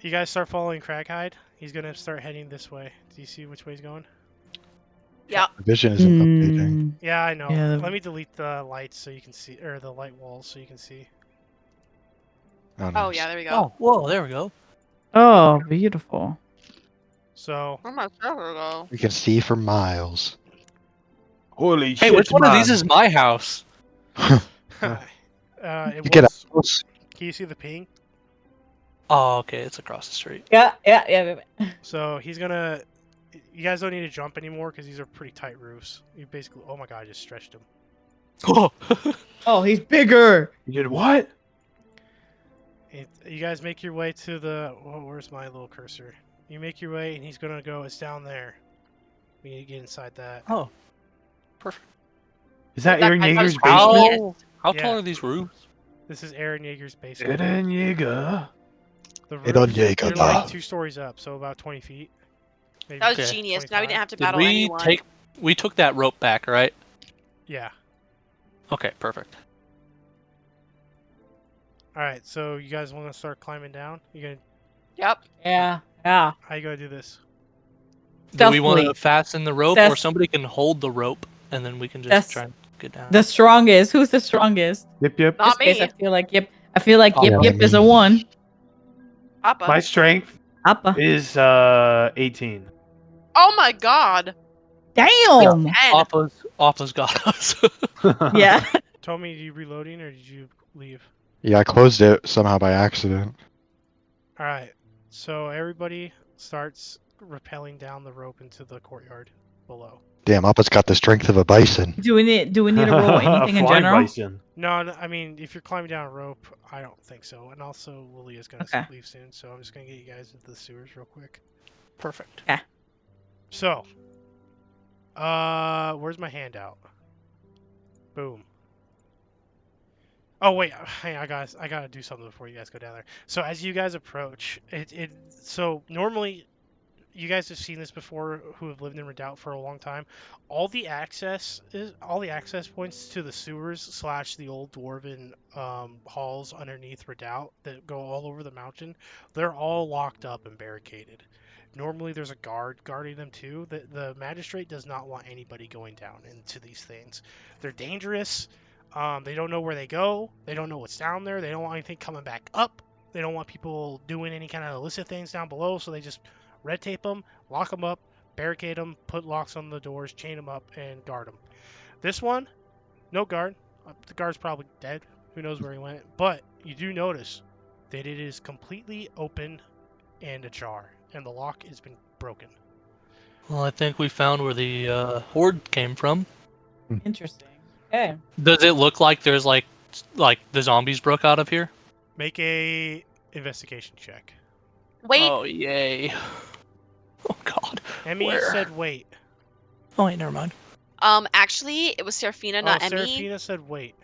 S2: You guys start following Crackhide. He's gonna start heading this way. Do you see which way he's going?
S3: Yeah.
S1: The vision isn't updating.
S4: Mm,
S2: Yeah, I know.
S4: Yeah.
S2: Let me delete the lights so you can see, or the light walls so you can see.
S1: Oh,
S3: Oh
S1: nice.
S3: yeah, there we go.
S6: Oh, whoa, there we go.
S4: Oh, beautiful.
S2: So
S3: Where my server go?
S1: We can see for miles.
S5: Holy
S6: Hey,
S5: shit,
S6: which one of these
S5: man.
S6: is my house?
S2: it
S1: You get
S2: was.
S1: close.
S2: Can you see the ping?
S6: Oh, okay, it's across the street.
S4: Yeah.
S2: So he's gonna. You guys don't need to jump anymore because these are pretty tight roofs. You basically. Oh my god, I just stretched him.
S6: Oh,
S4: Oh, he's bigger.
S5: You did what?
S2: You guys make your way to the. Oh, where's my little cursor? You make your way, and he's gonna go. It's down there. We need to get inside that.
S6: oh.
S5: Is that
S3: That
S5: Aaron
S3: guy
S5: Yeager's
S3: was crazy.
S5: basement?
S6: How
S2: Yeah.
S6: tall are these roofs?
S2: This is Aaron Yeager's basement.
S5: Aaron Yeager.
S2: The
S1: Aaron
S2: roof,
S1: Yeager.
S2: you're like 2 stories up, so about 20 feet. Maybe
S3: That was
S6: Okay.
S3: genius. Now we
S2: 25.
S3: didn't have to
S6: Did
S3: battle
S6: we
S3: anyone.
S6: take? We took that rope back, right?
S2: Yeah.
S6: Okay, perfect.
S2: All right. So you guys want to start climbing down? You gonna?
S3: Yep.
S4: Yeah.
S2: How you gonna do this?
S6: Do we want to
S4: Stealthily.
S6: fasten the rope, or
S4: That's-
S6: somebody can hold the rope, and then we can just
S4: That's-
S6: try and get down?
S4: The strongest. Who's the strongest?
S5: Yep, yep.
S4: In this
S3: Not
S4: case,
S3: me.
S4: I feel like yip. I feel like
S6: Oh,
S4: yip
S1: yeah,
S4: yip is
S1: me.
S4: a 1.
S3: Papa.
S5: My strength
S4: Appa.
S5: is 18.
S3: Oh my god.
S4: Damn.
S3: 10.
S6: Appa's got us.
S4: Yeah.
S2: Tommy, are you reloading or did you leave?
S1: Yeah, I closed it somehow by accident.
S2: All right. So everybody starts rappelling down the rope into the courtyard below.
S1: Damn, Appa's got the strength of a bison.
S4: Do we need to roll anything
S5: A
S4: in
S5: flying
S4: general?
S5: bison.
S2: No, I mean, if you're climbing down a rope, I don't think so. And also, Lilia's gonna
S4: Okay.
S2: leave soon, so I'm just gonna get you guys into the sewers real quick.
S6: Perfect.
S2: So, where's my handout? Boom. Oh wait, hang on, guys. I gotta do something before you guys go down there. So as you guys approach, so normally, you guys have seen this before, who have lived in Redoubt for a long time. All the access points to the sewers / the old dwarven halls underneath Redoubt that go all over the mountain, they're all locked up and barricaded. Normally there's a guard guarding them too. The magistrate does not want anybody going down into these things. They're dangerous. They don't know where they go. They don't know what's down there. They don't want anything coming back up. They don't want people doing any kind of illicit things down below, so they just red tape them, lock them up, barricade them, put locks on the doors, chain them up, and guard them. This one, no guard. The guard's probably dead. Who knows where he went. But you do notice that it is completely open and ajar, and the lock has been broken.
S6: Well, I think we found where the horde came from.
S4: Interesting. Okay.
S6: Does it look like there's like the zombies broke out of here?
S2: Make a investigation check.
S3: Wait.
S6: Oh yay! Oh god.
S2: Emmy
S6: Where?
S2: said wait.
S6: Oh wait, never mind.
S3: Actually, it was Serafina, not
S2: oh,
S3: Emmy.
S2: Serafina said wait.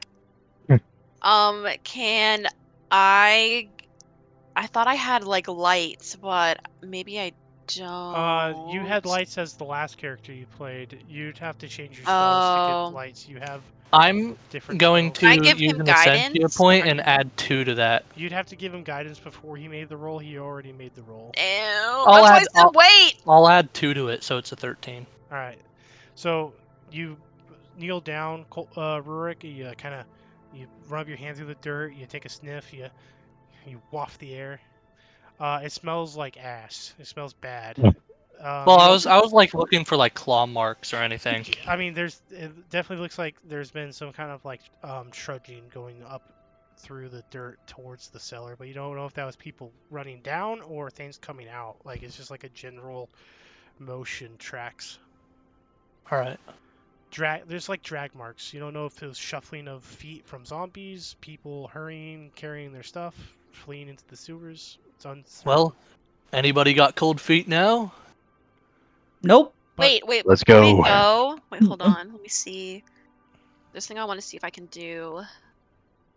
S3: Can I thought I had like lights, but maybe I don't.
S2: You had lights as the last character you played. You'd have to change your spells to get
S3: Oh.
S2: lights. You have
S6: I'm
S2: different
S6: going
S2: spells.
S3: Can I
S6: to
S3: give
S6: use
S3: him
S6: an Essentia
S3: guidance?
S6: point and add 2 to that.
S2: You'd have to give him guidance before he made the roll. He already made the roll.
S3: Ew.
S6: I'll
S3: That's why I
S6: add-
S3: said wait.
S6: I'll add 2 to it, so it's a 13.
S2: All right. So you kneel down, Rurik. You you rub your hand through the dirt. You take a sniff. You waft the air. It smells like ass. It smells bad.
S6: Well, I was like looking for like claw marks or anything.
S2: I mean, it definitely looks like there's been some kind of like trudging going up through the dirt towards the cellar, but you don't know if that was people running down or things coming out. Like it's just like a general motion tracks.
S6: All right.
S2: There's like drag marks. You don't know if it was shuffling of feet from zombies, people hurrying, carrying their stuff, fleeing into the sewers. It's uncertain.
S6: Well, anybody got cold feet now?
S4: Nope.
S3: Wait.
S1: Let's
S3: Before we
S1: go.
S3: go, wait, hold on. Let me see. This thing I want to see if I can do.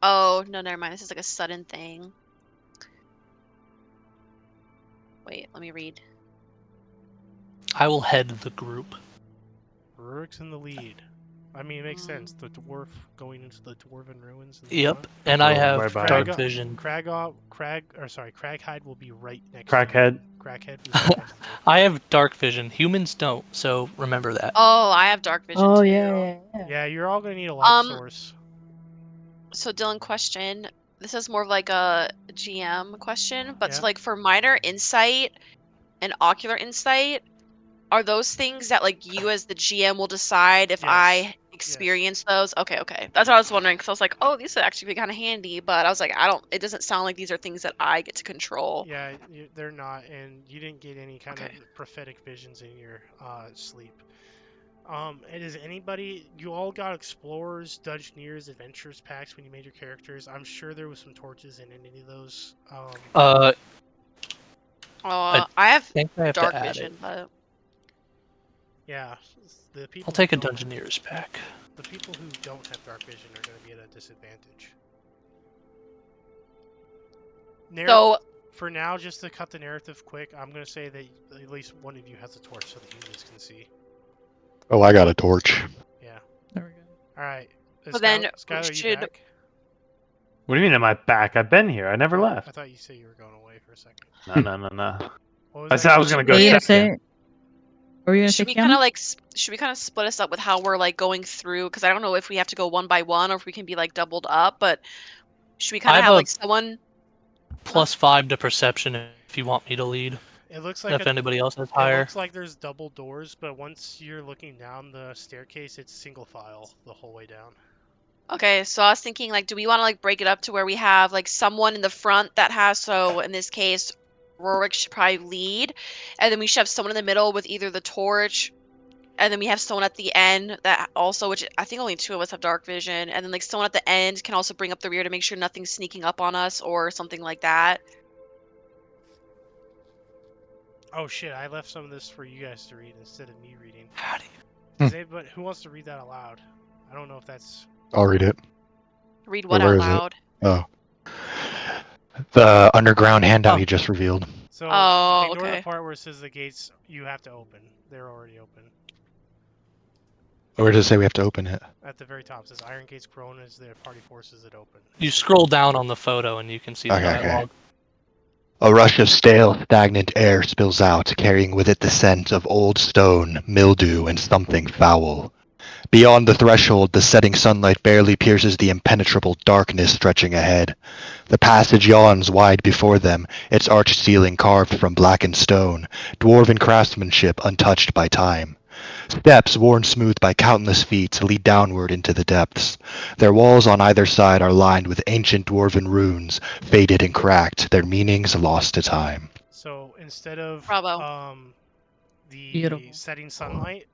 S3: Oh no, never mind. This is like a sudden thing. Wait, let me read.
S6: I will head the group.
S2: Rurik's in the lead. I mean, it makes sense. The dwarf going into the dwarven ruins. In the
S6: Yep,
S2: front.
S6: and I
S5: Oh,
S6: have
S5: bye-bye.
S6: dark vision.
S2: Craghide will be right next.
S5: Crackhead.
S2: Crackhead. Will be right next to you.
S6: I have dark vision. Humans don't, so remember that.
S3: Oh, I have dark vision
S4: Oh
S3: too.
S4: yeah.
S2: Yeah, you're all gonna need a light
S3: Um,
S2: source.
S3: So Dylan, question. This is more of like a GM question, but
S2: Yeah.
S3: so like for minor insight and ocular insight, are those things that like you as the GM will decide if
S2: Yes.
S3: I experience those? Okay. That's what I was wondering because I was like, oh, these would actually be kind of handy, but I was like, it doesn't sound like these are things that I get to control.
S2: Yeah, they're not, and you didn't get any kind
S3: Okay.
S2: of prophetic visions in your sleep. And is anybody? You all got explorers, dungeoneers, adventurers packs when you made your characters. I'm sure there was some torches in any of those.
S3: I have
S6: think I have
S3: dark
S6: to add
S3: vision,
S6: it.
S3: but
S2: Yeah, the people.
S6: I'll take a
S2: who don't-
S6: Dungeoneer's pack.
S2: The people who don't have dark vision are going to be at a disadvantage.
S3: so
S2: For now, just to cut the narrative quick, I'm going to say that at least one of you has a torch so the humans can see.
S1: Oh, I got a torch.
S2: Yeah.
S4: There we go.
S2: All right.
S3: But then
S2: Skylar, are you
S3: should-
S2: back?
S5: What do you mean am I back? I've been here. I never
S2: I
S5: left.
S2: thought you said you were going away for a second.
S5: No.
S2: What was
S5: I
S2: that
S5: said I was
S2: question?
S5: gonna go
S4: What were you gonna
S5: second.
S4: say? What were you gonna say,
S3: should we kind
S4: Kiana?
S3: of like should we kind of split us up with how we're like going through? Because I don't know if we have to go one by one or if we can be like doubled up. But should we kind
S6: I
S3: of
S6: have
S3: have
S6: a-
S3: like someone?
S6: +5 to perception if you want me to lead.
S2: It looks like
S6: If anybody else has
S2: it
S6: higher.
S2: looks like there's double doors, but once you're looking down the staircase, it's single file the whole way down.
S3: Okay, so I was thinking like, do we want to like break it up to where we have like someone in the front that has? So in this case, Rorik should probably lead, and then we should have someone in the middle with either the torch, and then we have someone at the end that also, which I think only 2 of us have dark vision, and then like someone at the end can also bring up the rear to make sure nothing's sneaking up on us or something like that.
S2: Oh shit! I left some of this for you guys to read instead of me reading.
S6: How do you...
S2: Does anybody who wants to read that aloud? I don't know if that's.
S1: I'll read it.
S3: Read what
S1: Where
S3: out
S1: is it?
S3: loud?
S1: Oh. The underground handout
S6: Oh.
S1: he just revealed.
S2: So
S3: Oh,
S2: ignore
S3: okay.
S2: the part where it says the gates you have to open. They're already open.
S1: Where does it say we have to open it?
S2: At the very top it says Iron Gates grown as the party forces it open.
S6: You scroll down on the photo and you can see the
S1: Okay.
S6: dialogue.
S1: A rush of stale, stagnant air spills out, carrying with it the scent of old stone, mildew, and something foul. Beyond the threshold, the setting sunlight barely pierces the impenetrable darkness stretching ahead. The passage yawns wide before them, its arched ceiling carved from blackened stone, dwarven craftsmanship untouched by time. Steps, worn smooth by countless feet, lead downward into the depths. Their walls on either side are lined with ancient dwarven runes, faded and cracked, their meanings lost to time.
S2: So instead of
S3: Bravo.
S2: the
S4: Beautiful.
S2: setting sunlight,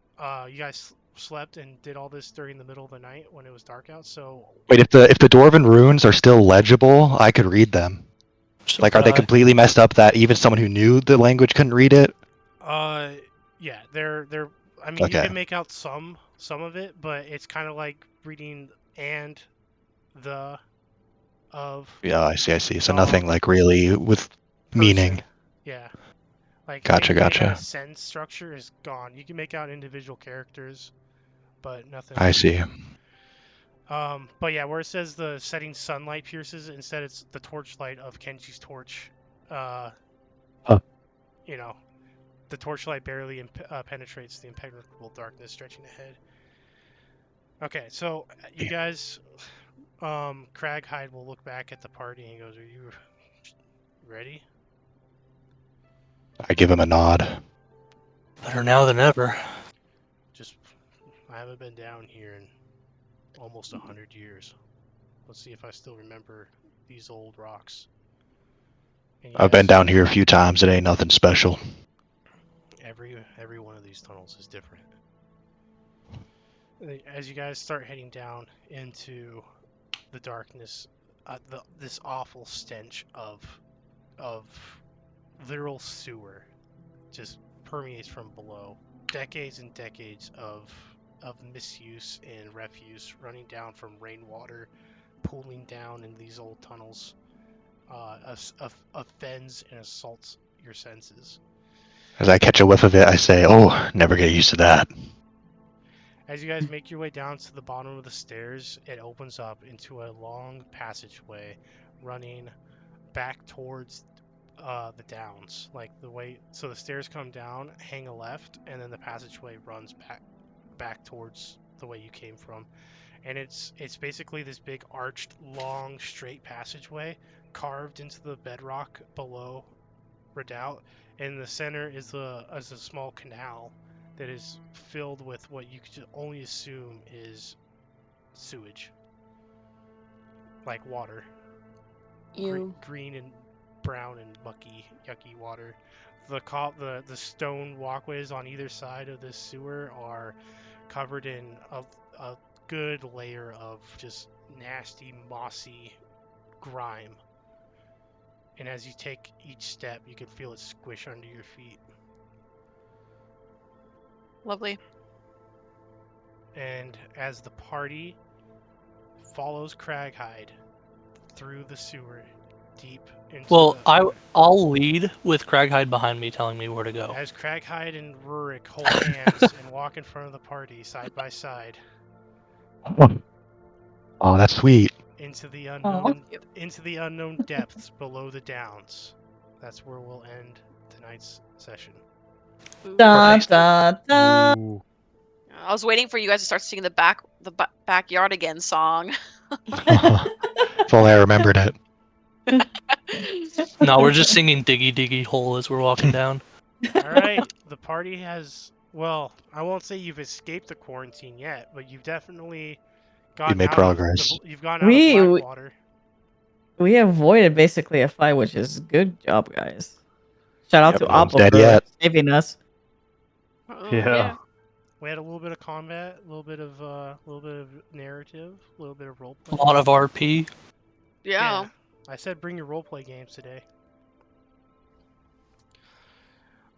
S2: you guys slept and did all this during the middle of the night when it was dark out. So
S1: Wait, if the dwarven runes are still legible, I could read them.
S6: So
S1: Like, are they
S6: could I.
S1: completely messed up that even someone who knew the language couldn't read it?
S2: yeah, they're. I mean, you
S1: Okay.
S2: can make out some of it, but it's kind of like reading and the of
S1: Yeah, I see. So
S2: Um,
S1: nothing like really with meaning.
S2: person. Yeah. Like
S1: Gotcha,
S2: anything that
S1: gotcha.
S2: has sentence structure is gone. You can make out individual characters, but nothing.
S1: I see.
S2: But yeah, where it says the setting sunlight pierces, instead it's the torchlight of Kenji's torch.
S1: Huh.
S2: You know, the torchlight barely penetrates the impenetrable darkness stretching ahead. Okay, so you guys, Craghyde will look back at the party and goes, "Are you ready?"
S1: I give him a nod.
S6: Better now than ever.
S2: Just, I haven't been down here in almost 100 years. Let's see if I still remember these old rocks. And you
S1: I've been
S2: guys,
S1: down here a few times. It ain't nothing special.
S2: every one of these tunnels is different. As you guys start heading down into the darkness, this awful stench of literal sewer just permeates from below. Decades and decades of misuse and refuse running down from rainwater, pooling down in these old tunnels, offends and assaults your senses.
S1: As I catch a whiff of it, I say, "Oh, never get used to that."
S2: As you guys make your way down to the bottom of the stairs, it opens up into a long passageway running back towards the downs. Like the way, so the stairs come down, hang a left, and then the passageway runs back towards the way you came from. And it's basically this big arched, long, straight passageway carved into the bedrock below Redoubt. In the center is a small canal that is filled with what you could only assume is sewage, like water, green and brown and mucky, yucky water. The stone walkways on either side of this sewer are covered in a good layer of just nasty, mossy grime. And as you take each step, you can feel it squish under your feet.
S3: Lovely.
S2: And as the party follows Craghyde through the sewer, deep into
S6: Well,
S2: the...
S6: I'll lead with Craghyde behind me, telling me where to go.
S2: As Craghyde and Rurik hold hands and walk in front of the party side by side
S1: Oh, that's sweet.
S2: into the
S4: Aw.
S2: unknown depths below the downs. That's where we'll end tonight's session.
S4: Dun,
S6: Perfect.
S4: dun, dun.
S1: Ooh.
S3: I was waiting for you guys to start singing the backyard again song.
S1: If only I remembered it.
S6: No, we're just singing Diggy Diggy Hole as we're walking down.
S2: All right, the party has... Well, I won't say you've escaped the quarantine yet, but you've definitely gotten
S1: made
S2: out
S1: progress.
S2: You've gotten out of
S4: We
S2: Blackwater.
S4: we avoided basically a fight, which is good job, guys. Shout out
S1: Yep,
S4: to
S1: no one's
S4: Apple
S1: dead
S4: for
S1: yet.
S4: saving us.
S5: Yeah.
S2: We had a little bit of combat, a little bit of narrative, a little bit of
S6: A
S2: roleplay.
S6: lot of RP.
S3: Yeah.
S2: I said bring your roleplay games today.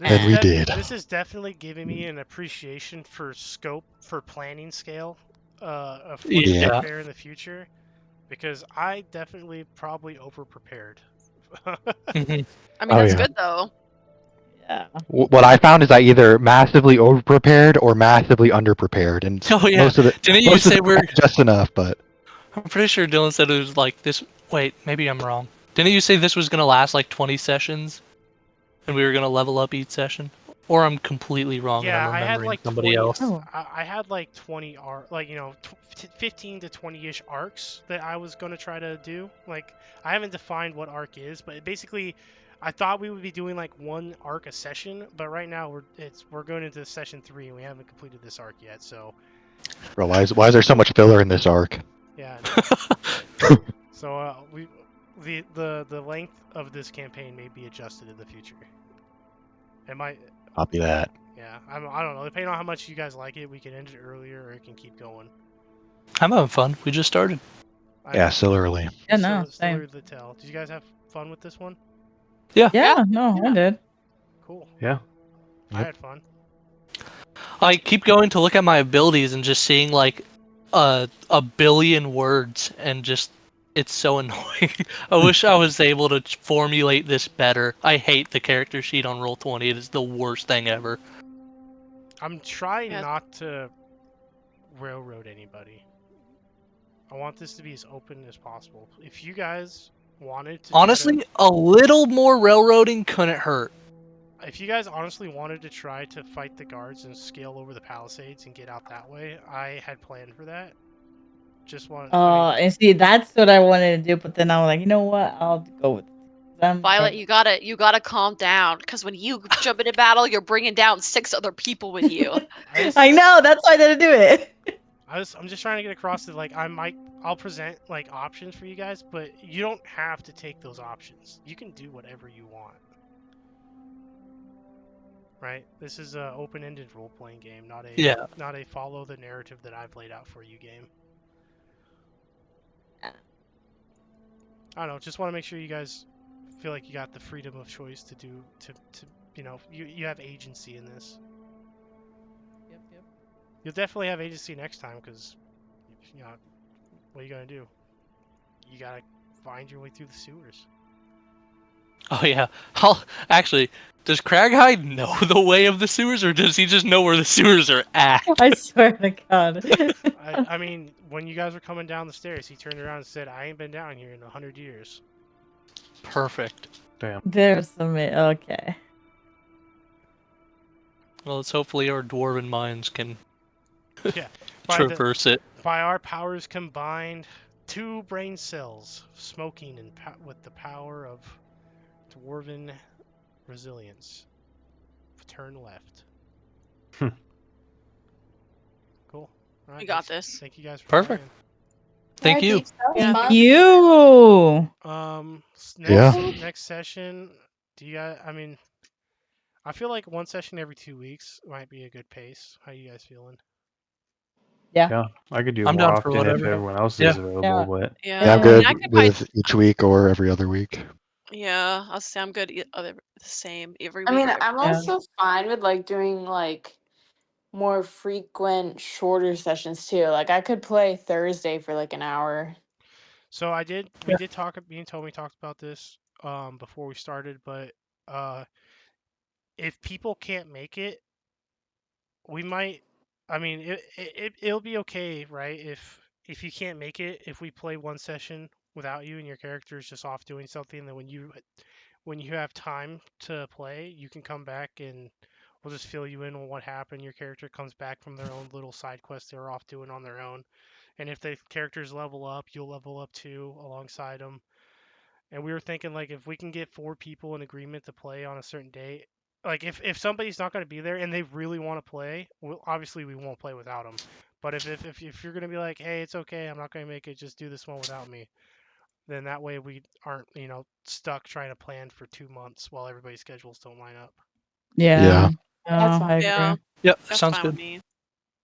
S1: And we did.
S2: This is definitely giving me an appreciation for scope, for planning scale, of what to
S6: Yeah.
S2: prepare in the future, because I definitely probably over prepared.
S6: Mhm.
S3: I mean,
S1: Oh,
S3: that's
S1: yeah.
S3: good though.
S4: Yeah.
S1: What I found is I either massively over-prepared or massively under-prepared, and
S6: Oh yeah.
S1: most of it
S6: Didn't you
S1: most of
S6: say
S1: the
S6: we're?
S1: time just enough. But
S6: I'm pretty sure Dylan said it was like this. Wait, maybe I'm wrong. Didn't you say this was gonna last like 20 sessions, and we were gonna level up each session? Or I'm completely wrong and
S2: Yeah,
S6: I'm
S2: I had
S6: remembering
S2: like
S6: somebody
S2: 20.
S6: else.
S4: Oh.
S2: I had like 20 like 15 to 20ish arcs that I was gonna try to do. Like I haven't defined what arc is, but basically, I thought we would be doing like one arc a session, but right now we're going into session 3 and we haven't completed this arc yet. So
S1: bro, why is there so much filler in this arc?
S2: yeah. So the length of this campaign may be adjusted in the future. It might.
S1: Copy that.
S2: Yeah, I don't know. Depending on how much you guys like it, we can end it earlier or it can keep going.
S6: I'm having fun. We just started.
S1: Yeah, still early.
S4: Yeah, no,
S2: Still
S4: same.
S2: early to tell. Did you guys have fun with this one?
S4: Yeah,
S3: Yeah,
S4: no, I did.
S2: Cool.
S5: Yeah.
S2: I
S1: Yep.
S2: had fun.
S6: I keep going to look at my abilities and just seeing like a billion words and just It's so annoying. I wish I was able to formulate this better. I hate the character sheet on Roll20. It is the worst thing ever.
S2: I'm trying
S3: Yeah.
S2: not to railroad anybody. I want this to be as open as possible. If you guys wanted to
S6: Honestly, a little more railroading couldn't hurt.
S2: if you guys honestly wanted to try to fight the guards and scale over the palisades and get out that way, I had planned for that. Just want.
S4: And see, that's what I wanted to do, but then I was like, you know what? I'll go with.
S3: Violet, you gotta calm down, because when you jump into battle, you're bringing down 6 other people with you.
S4: I know. That's why I didn't do it.
S2: I'm just trying to get across that like I'll present like options for you guys, but you don't have to take those options. You can do whatever you want. Right? This is a open-ended role-playing game, not a follow the narrative that I've laid out for you game. I don't know, just want to make sure you guys feel like you got the freedom of choice to do to you know, you have agency in this.
S4: Yep.
S2: You'll definitely have agency next time because you know, what are you gonna do? You gotta find your way through the sewers.
S6: Oh yeah. Actually, does Craghide know the way of the sewers, or does he just know where the sewers are at?
S4: I swear to God.
S2: I mean, when you guys were coming down the stairs, he turned around and said, "I ain't been down here in 100 years."
S6: Perfect.
S5: Damn.
S4: There's some. Okay.
S6: Well, it's hopefully our dwarven minds can
S2: Yeah.
S6: traverse it.
S2: By our powers combined, 2 brain cells smoking and with the power of dwarven resilience. Turn left. Cool. All right,
S3: We got this.
S2: Thank you guys for
S6: Perfect.
S2: playing.
S6: Thank you.
S4: Thank you.
S2: Next session. Do you guys? I mean, I feel like 1 session every 2 weeks might be a good pace. How you guys feeling?
S5: Yeah, I could do
S6: I'm
S5: more
S6: down for
S5: often if
S6: whatever.
S5: everyone else
S6: Yeah.
S5: is available, but
S1: Yeah, I'm
S3: I
S1: good
S3: could probably,
S1: with each week or every other week.
S3: yeah, I'll say I'm good the same every
S7: I
S3: week.
S7: mean,
S3: or every
S7: I'm
S3: day.
S7: also fine with like doing like more frequent, shorter sessions too. Like I could play Thursday for like an hour.
S2: So we did talk. Me and Tommy talked about this before we started, but if people can't make it, we might. I mean, it'll be okay, right? If you can't make it, if we play 1 session without you and your character is just off doing something, then when you have time to play, you can come back and we'll just fill you in on what happened. Your character comes back from their own little side quest they're off doing on their own, and if the characters level up, you'll level up too alongside them. And we were thinking like if we can get 4 people in agreement to play on a certain date, like if somebody's not going to be there and they really want to play, well, obviously we won't play without them. But if you're going to be like, hey, it's okay, I'm not going to make it, just do this one without me, then that way we aren't, stuck trying to plan for 2 months while everybody's schedules don't line up.
S4: Yeah.
S7: That's
S4: I
S7: fine.
S4: agree.
S6: Yep,
S3: That's
S6: sounds
S3: fine
S6: good.
S3: with me.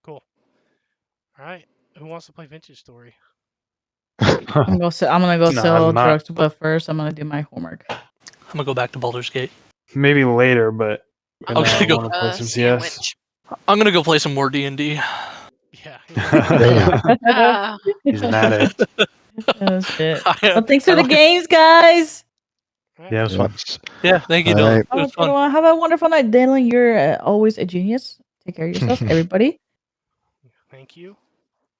S2: Cool. All right. Who wants to play Vintage Story?
S4: I'm gonna go
S5: No,
S4: sell
S5: I'm not.
S4: drugs, but first I'm gonna do my homework.
S6: I'm gonna go back to Baldur's Gate.
S5: maybe later, but
S3: I'm
S6: Okay,
S3: gonna
S6: go.
S3: make
S5: wanna play
S3: a
S5: some CS.
S3: sandwich.
S6: I'm gonna go play some more D&D.
S2: Yeah.
S3: Ah,
S5: He's an addict.
S4: Oh shit.
S6: I-
S4: Well, thanks for
S6: I
S4: the
S6: like-
S4: games, guys.
S2: All right.
S5: Yeah, it was fun.
S1: Yes.
S6: Yeah, thank you,
S1: All
S6: Dylan.
S1: right.
S6: It was fun.
S4: Have a wonderful night, Dylan. You're always a genius. Take care of yourself, everybody.
S2: Thank you.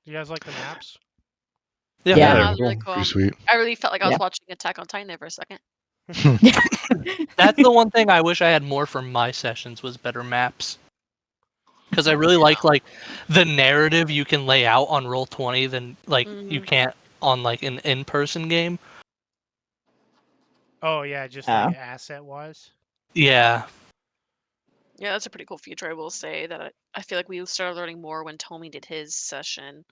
S2: Do you guys like the maps?
S6: Yeah.
S4: Yeah.
S3: that was really cool.
S1: Pretty sweet.
S3: I really felt like I was
S4: Yeah.
S3: watching Attack on Titan there for a second.
S6: That's the one thing I wish I had more for my sessions was better maps. Because I really like the narrative you can lay out on Roll20 than you can't on like an in-person game.
S2: Oh yeah, just
S4: Yeah.
S2: like asset wise.
S6: Yeah.
S3: Yeah, that's a pretty cool feature. I will say that I feel like we started learning more when Tommy did his session.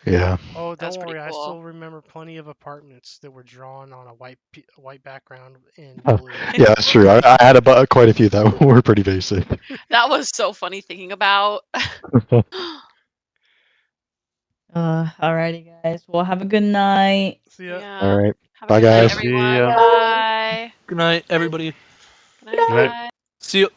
S1: Yeah.
S2: Oh,
S3: That's
S2: don't
S3: pretty
S2: worry. I
S3: cool.
S2: still remember plenty of apartments that were drawn on a white background in
S1: Huh.
S2: blue.
S1: Yeah, that's true. I had quite a few that were pretty basic.
S3: That was so funny thinking about.
S4: Alrighty, guys. Well, have a good night.
S2: See ya.
S3: Yeah.
S1: All right.
S3: Have a
S1: Bye,
S3: good night,
S1: guys.
S5: See
S3: everyone.
S5: ya.
S3: Bye.
S6: Good night, everybody.
S3: Good night.
S5: Good night.
S3: Bye.
S6: See you.